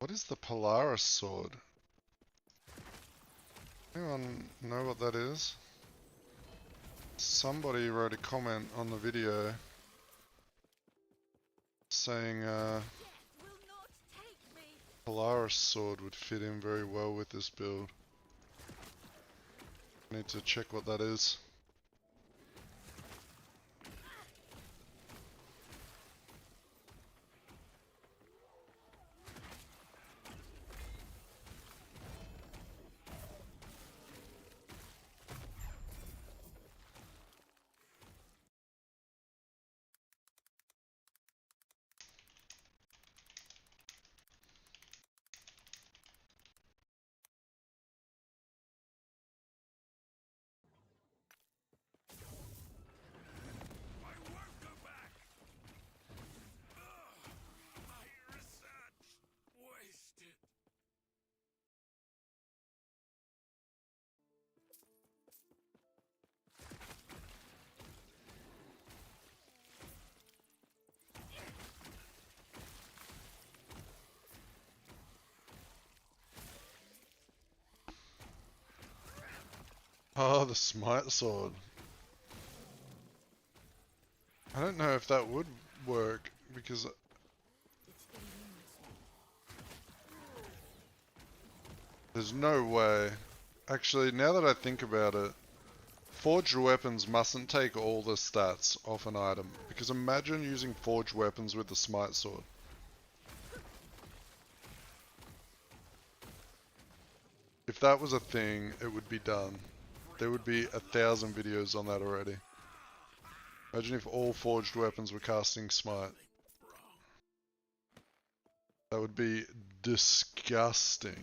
What is the Polaris sword? Anyone know what that is? Somebody wrote a comment on the video saying Polaris sword would fit in very well with this build. I need to check what that is. Oh, the smite sword. I don't know if that would work because there's no way. Actually, now that I think about it, Forged weapons mustn't take all the stats off an item, because imagine using forged weapons with the smite sword. If that was a thing, it would be done. There would be 1,000 videos on that already. Imagine if all forged weapons were casting smite. That would be disgusting.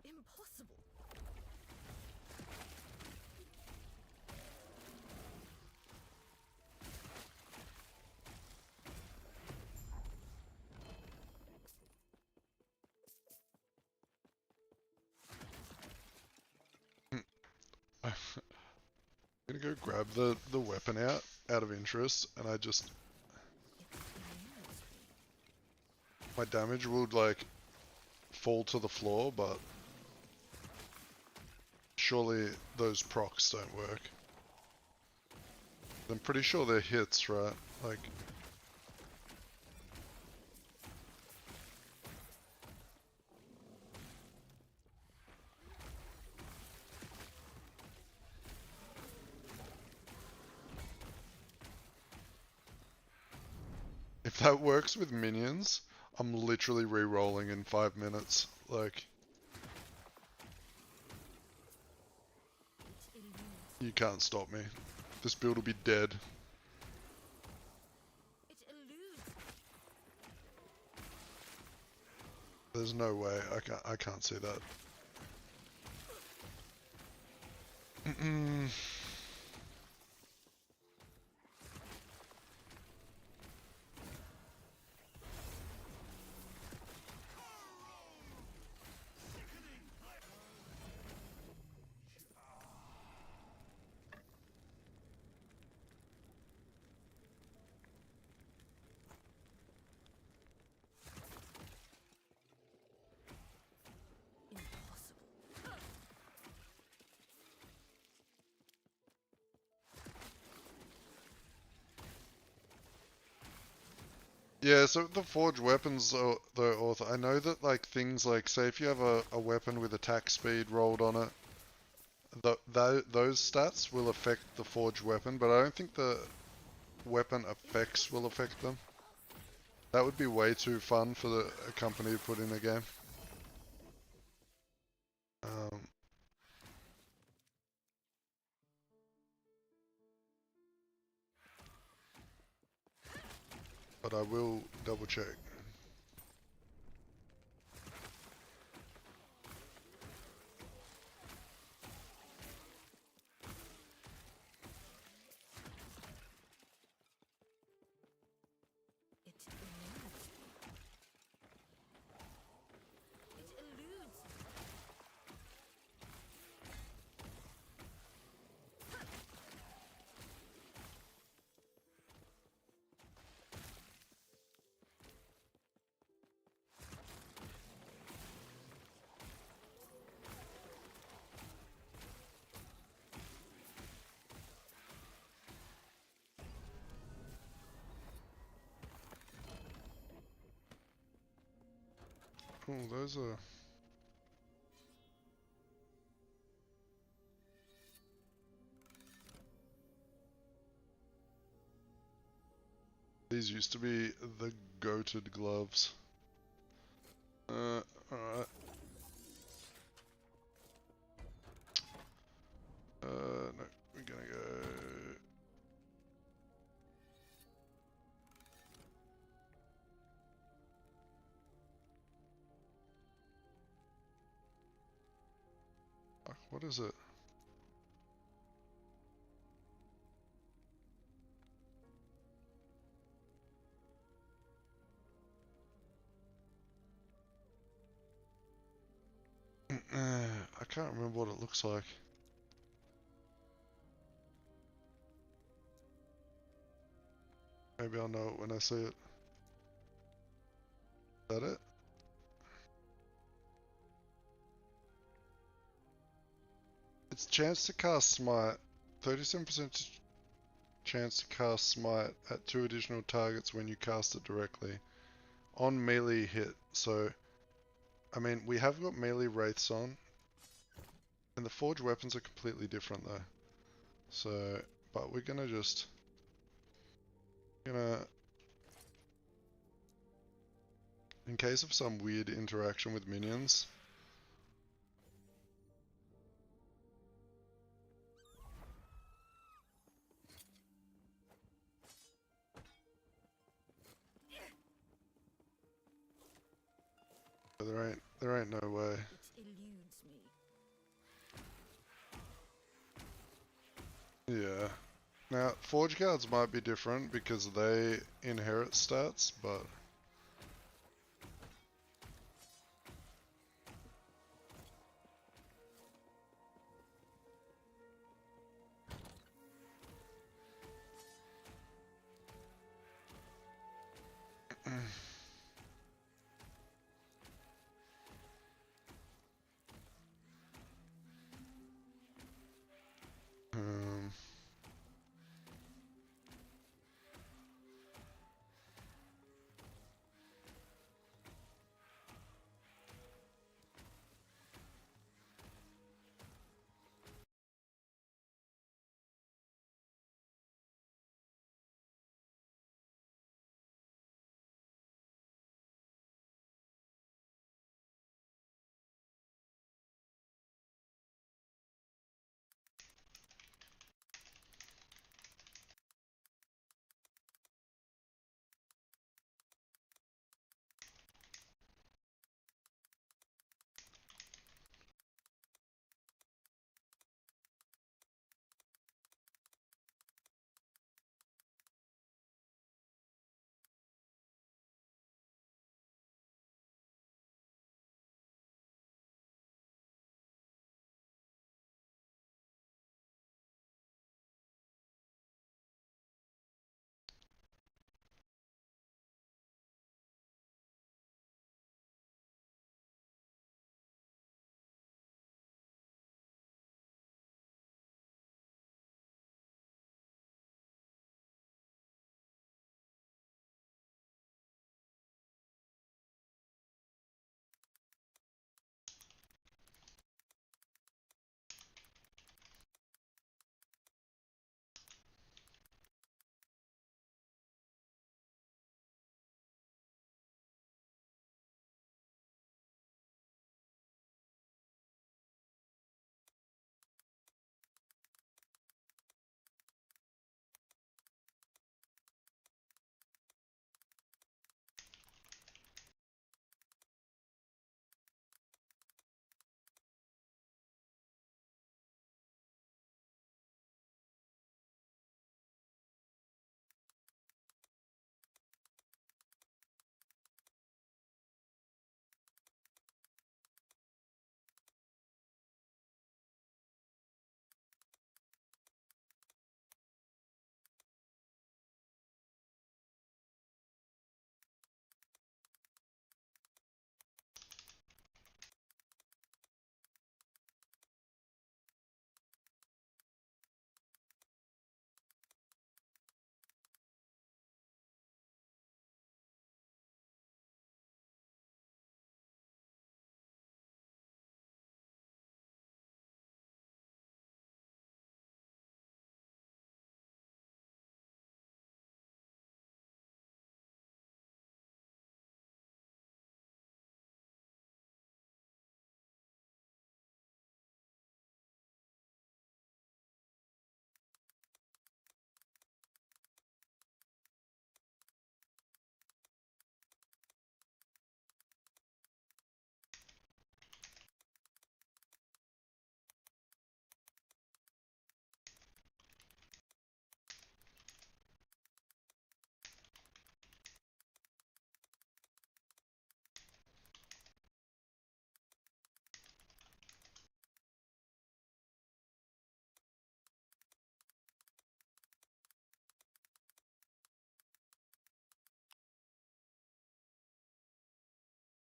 Impossible. I'm gonna go grab the weapon out of interest, and I just... My damage would like fall to the floor, but surely those procs don't work. I'm pretty sure they're hits, right? Like... If that works with minions, I'm literally re-rolling in 5 minutes. Like... You can't stop me. This build will be dead. There's no way. I can't see that. Yeah, so the forged weapons, though, Author, I know that like things like, say if you have a weapon with attack speed rolled on it, those stats will affect the forged weapon, but I don't think the weapon effects will affect them. That would be way too fun for a company to put in a game. But I will double check. Oh, those are... These used to be the goated gloves. Alright. No, we're gonna go... Fuck, what is it? I can't remember what it looks like. Maybe I'll know it when I see it. Is that it? It's chance to cast smite. 37% chance to cast smite at 2 additional targets when you cast it directly. On melee hit. So, I mean, we have got melee wraiths on. And the forged weapons are completely different though. So, but we're gonna just, in case of some weird interaction with minions, there ain't no way. It eludes me. Yeah. Now, forge cards might be different because they inherit stats, but um,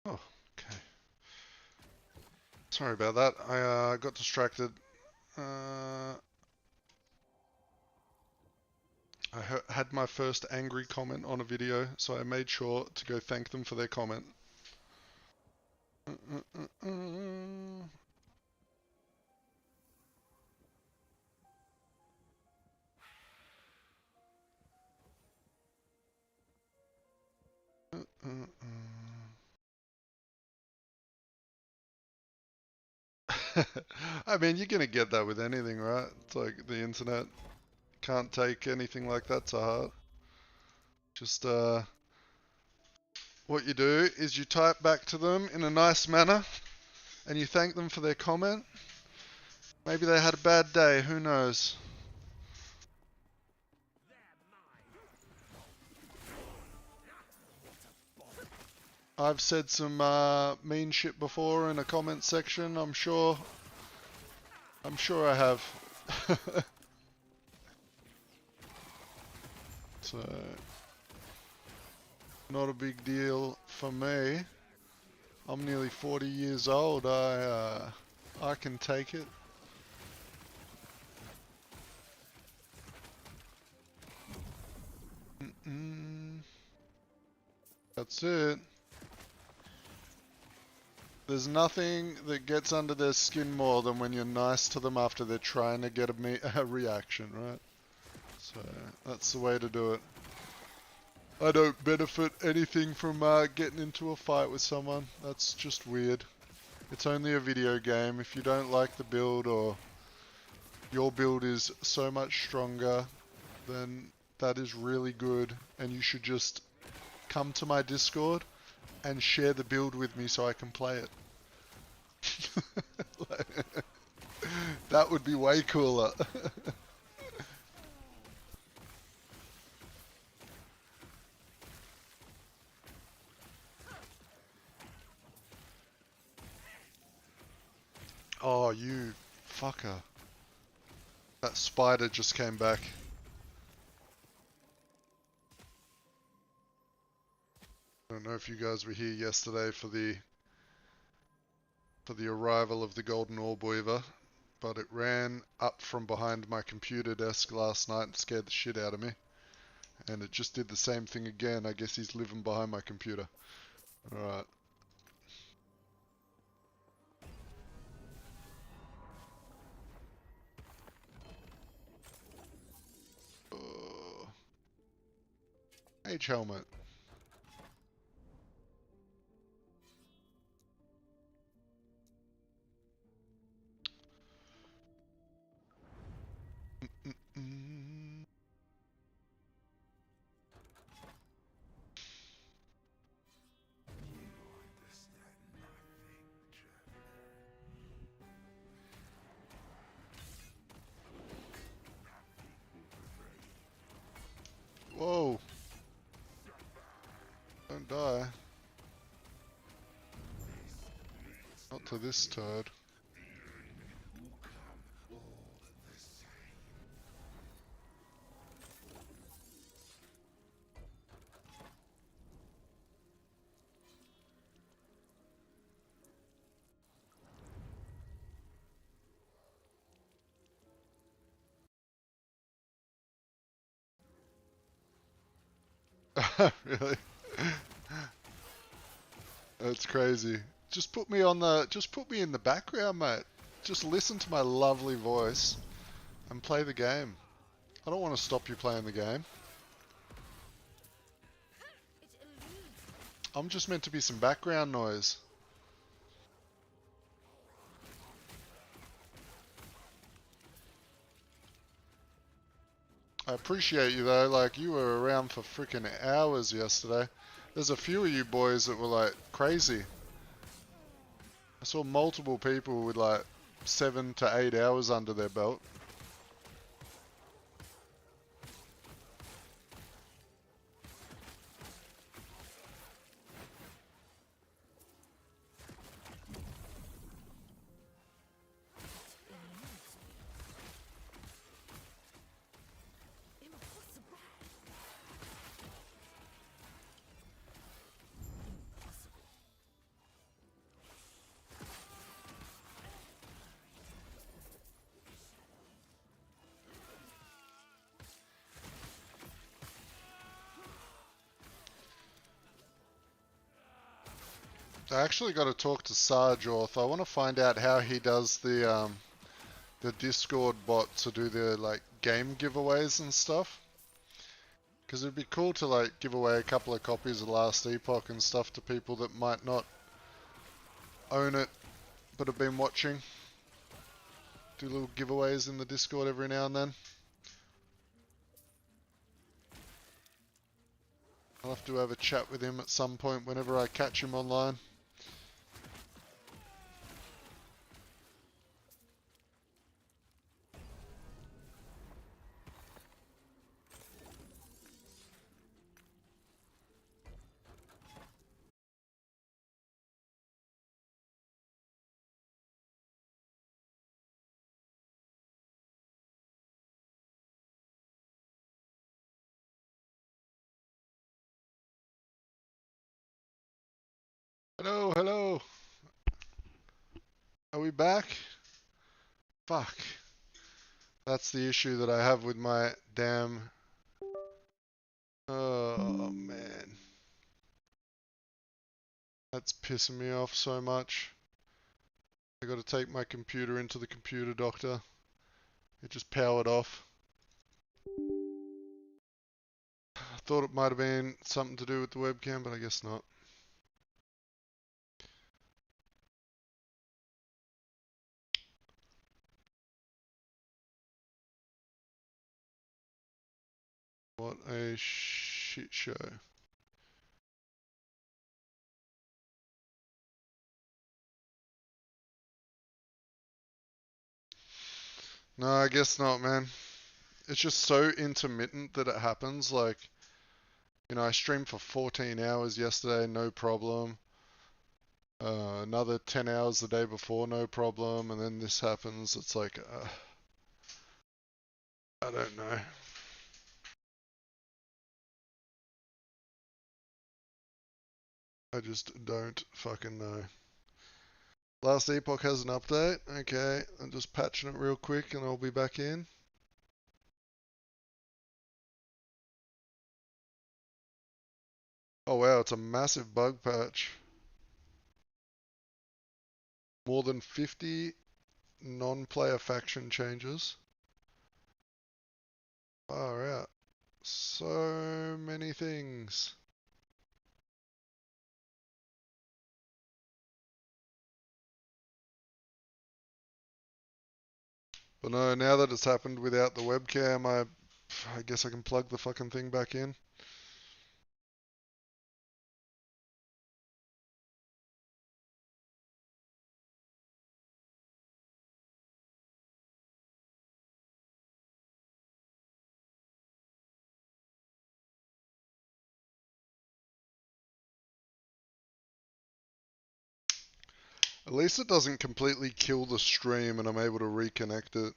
oh, okay. Sorry about that. I got distracted. Uh, had my first angry comment on a video, so I made sure to go thank them for their comment. I mean, you're gonna get that with anything, right? It's like the internet can't take anything like that to heart. Just, what you do is you type back to them in a nice manner and you thank them for their comment. Maybe they had a bad day, who knows? I've said some mean shit before in a comment section, I'm sure I have. So, not a big deal for me. I'm nearly 40 years old. I can take it. That's it. There's nothing that gets under their skin more than when you're nice to them after they're trying to get a reaction, right? So that's the way to do it. I don't benefit anything from getting into a fight with someone. That's just weird. It's only a video game. If you don't like the build or your build is so much stronger, then that is really good. And you should just come to my Discord and share the build with me so I can play it. That would be way cooler. Oh, you fucker. That spider just came back. I don't know if you guys were here yesterday for the arrival of the golden orb weaver, but it ran up from behind my computer desk last night and scared the shit out of me. And it just did the same thing again. I guess he's living behind my computer. Alright. Mage helmet. Whoa. Don't die. Not to this turd. Really? That's crazy. Just put me in the background, mate. Just listen to my lovely voice and play the game. I don't want to stop you playing the game. I'm just meant to be some background noise. I appreciate you though, like you were around for freaking hours yesterday. There's a few of you boys that were like crazy. I saw multiple people with like 7 to 8 hours under their belt. I actually got to talk to Sarge Orth. I want to find out how he does the Discord bot to do the like game giveaways and stuff. Because it'd be cool to like give away a couple of copies of Last Epoch and stuff to people that might not own it but have been watching. Do little giveaways in the Discord every now and then. I'll have to have a chat with him at some point whenever I catch him online. Hello, hello. Are we back? Fuck. That's the issue that I have with my damn... Oh, man. That's pissing me off so much. I gotta take my computer into the computer doctor. It just powered off. I thought it might have been something to do with the webcam, but I guess not. What a shit show. No, I guess not, man. It's just so intermittent that it happens. Like, you know, I streamed for 14 hours yesterday, no problem. Another 10 hours the day before, no problem. And then this happens. It's like, I don't know. I just don't fucking know. Last Epoch has an update. Okay, I'm just patching it real quick and I'll be back in. Oh wow, it's a massive bug patch. More than 50 non-player faction changes. Far out. So many things. But no, now that it's happened without the webcam, I guess I can plug the fucking thing back in. At least it doesn't completely kill the stream and I'm able to reconnect it.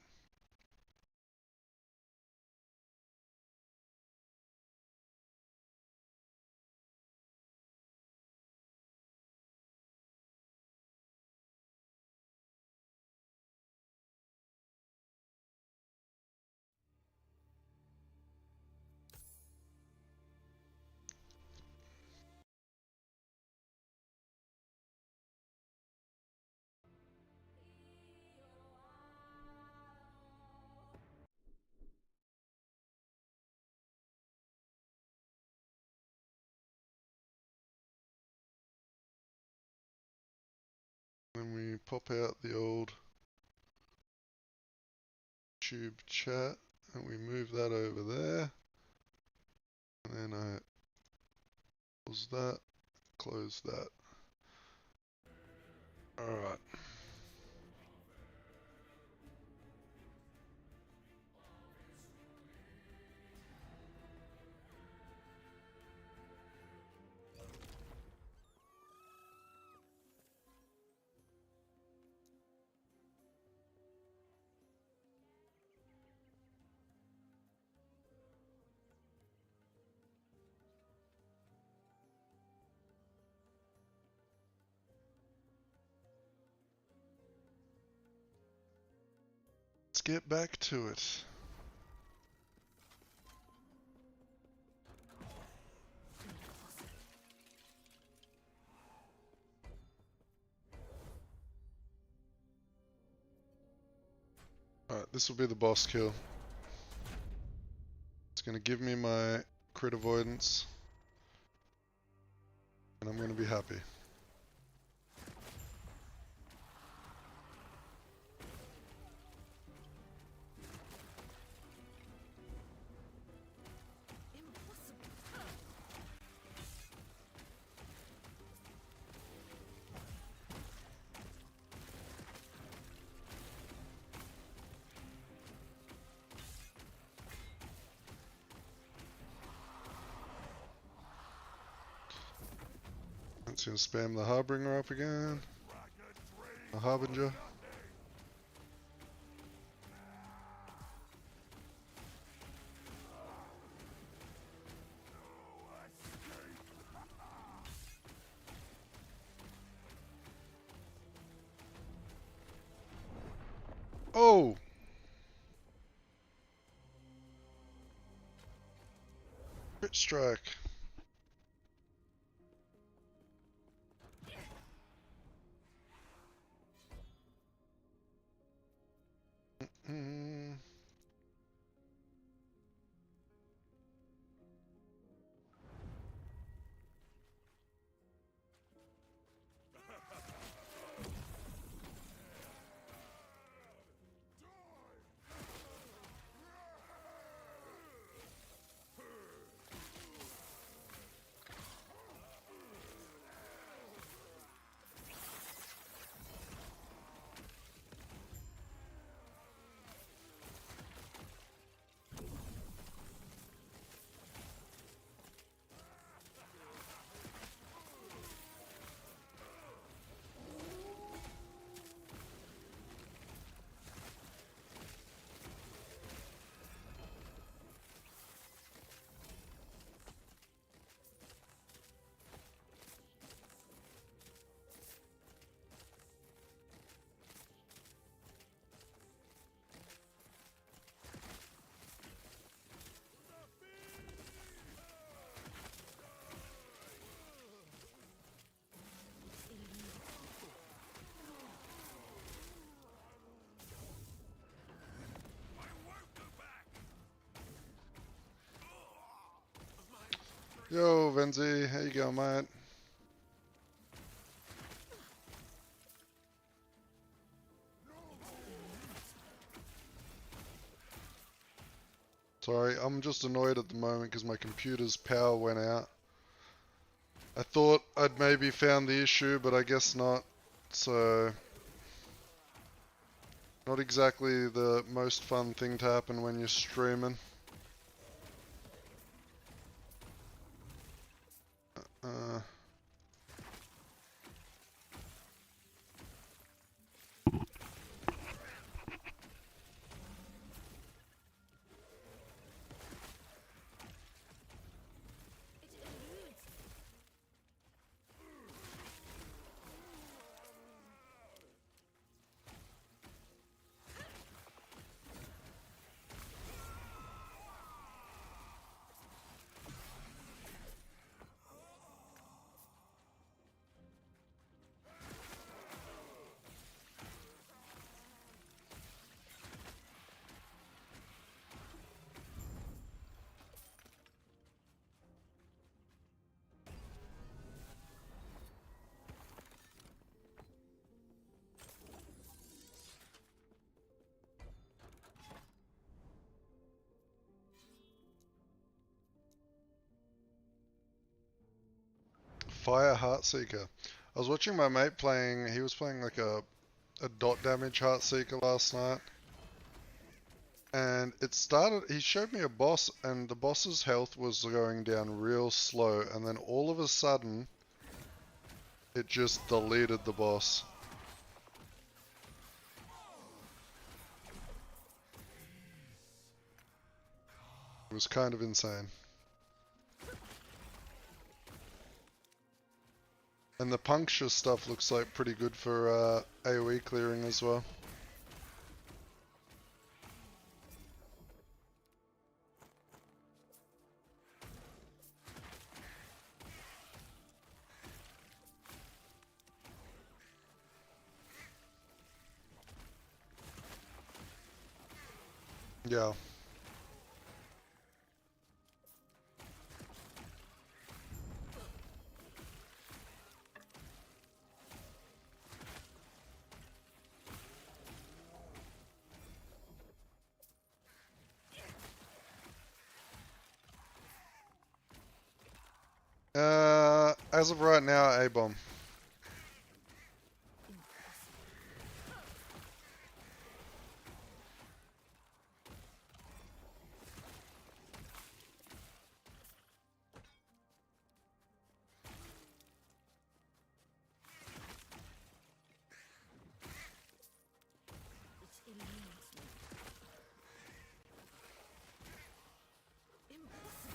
Then we pop out the old tube chat and we move that over there. And then I pause that, close that. Alright. Let's get back to it. Alright, this will be the boss kill. It's going to give me my crit avoidance. And I'm going to be happy. Let's gonna spam the Harbinger up again. A Harbinger. Oh! Crit strike. Mm. Yo, Venzi, how you going, mate? Sorry, I'm just annoyed at the moment because my computer's power went out. I thought I'd maybe found the issue, but I guess not. So, not exactly the most fun thing to happen when you're streaming. Uh, Fire Heartseeker. I was watching my mate playing, he was playing like a dot damage Heartseeker last night. And it started, he showed me a boss and the boss's health was going down real slow. And then all of a sudden, it just deleted the boss. It was kind of insane. And the puncture stuff looks like pretty good for AoE clearing as well. Yeah. As of right now, A-bomb. It eludes me. Impossible.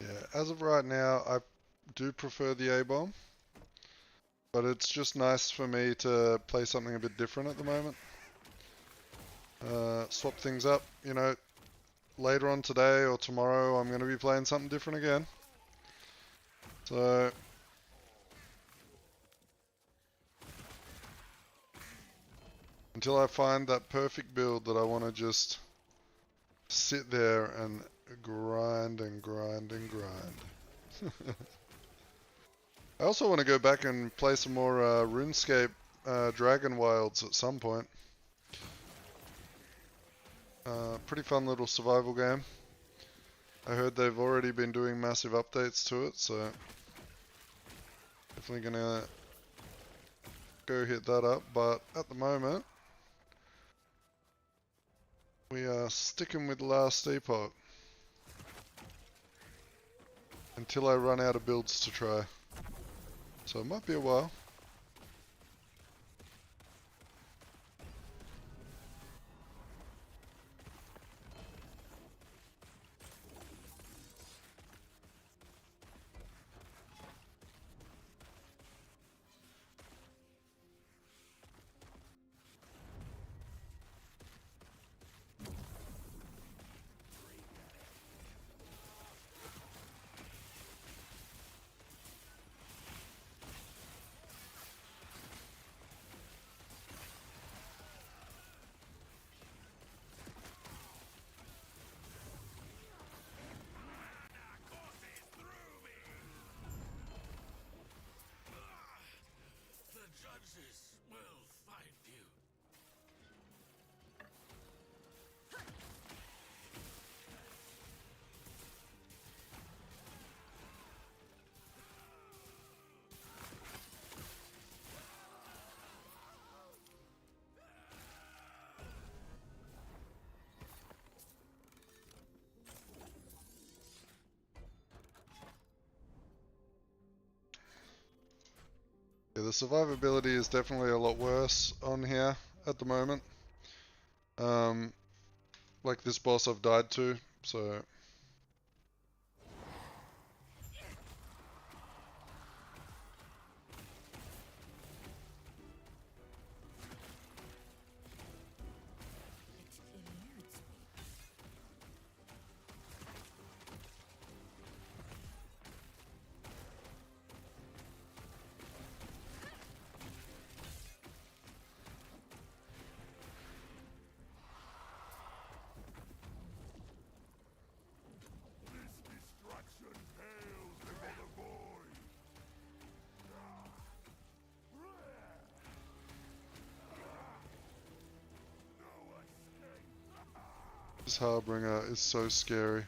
Yeah, as of right now, I do prefer the A-bomb. But it's just nice for me to play something a bit different at the moment. Swap things up, you know, later on today or tomorrow I'm going to be playing something different again. So, until I find that perfect build that I want to just sit there and grind and grind and grind. I also want to go back and play some more RuneScape Dragon Wilds at some point. Pretty fun little survival game. I heard they've already been doing massive updates to it, so definitely gonna go hit that up. But at the moment, we are sticking with Last Epoch until I run out of builds to try. So it might be a while. Yeah, the survivability is definitely a lot worse on here at the moment. Like this boss I've died to, so It eludes me. this Harbinger is so scary.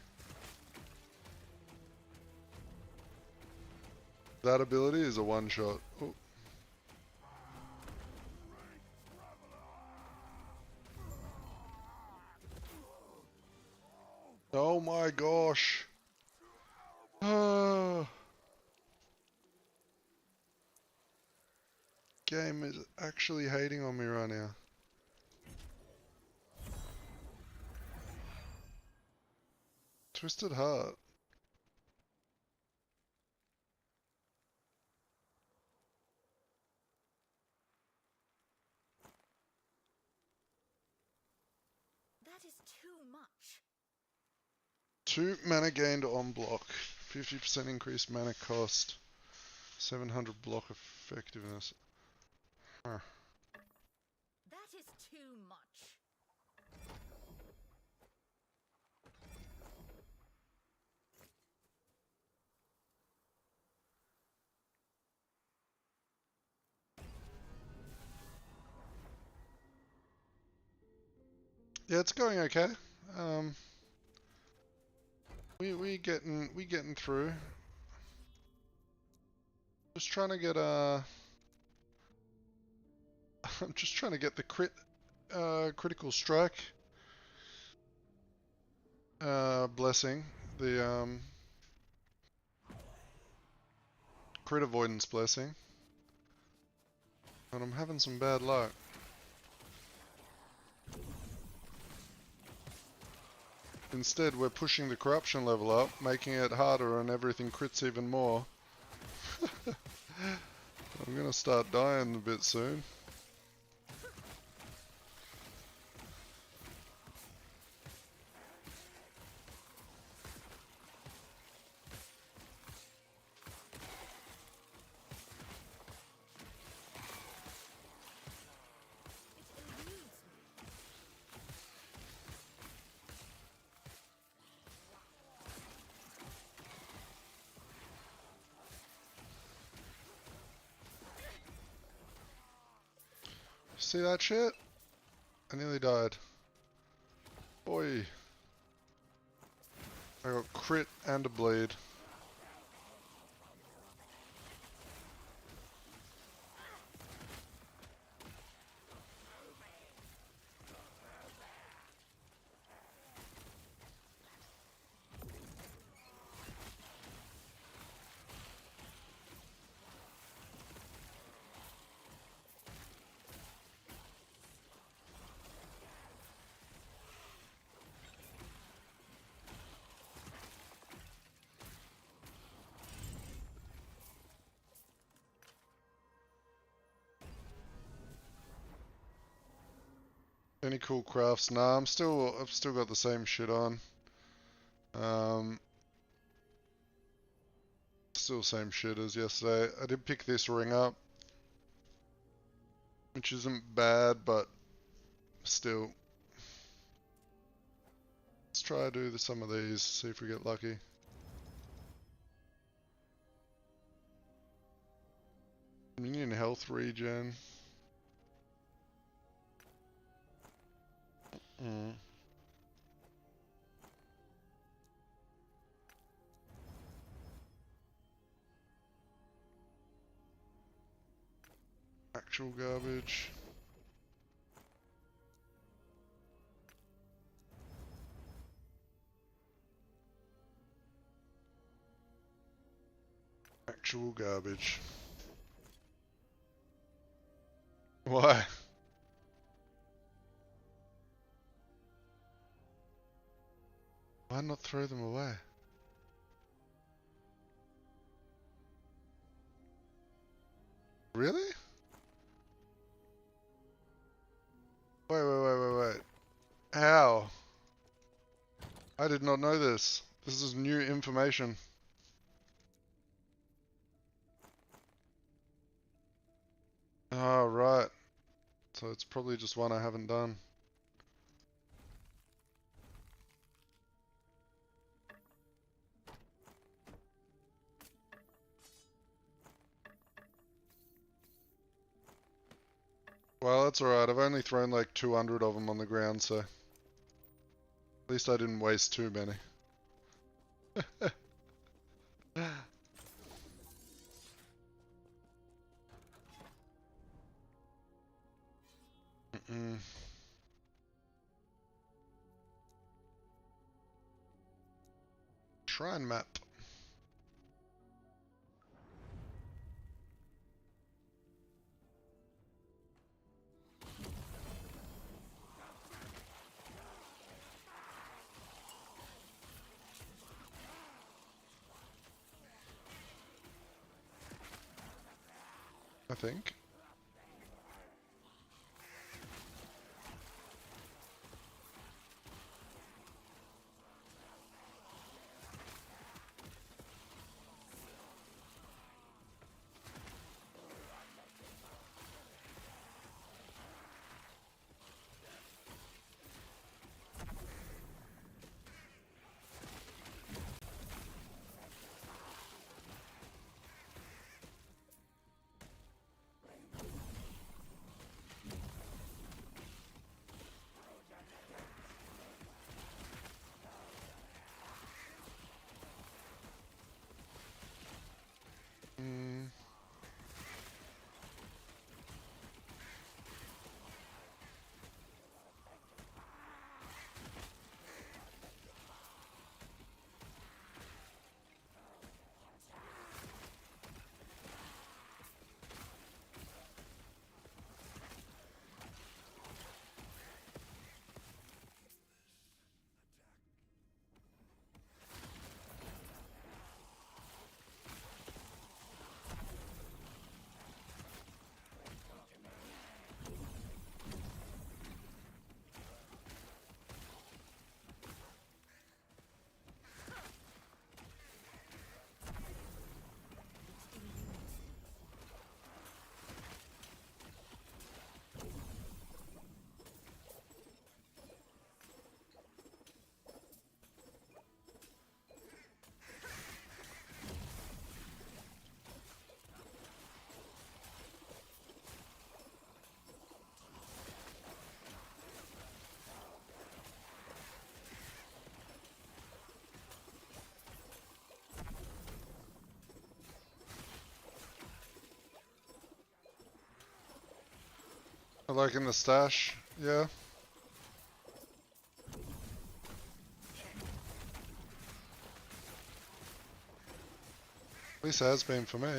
That ability is a one-shot. Oh. Oh my gosh. Ah. Game is actually hating on me right now. Twisted Heart. That is too much. 2 mana gained on block. 50% increased mana cost. 700 block effectiveness. Huh. That is too much. Yeah, it's going okay. We getting through. Just trying to get I'm just trying to get the critical strike blessing, the crit avoidance blessing, and I'm having some bad luck. Instead, we're pushing the corruption level up, making it harder, and everything crits even more. I'm gonna start dying a bit soon. See that shit? I nearly died. Boy. I got crit and a bleed. Any cool crafts? Nah, I've still got the same shit on. Still same shit as yesterday. I did pick this ring up, which isn't bad, but still. Let's try to do some of these, see if we get lucky. Minion health regen. Actual garbage. Actual garbage. Why? Why not throw them away? Really? Wait. How? I did not know this. This is new information. Oh, right. So it's probably just one I haven't done. Well, that's alright. I've only thrown like 200 of them on the ground, so at least I didn't waste too many. Shrine map. I think. I like in the stash, yeah. At least it has been for me.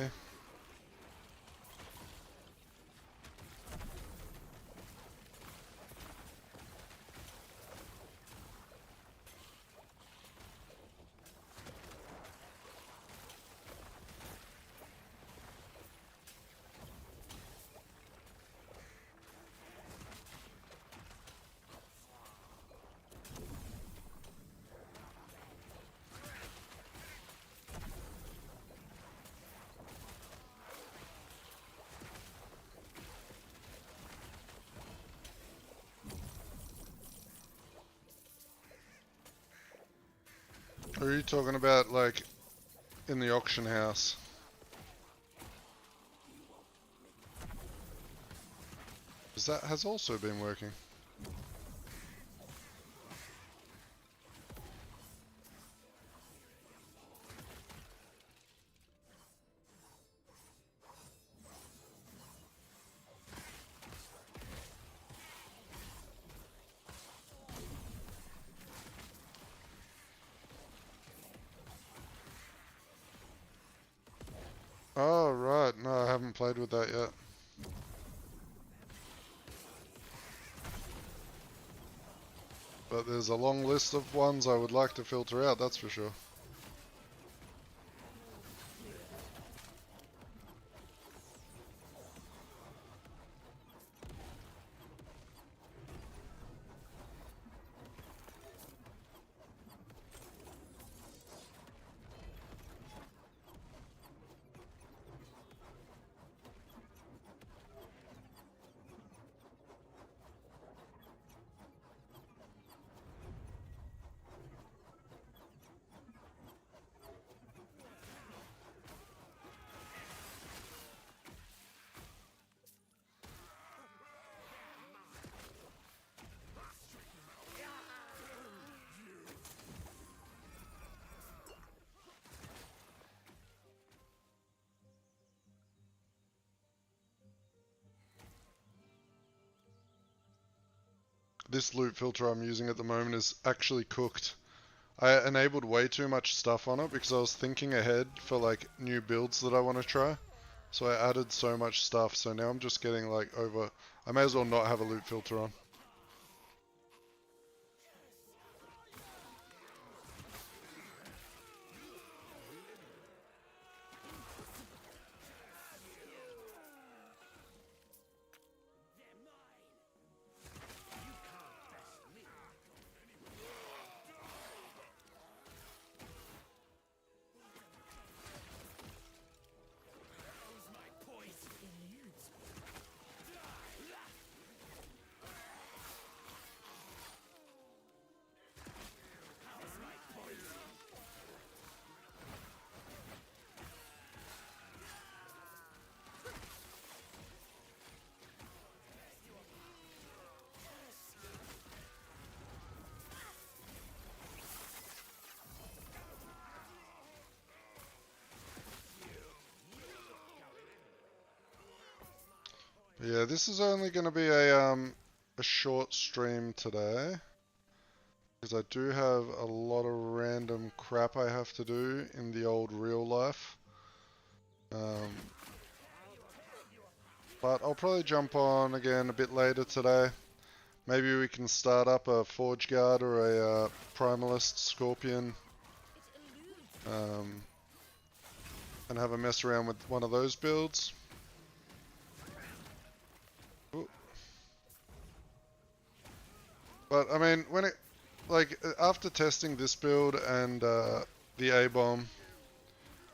Or are you talking about like in the auction house? Because that has also been working. Oh, right. No, I haven't played with that yet. But there's a long list of ones I would like to filter out, that's for sure. This loot filter I'm using at the moment is actually cooked. I enabled way too much stuff on it because I was thinking ahead for like new builds that I want to try. So I added so much stuff, so now I'm just getting like over... I may as well not have a loot filter on. Yeah, this is only going to be a short stream today, because I do have a lot of random crap I have to do in the old real life. But I'll probably jump on again a bit later today. Maybe we can start up a Forge Guard or a Primalist Scorpion, and have a mess around with one of those builds. Ooh. But I mean, when it, like, after testing this build and the A-bomb,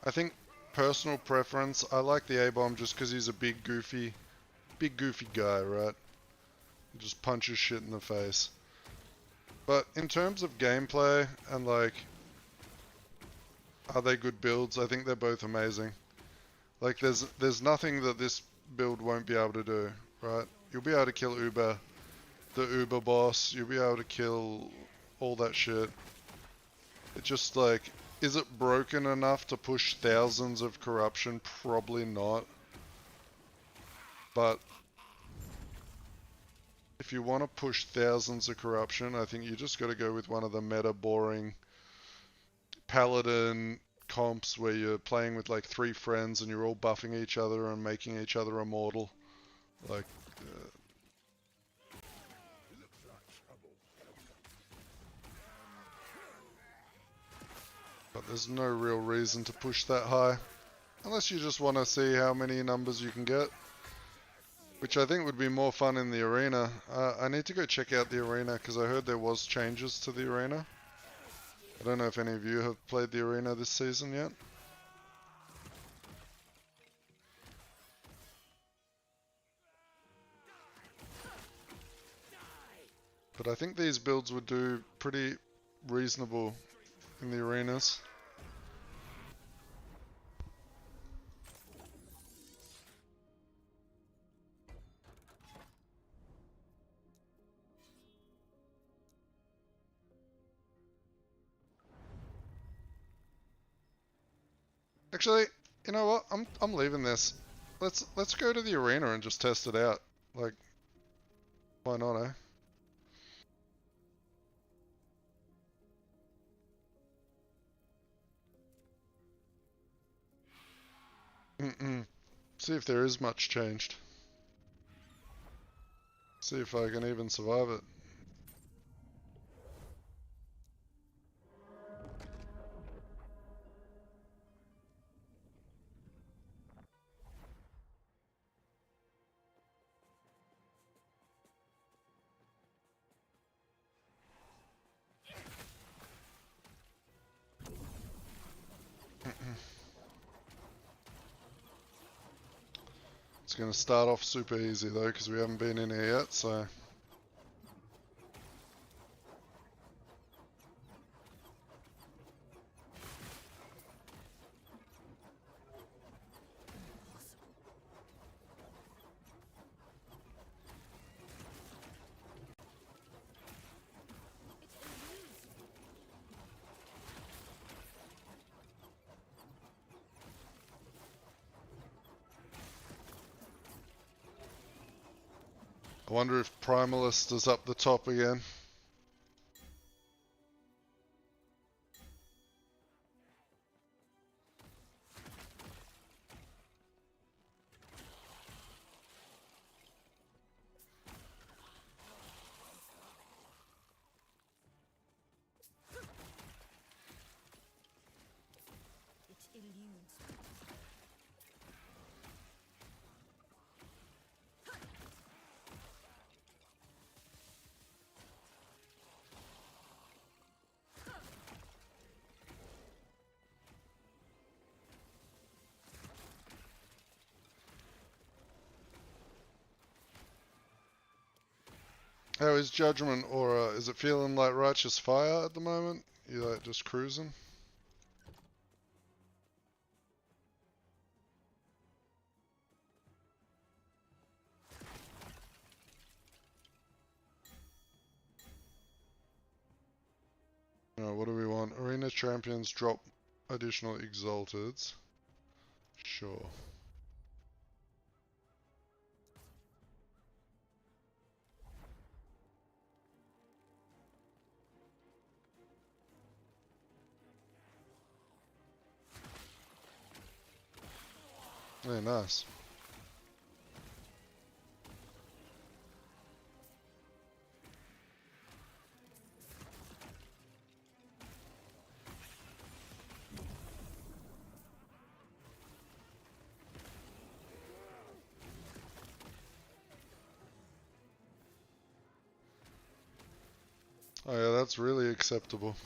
I think personal preference, I like the A-bomb just because he's a big goofy guy, right? He just punches shit in the face. But in terms of gameplay and like, are they good builds? I think they're both amazing. Like, there's nothing that this build won't be able to do, right? You'll be able to kill Uber, the Uber boss. You'll be able to kill all that shit. It just like, is it broken enough to push thousands of corruption? Probably not. But you want to push thousands of corruption, I think you just got to go with one of the meta boring paladin comps where you're playing with like 3 friends and you're all buffing each other and making each other immortal. Like, but there's no real reason to push that high. Unless you just want to see how many numbers you can get. Which I think would be more fun in the arena. I need to go check out the arena because I heard there was changes to the arena. I don't know if any of you have played the arena this season yet. But I think these builds would do pretty reasonable in the arenas. Actually, you know what? I'm leaving this. Let's go to the arena and just test it out. Like, why not, eh? See if there is much changed. See if I can even survive it. It's going to start off super easy though, because we haven't been in here yet, so... I wonder if Primalist is up the top again. It eludes me. How is Judgment Aura? Is it feeling like Righteous Fire at the moment? You like just cruising? What do we want? Arena Champions drop additional Exalteds. Sure. Yeah, nice. Oh yeah, that's really acceptable.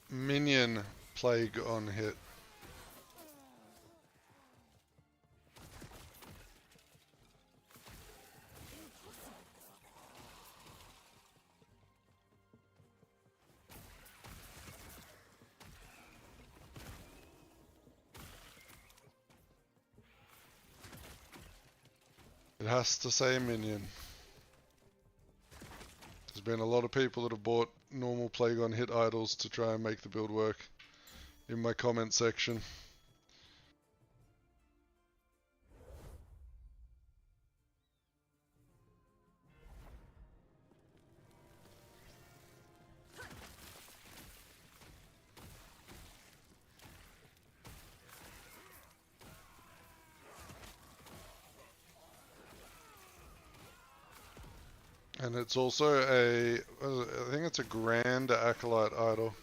Minion plague on hit. It has to say minion. There's been a lot of people that have bought normal plague on hit idols to try and make the build work in my comment section. And it's also I think it's a Grand Acolyte idol.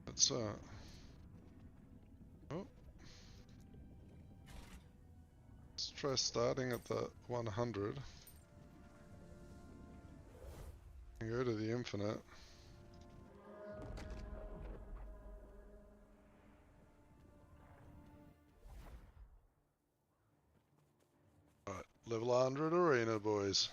Let's oh. Let's try starting at the 100 and go to the infinite. Alright, level 100 arena, boys.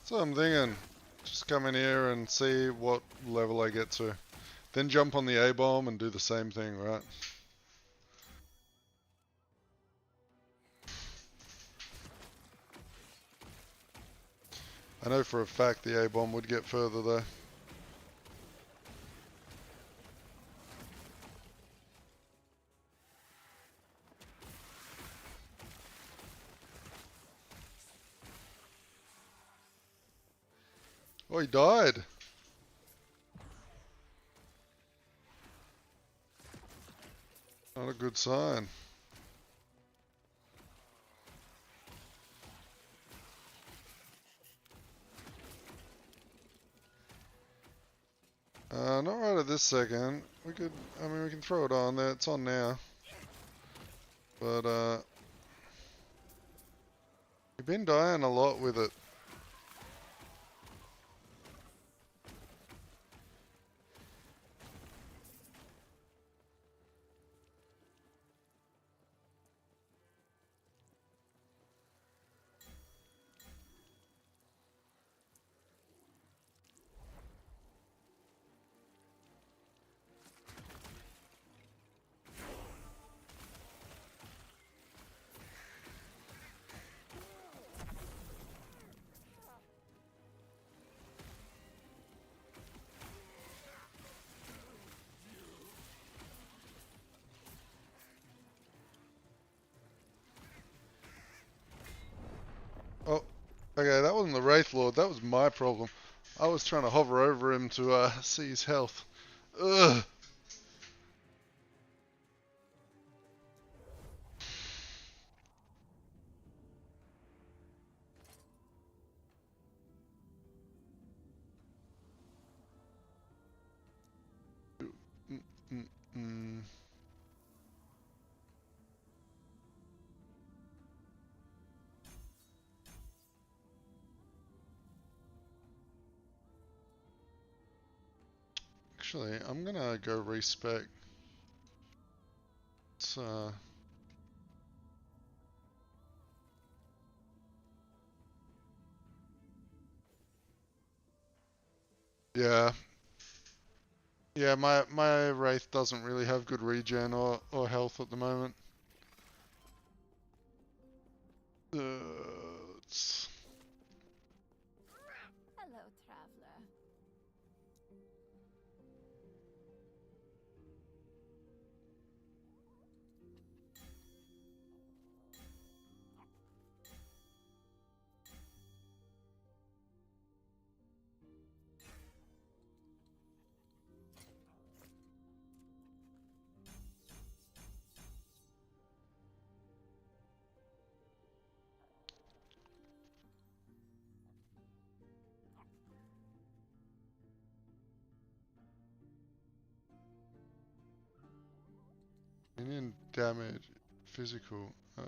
So I'm thinking, just come in here and see what level I get to. Then jump on the A-bomb and do the same thing, right? I know for a fact the A-bomb would get further though. Oh, he died. Not a good sign. Not right at this second. We could, I mean, we can throw it on there. It's on now. But, we've been dying a lot with it. Oh, okay, that wasn't the WRAITHLORD, that was my problem. I was trying to hover over him to see his health. Ugh. Mm, mm, mm. Actually, I'm gonna go respec. It's, yeah. Yeah, my Wraith doesn't really have good regen or health at the moment. It's, Hello, traveler. minion damage, physical. Do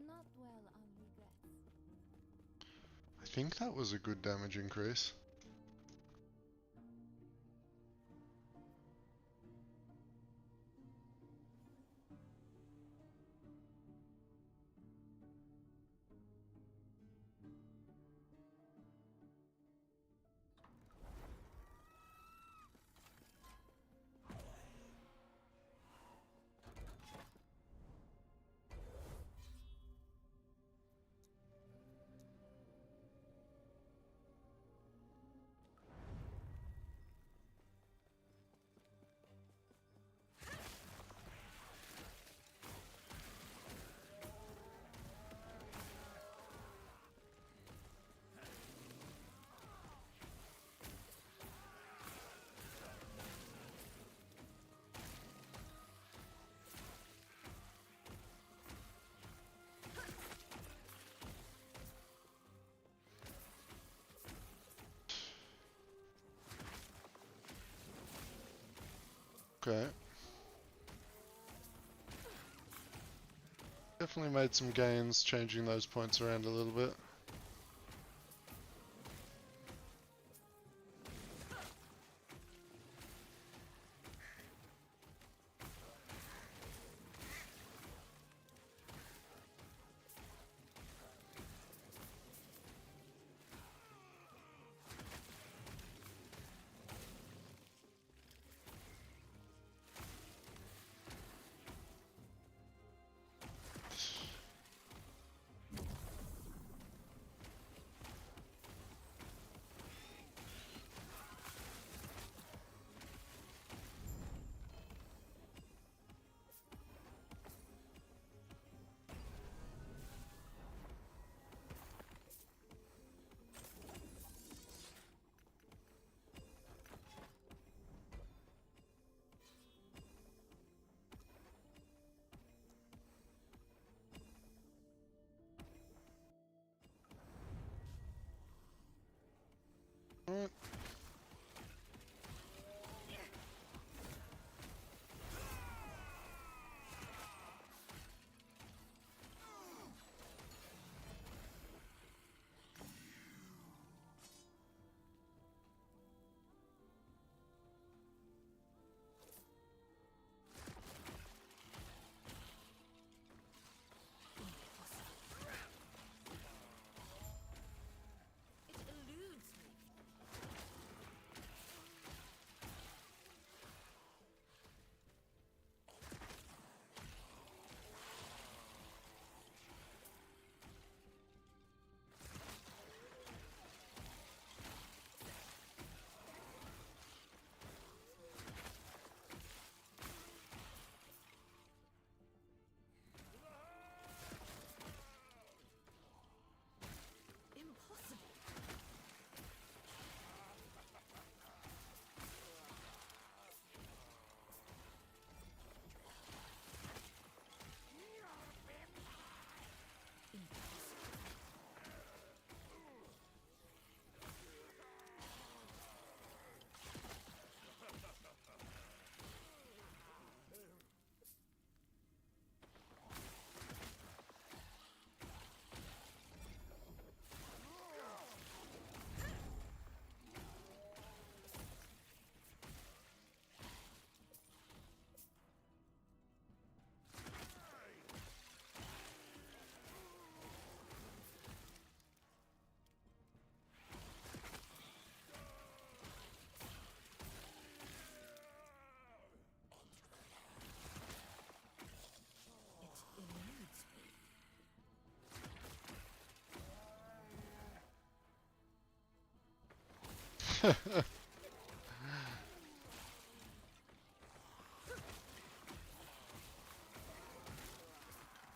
not dwell on regrets. I think that was a good damage increase. Okay. Definitely made some gains changing those points around a little bit.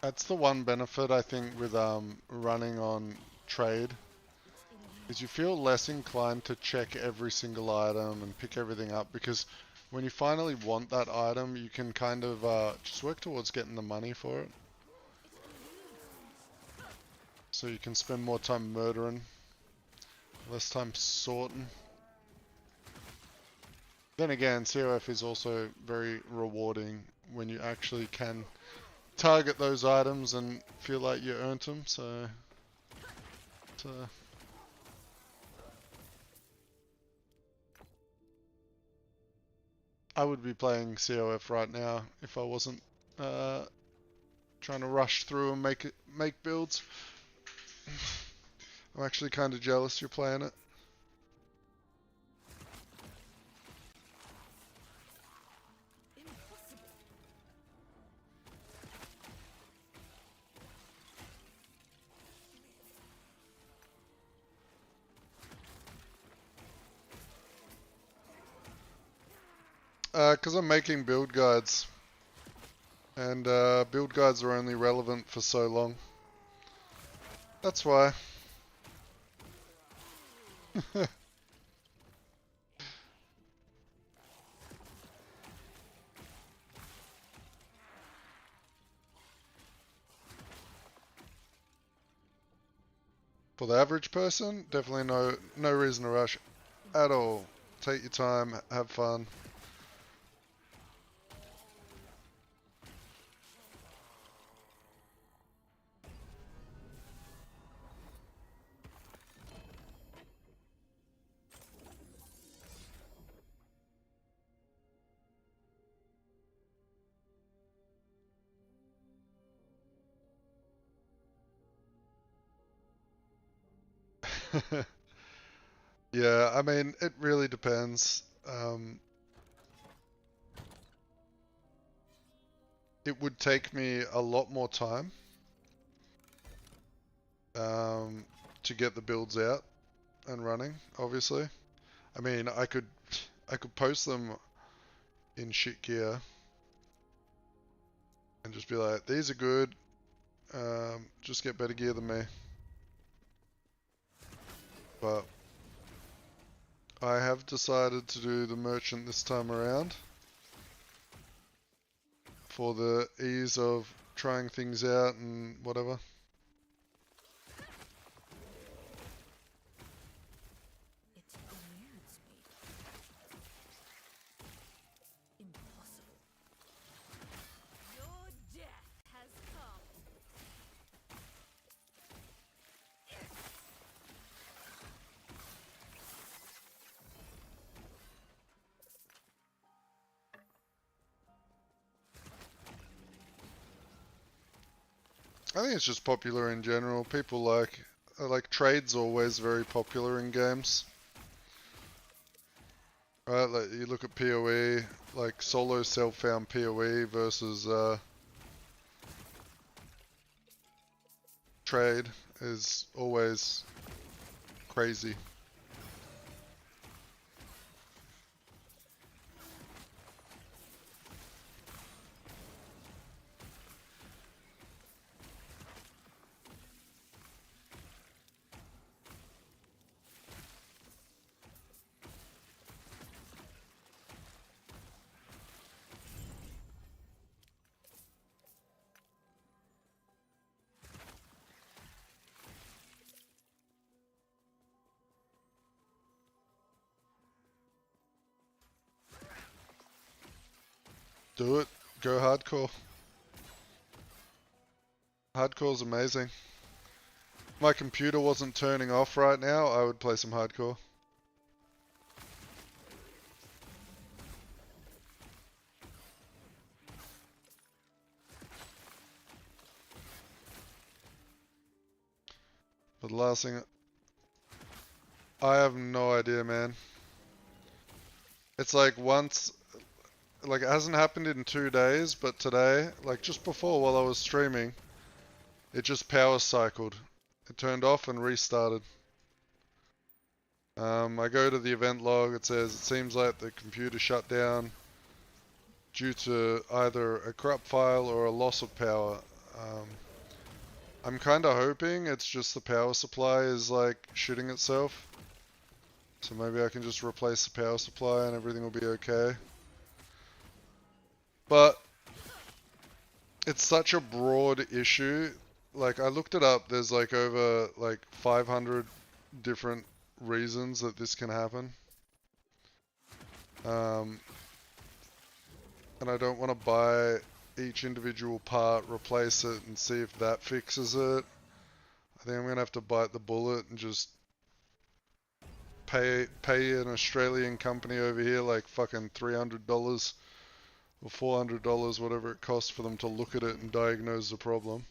That's the one benefit I think with running on trade, is you feel less inclined to check every single item and pick everything up, because when you finally want that item, you can kind of just work towards getting the money for it. So you can spend more time murdering, less time sorting. Then again, COF is also very rewarding when you actually can target those items and feel like you earned them, so it's, I would be playing COF right now if I wasn't trying to rush through and make builds. I'm actually kind of jealous you're playing it. Because I'm making build guides, and build guides are only relevant for so long. That's why. For the average person, definitely no reason to rush at all. Take your time, have fun. Yeah, I mean, it really depends. It would take me a lot more time to get the builds out and running, obviously. I mean, I could post them in shit gear and just be like, these are good, just get better gear than me. But I have decided to do the merchant this time around for the ease of trying things out and whatever. It eludes me. Impossible. Your death has come. I think it's just popular in general. People like trade's always very popular in games. Right, like you look at PoE, like solo self-found PoE versus trade is always crazy. Do it. Go hardcore. Hardcore's amazing. If my computer wasn't turning off right now, I would play some hardcore. But the last thing... I have no idea, man. It's like once... Like, it hasn't happened in 2 days, but today, like just before while I was streaming, it just power cycled. It turned off and restarted. I go to the event log, it says it seems like the computer shut down due to either a corrupt file or a loss of power. I'm kind of hoping it's just the power supply is like shitting itself. So maybe I can just replace the power supply and everything will be okay. But it's such a broad issue. Like I looked it up, there's like over like 500 different reasons that this can happen. And I don't want to buy each individual part, replace it, and see if that fixes it. I think I'm going to have to bite the bullet and just pay an Australian company over here like fucking $300 or $400, whatever it costs for them to look at it and diagnose the problem.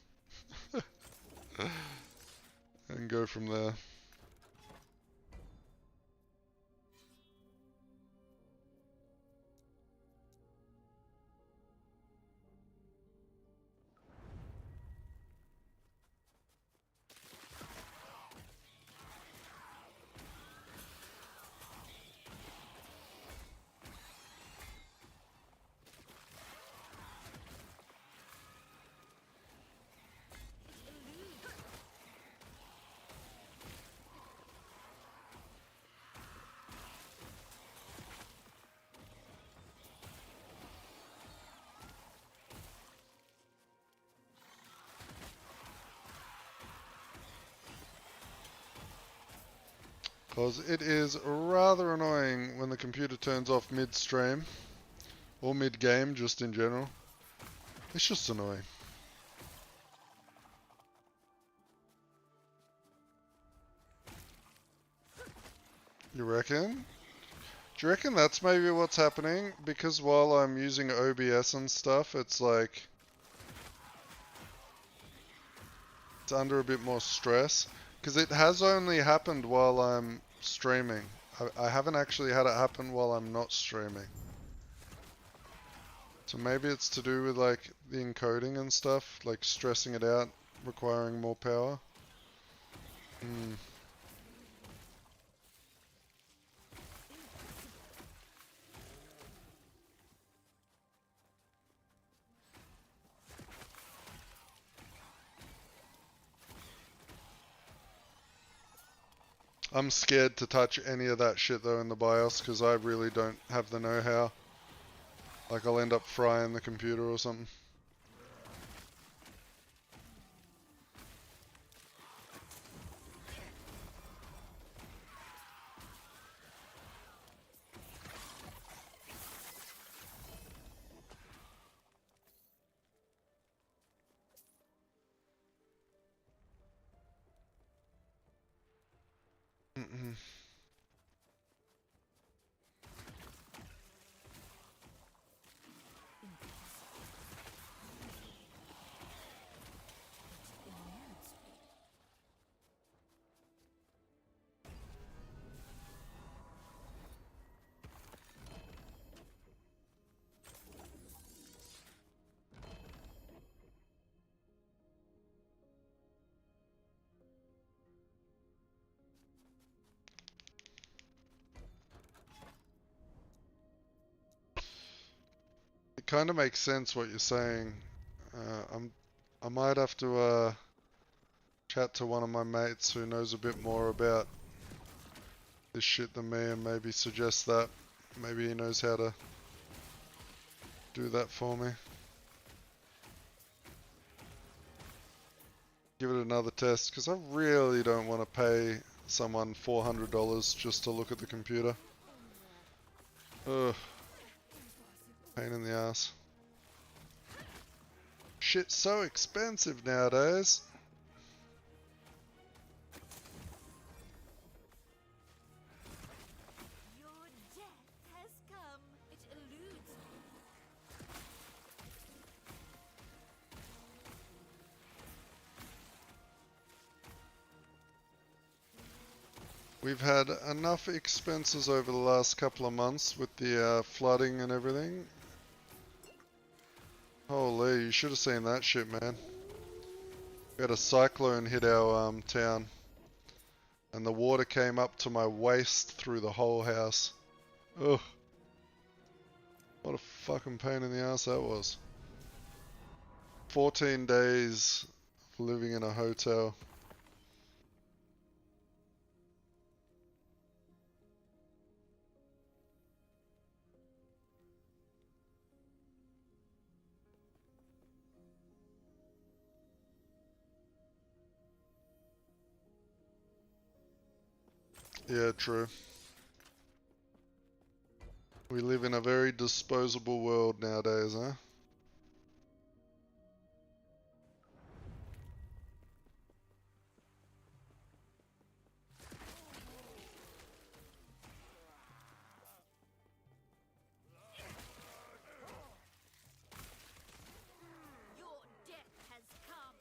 And go from there. Because it is rather annoying when the computer turns off mid-stream, or mid-game, just in general. It's just annoying. You reckon? Do you reckon that's maybe what's happening? Because while I'm using OBS and stuff, it's like... it's under a bit more stress. Because it has only happened while I'm streaming. I haven't actually had it happen while I'm not streaming. So maybe it's to do with like the encoding and stuff, like stressing it out, requiring more power. I'm scared to touch any of that shit though in the BIOS because I really don't have the know-how. Like I'll end up frying the computer or something. It kind of makes sense what you're saying. I might have to chat to one of my mates who knows a bit more about this shit than me and maybe suggest that. Maybe he knows how to do that for me. Give it another test because I really don't want to pay someone $400 just to look at the computer. Ugh. Pain in the ass. Shit's so expensive nowadays. Your death has come. It eludes me. We've had enough expenses over the last couple of months with the flooding and everything. Holy, you should have seen that shit, man. We had a cyclone hit our town. And the water came up to my waist through the whole house. Ugh. What a fucking pain in the ass that was. 14 days living in a hotel. Yeah, true. We live in a very disposable world nowadays, huh? Your death has come.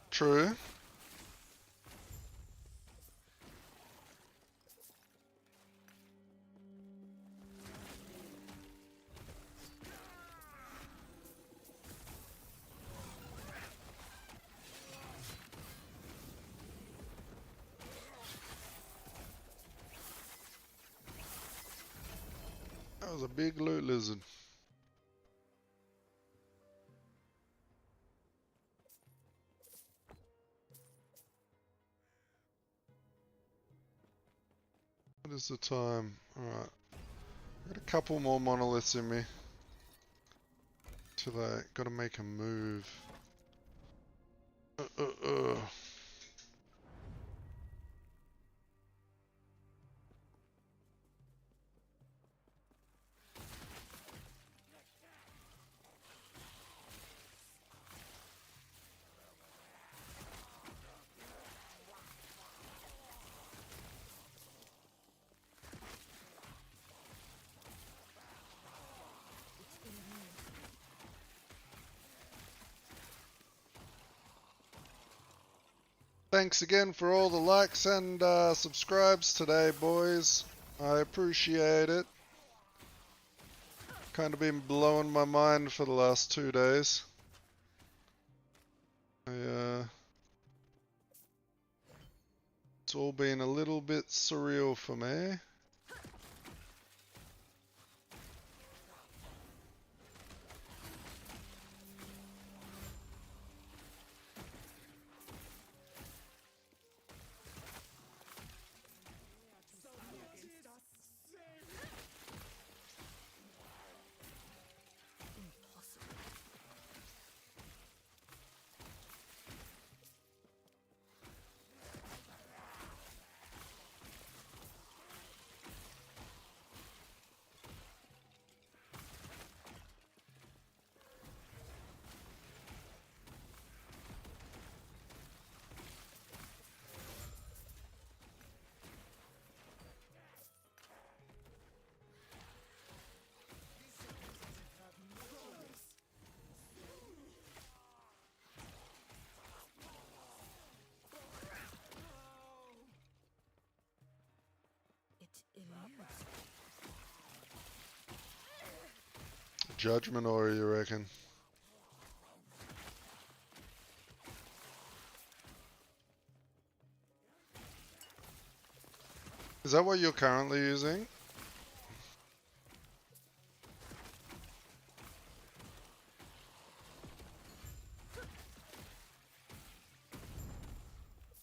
True. That was a big loot lizard. What is the time? Alright. Got a couple more monoliths in me. Till I gotta make a move. Uh. Thanks again for all the likes and subscribes today, boys. I appreciate it. Kind of been blowing my mind for the last 2 days. It's all been a little bit surreal for me. It eludes. Judgment aura, you reckon? Is that what you're currently using? I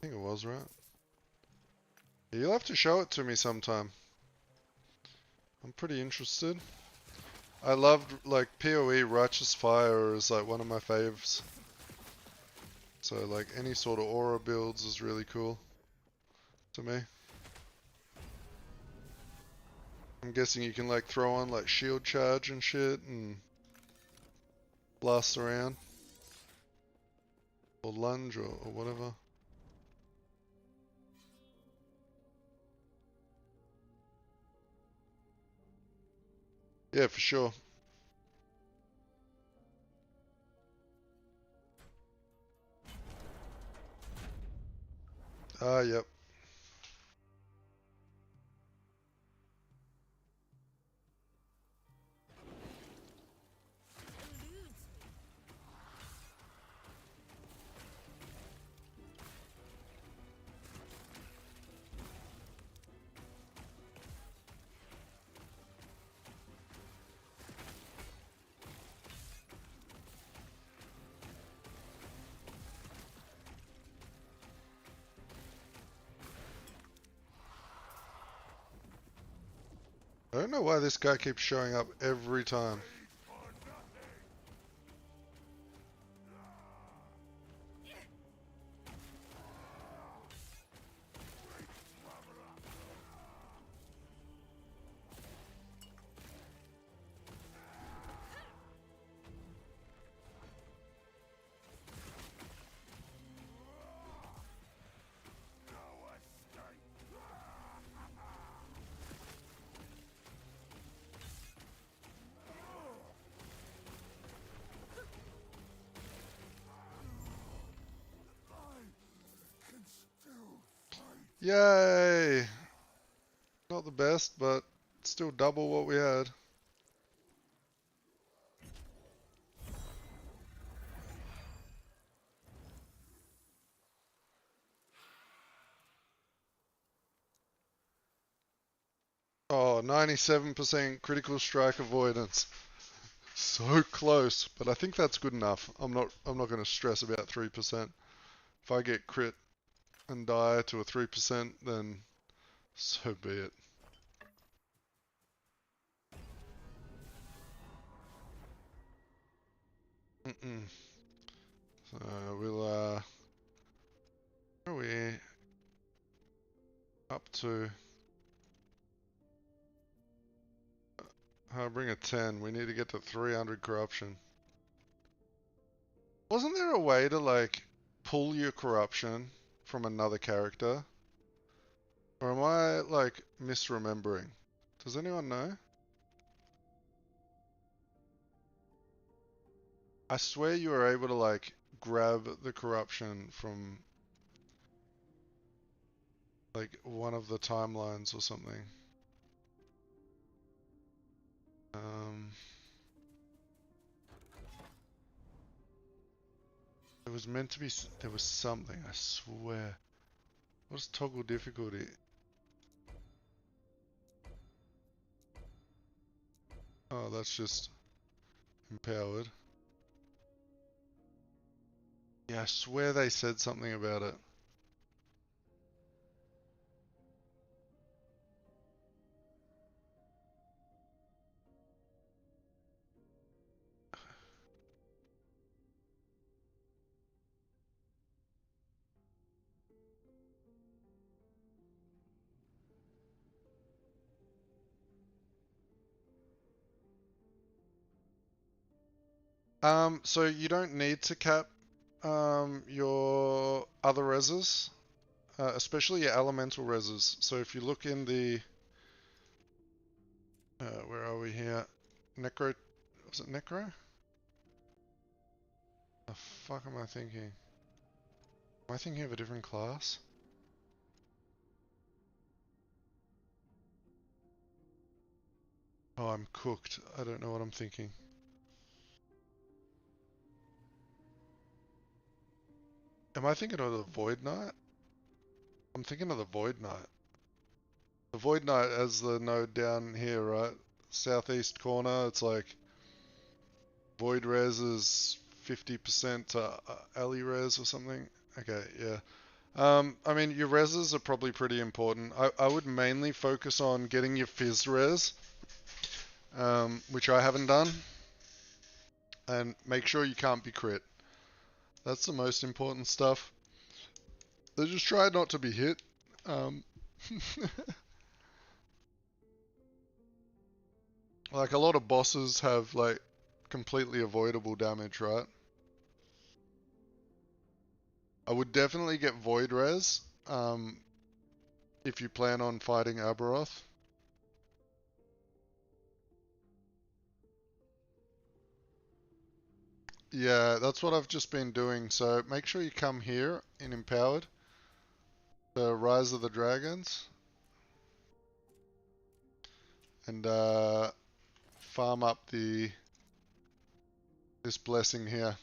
think it was, right? You'll have to show it to me sometime. I'm pretty interested. I loved, like, PoE Righteous Fire is like one of my faves. So like any sort of aura builds is really cool to me. I'm guessing you can like throw on like shield charge and shit and blast around. Or lunge or whatever. Yeah, for sure. Ah, yep. Eludes me. I don't know why this guy keeps showing up every time. Yay! Not the best, but still double what we had. Oh, 97% critical strike avoidance. So close, but I think that's good enough. I'm not going to stress about 3%. If I get crit and die to a 3%, then so be it. So we'll where are we up to? Bring a 10. We need to get to 300 corruption. Wasn't there a way to like pull your corruption from another character? Or am I like misremembering? Does anyone know? I swear you were able to like grab the corruption from like one of the timelines or something. It was meant to be, there was something, I swear. What's toggle difficulty? Oh, that's just empowered. Yeah, I swear they said something about it. So you don't need to cap your other reses, especially your elemental reses. So if you look in the, where are we here? Necro, was it Necro? The fuck am I thinking? Am I thinking of a different class? Oh, I'm cooked. I don't know what I'm thinking. Am I thinking of the Void Knight? I'm thinking of the Void Knight. The Void Knight has the node down here, right? Southeast corner, it's like Void res is 50% to alley res or something. Okay, yeah. I mean, your reses are probably pretty important. I would mainly focus on getting your fizz res, which I haven't done. And make sure you can't be crit. That's the most important stuff. So just try not to be hit. Like a lot of bosses have like completely avoidable damage, right? I would definitely get Void Res if you plan on fighting Aberoth. Yeah, that's what I've just been doing. So make sure you come here in Empowered, the Rise of the Dragons, and farm up this blessing here.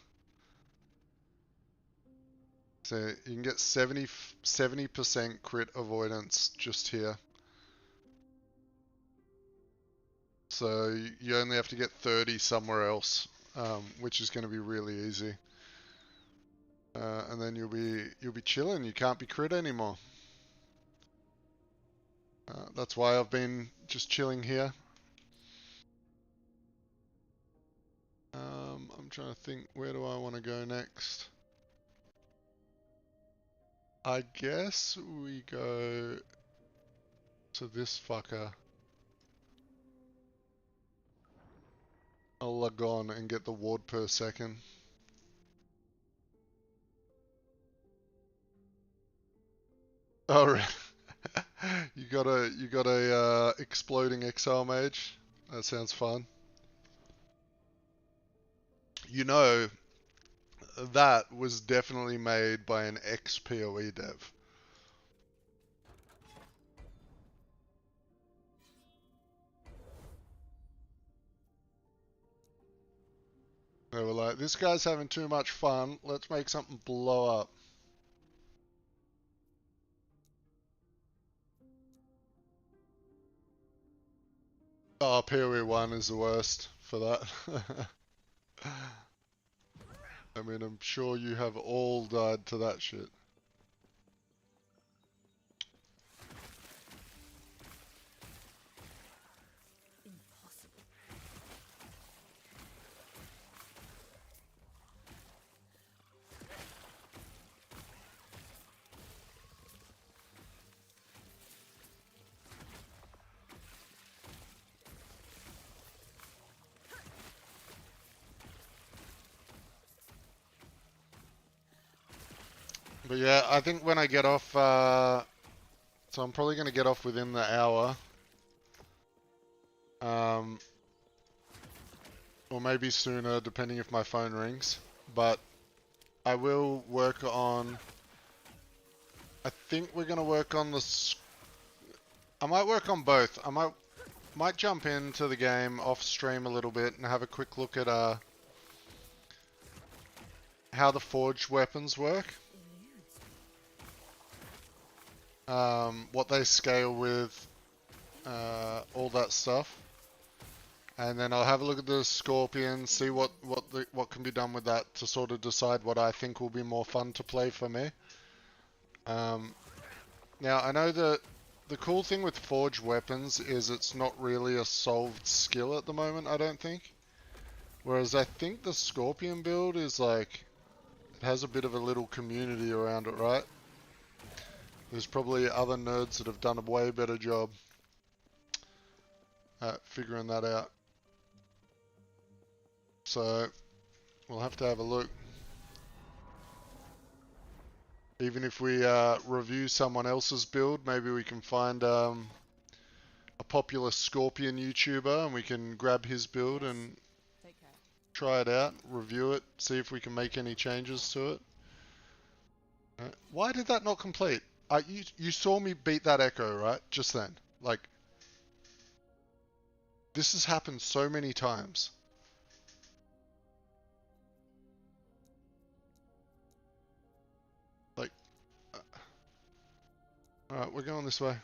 So you can get 70% crit avoidance just here. So you only have to get 30 somewhere else, which is going to be really easy. And then you'll be chilling. You can't be crit anymore. That's why I've been just chilling here. I'm trying to think, where do I want to go next? I guess we go to this fucker. I'll log on and get the ward per second. Alright. You got a exploding exile mage. That sounds fun. You know, that was definitely made by an ex-PoE dev. They were like, this guy's having too much fun, let's make something blow up. Oh, PoE 1 is the worst for that. I mean, I'm sure you have all died to that shit. Impossible. But yeah, I think when I get off, so I'm probably going to get off within the hour. Or maybe sooner, depending if my phone rings. But I will work on, I think we're going to work on I might work on both. I might jump into the game off stream a little bit and have a quick look at how the forged weapons work. What they scale with, all that stuff. And then I'll have a look at the Scorpion, see what can be done with that to sort of decide what I think will be more fun to play for me. Now I know that the cool thing with forged weapons is it's not really a solved skill at the moment, I don't think. Whereas I think the Scorpion build is like, it has a bit of a little community around it, right? There's probably other nerds that have done a way better job at figuring that out. So we'll have to have a look. Even if we review someone else's build, maybe we can find a popular Scorpion YouTuber and we can grab his build and try it out, review it, see if we can make any changes to it. Why did that not complete? You saw me beat that echo, right? Just then. Like, this has happened so many times. Like, alright, we're going this way.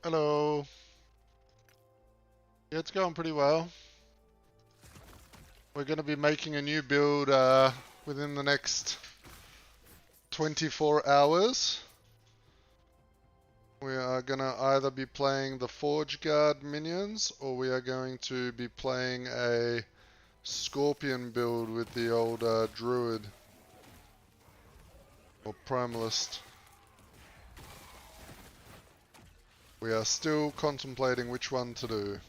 Hello. Yeah, it's going pretty well. We're going to be making a new build within the next 24 hours. We are going to either be playing the Forge Guard minions, or we are going to be playing a Scorpion build with the old Druid. Or Primalist. We are still contemplating which one to do.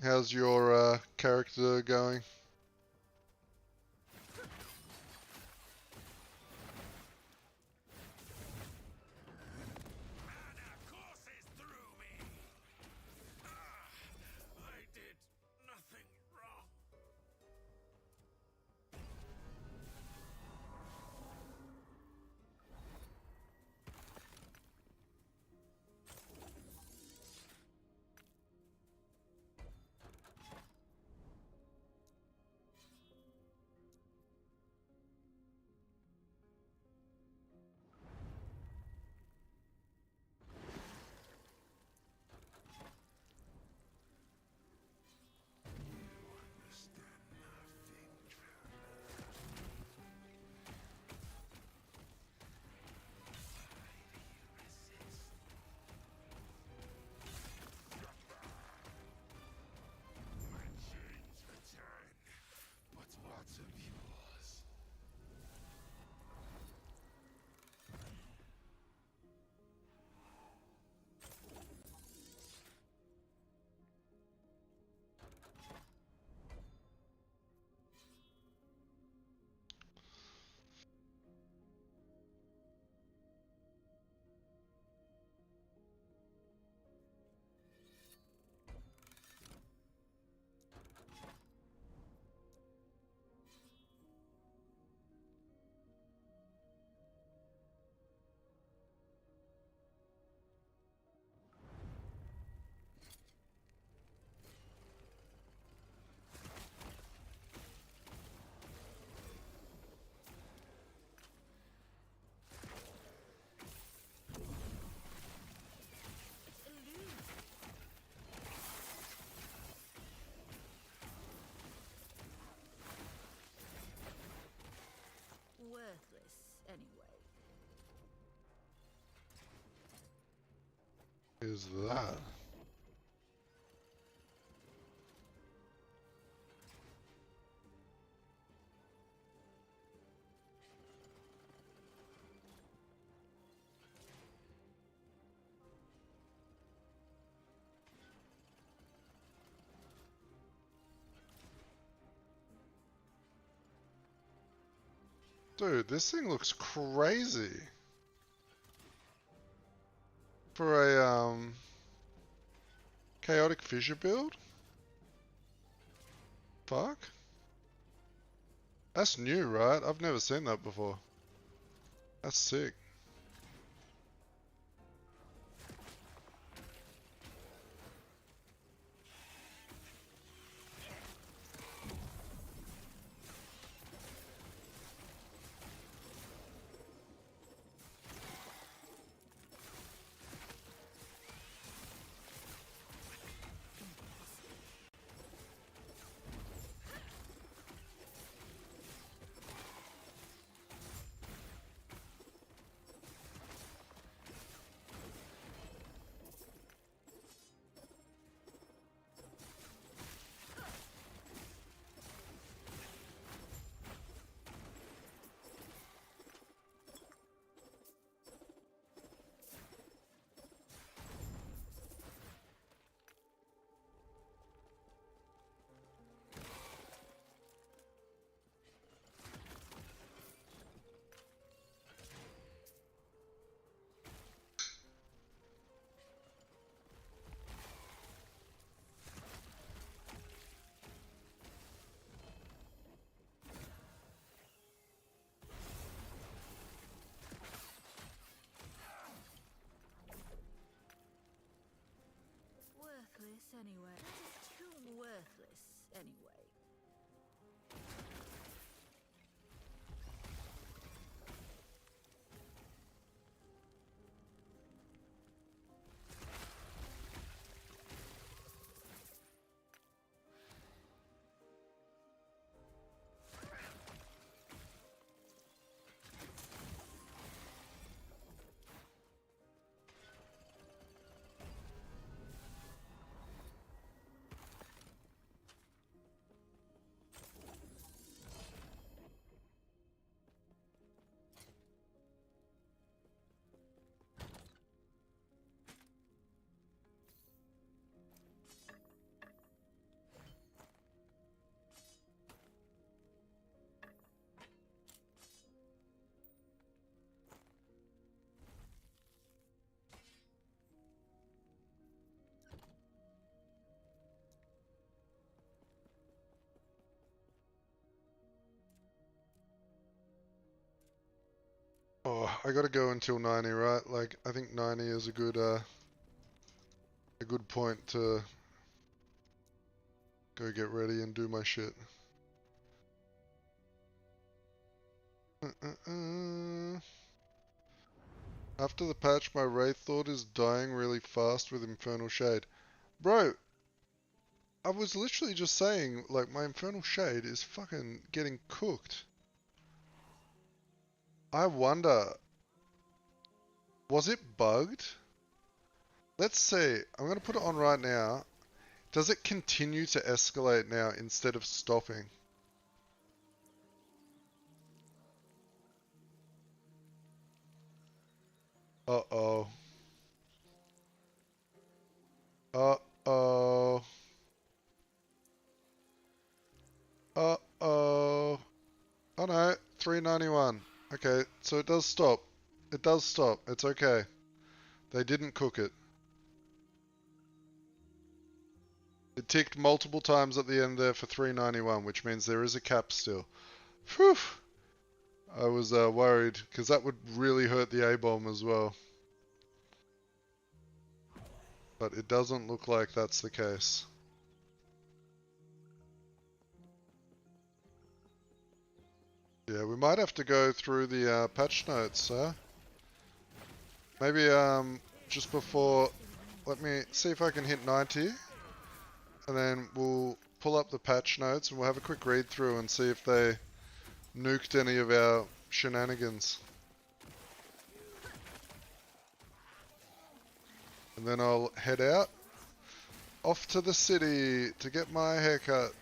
How's your character going? Mana courses through me. I did nothing wrong. Worthless, anyway. Is that? Dude, this thing looks crazy. For a chaotic fissure build? Fuck. That's new, right? I've never seen that before. That's sick. Worthless, anyway. That is too worthless. anyway. Oh, I gotta go until 90, right? Like, I think 90 is a good point to go get ready and do my shit. After the patch, my Wraithlord is dying really fast with Infernal Shade. Bro, I was literally just saying, like, my Infernal Shade is fucking getting cooked. I wonder, was it bugged? Let's see. I'm going to put it on right now. Does it continue to escalate now instead of stopping? Uh-oh. Uh-oh. Uh-oh. Oh no, 391. Okay, so it does stop. It does stop. It's okay. They didn't cook it. It ticked multiple times at the end there for 391, which means there is a cap still. Phew! I was worried, because that would really hurt the A-bomb as well. But it doesn't look like that's the case. Yeah, we might have to go through the patch notes, huh? Maybe just before, let me see if I can hit 90, and then we'll pull up the patch notes and we'll have a quick read through and see if they nuked any of our shenanigans. And then I'll head out, off to the city to get my haircut.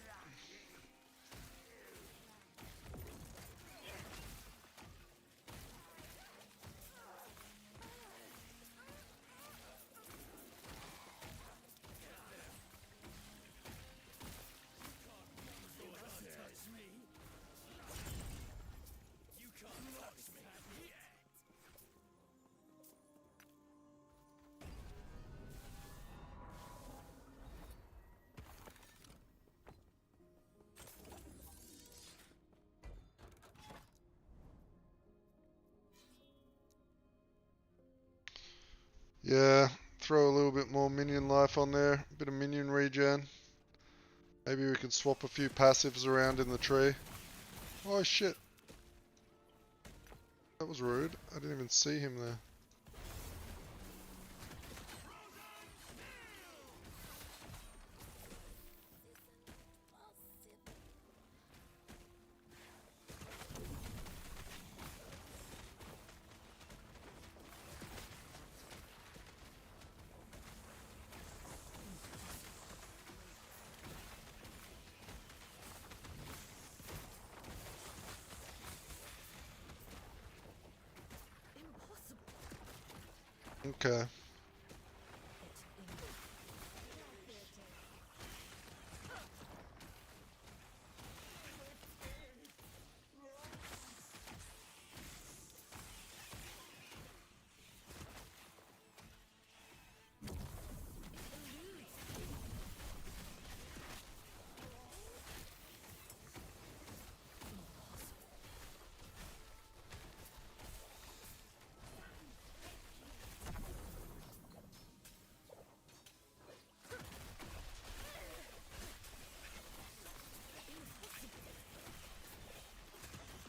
Yeah, throw a little bit more minion life on there, a bit of minion regen. Maybe we can swap a few passives around in the tree. Oh shit. That was rude. I didn't even see him there. Okay.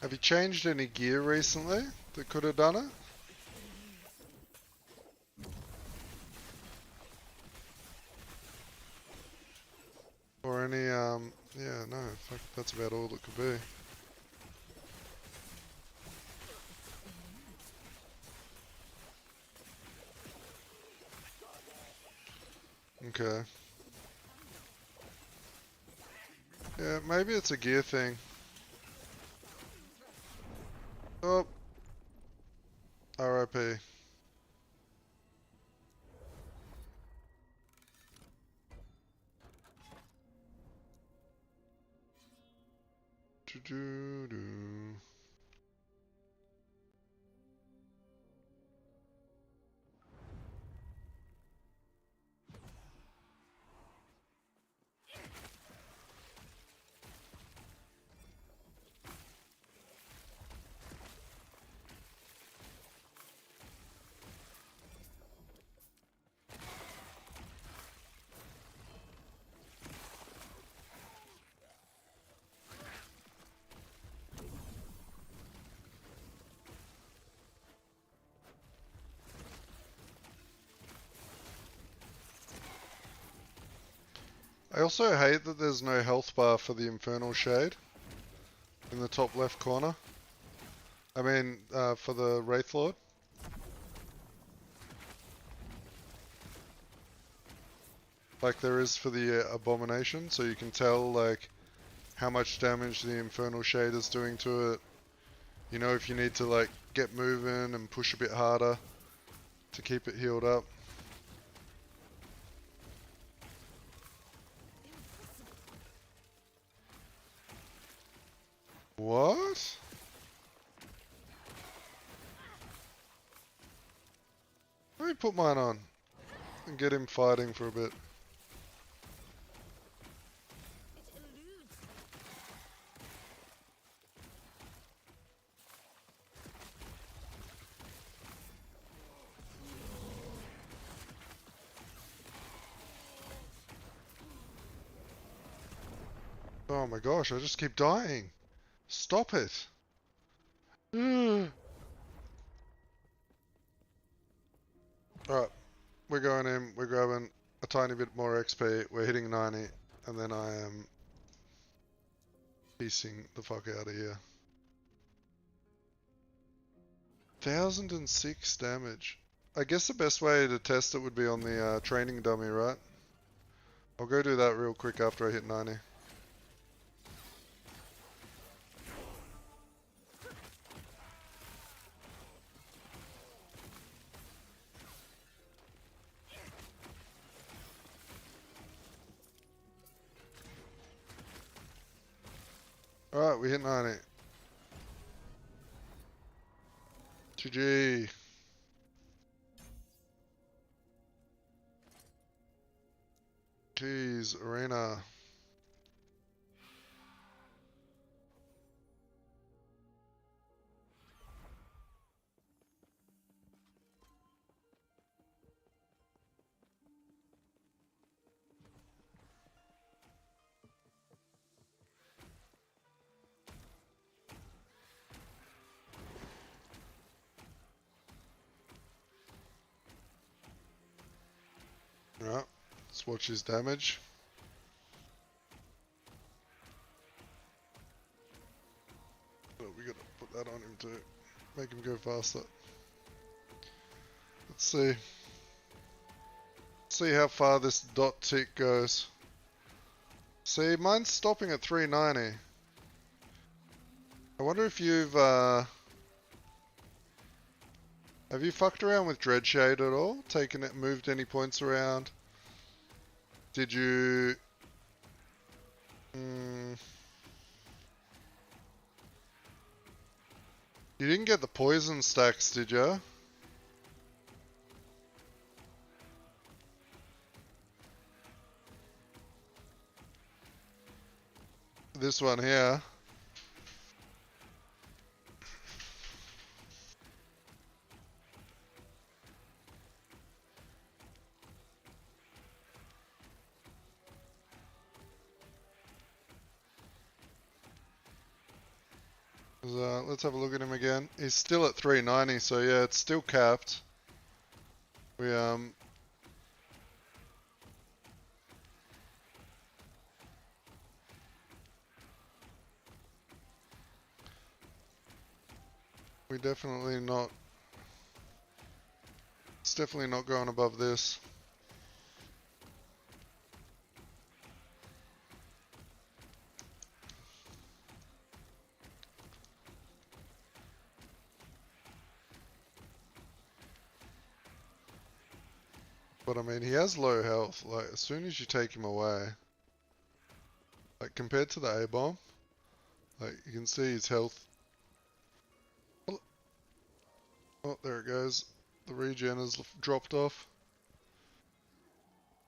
Have you changed any gear recently that could have done it? Or any, yeah, no, fuck, that's about all it could be. Okay. Yeah, maybe it's a gear thing. Oh. RIP. Do-do-do. I also hate that there's no health bar for the Infernal Shade in the top left corner. I mean, for the Wraithlord. Like there is for the Abomination, so you can tell like how much damage the Infernal Shade is doing to it. You know, if you need to like get moving and push a bit harder to keep it healed up. What? Let me put mine on and get him fighting for a bit. It eludes. Oh my gosh, I just keep dying. Stop it. Alright, we're going in, we're grabbing a tiny bit more XP, we're hitting 90, and then I am piecing the fuck out of here. 1006 damage. I guess the best way to test it would be on the training dummy, right? I'll go do that real quick after I hit 90. Alright, we hit 90. GG. Keys, arena. Alright, let's watch his damage. Oh, we gotta put that on him to make him go faster. Let's see. See how far this dot tick goes. See, mine's stopping at 390. I wonder if you've, have you fucked around with Dreadshade at all? Taken it, moved any points around? Did you... You didn't get the poison stacks, did you? This one here. Let's have a look at him again. He's still at 390, so yeah, it's still capped. We definitely not. It's definitely not going above this. But I mean, he has low health. Like, as soon as you take him away, like compared to the A-bomb, like you can see his health. Oh, there it goes. The regen has dropped off.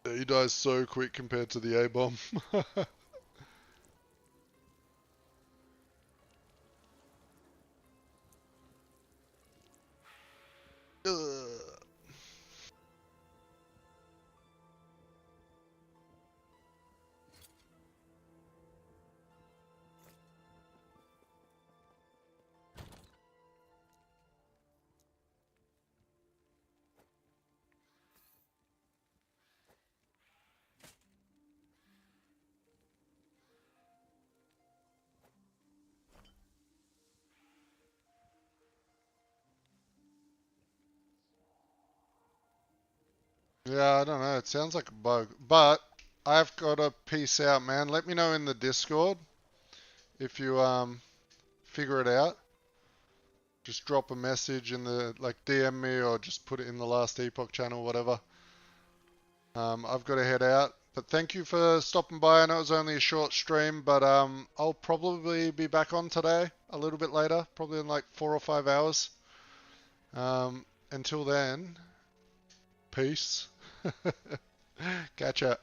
Yeah, he dies so quick compared to the A-bomb. Yeah, I don't know. It sounds like a bug. But I've got to peace out, man. Let me know in the Discord if you figure it out. Just drop a message in the like DM me or just put it in the Last Epoch channel, whatever. I've got to head out. But thank you for stopping by. I know it was only a short stream, but I'll probably be back on today a little bit later, probably in like 4 or 5 hours. Until then, peace. Catch ya.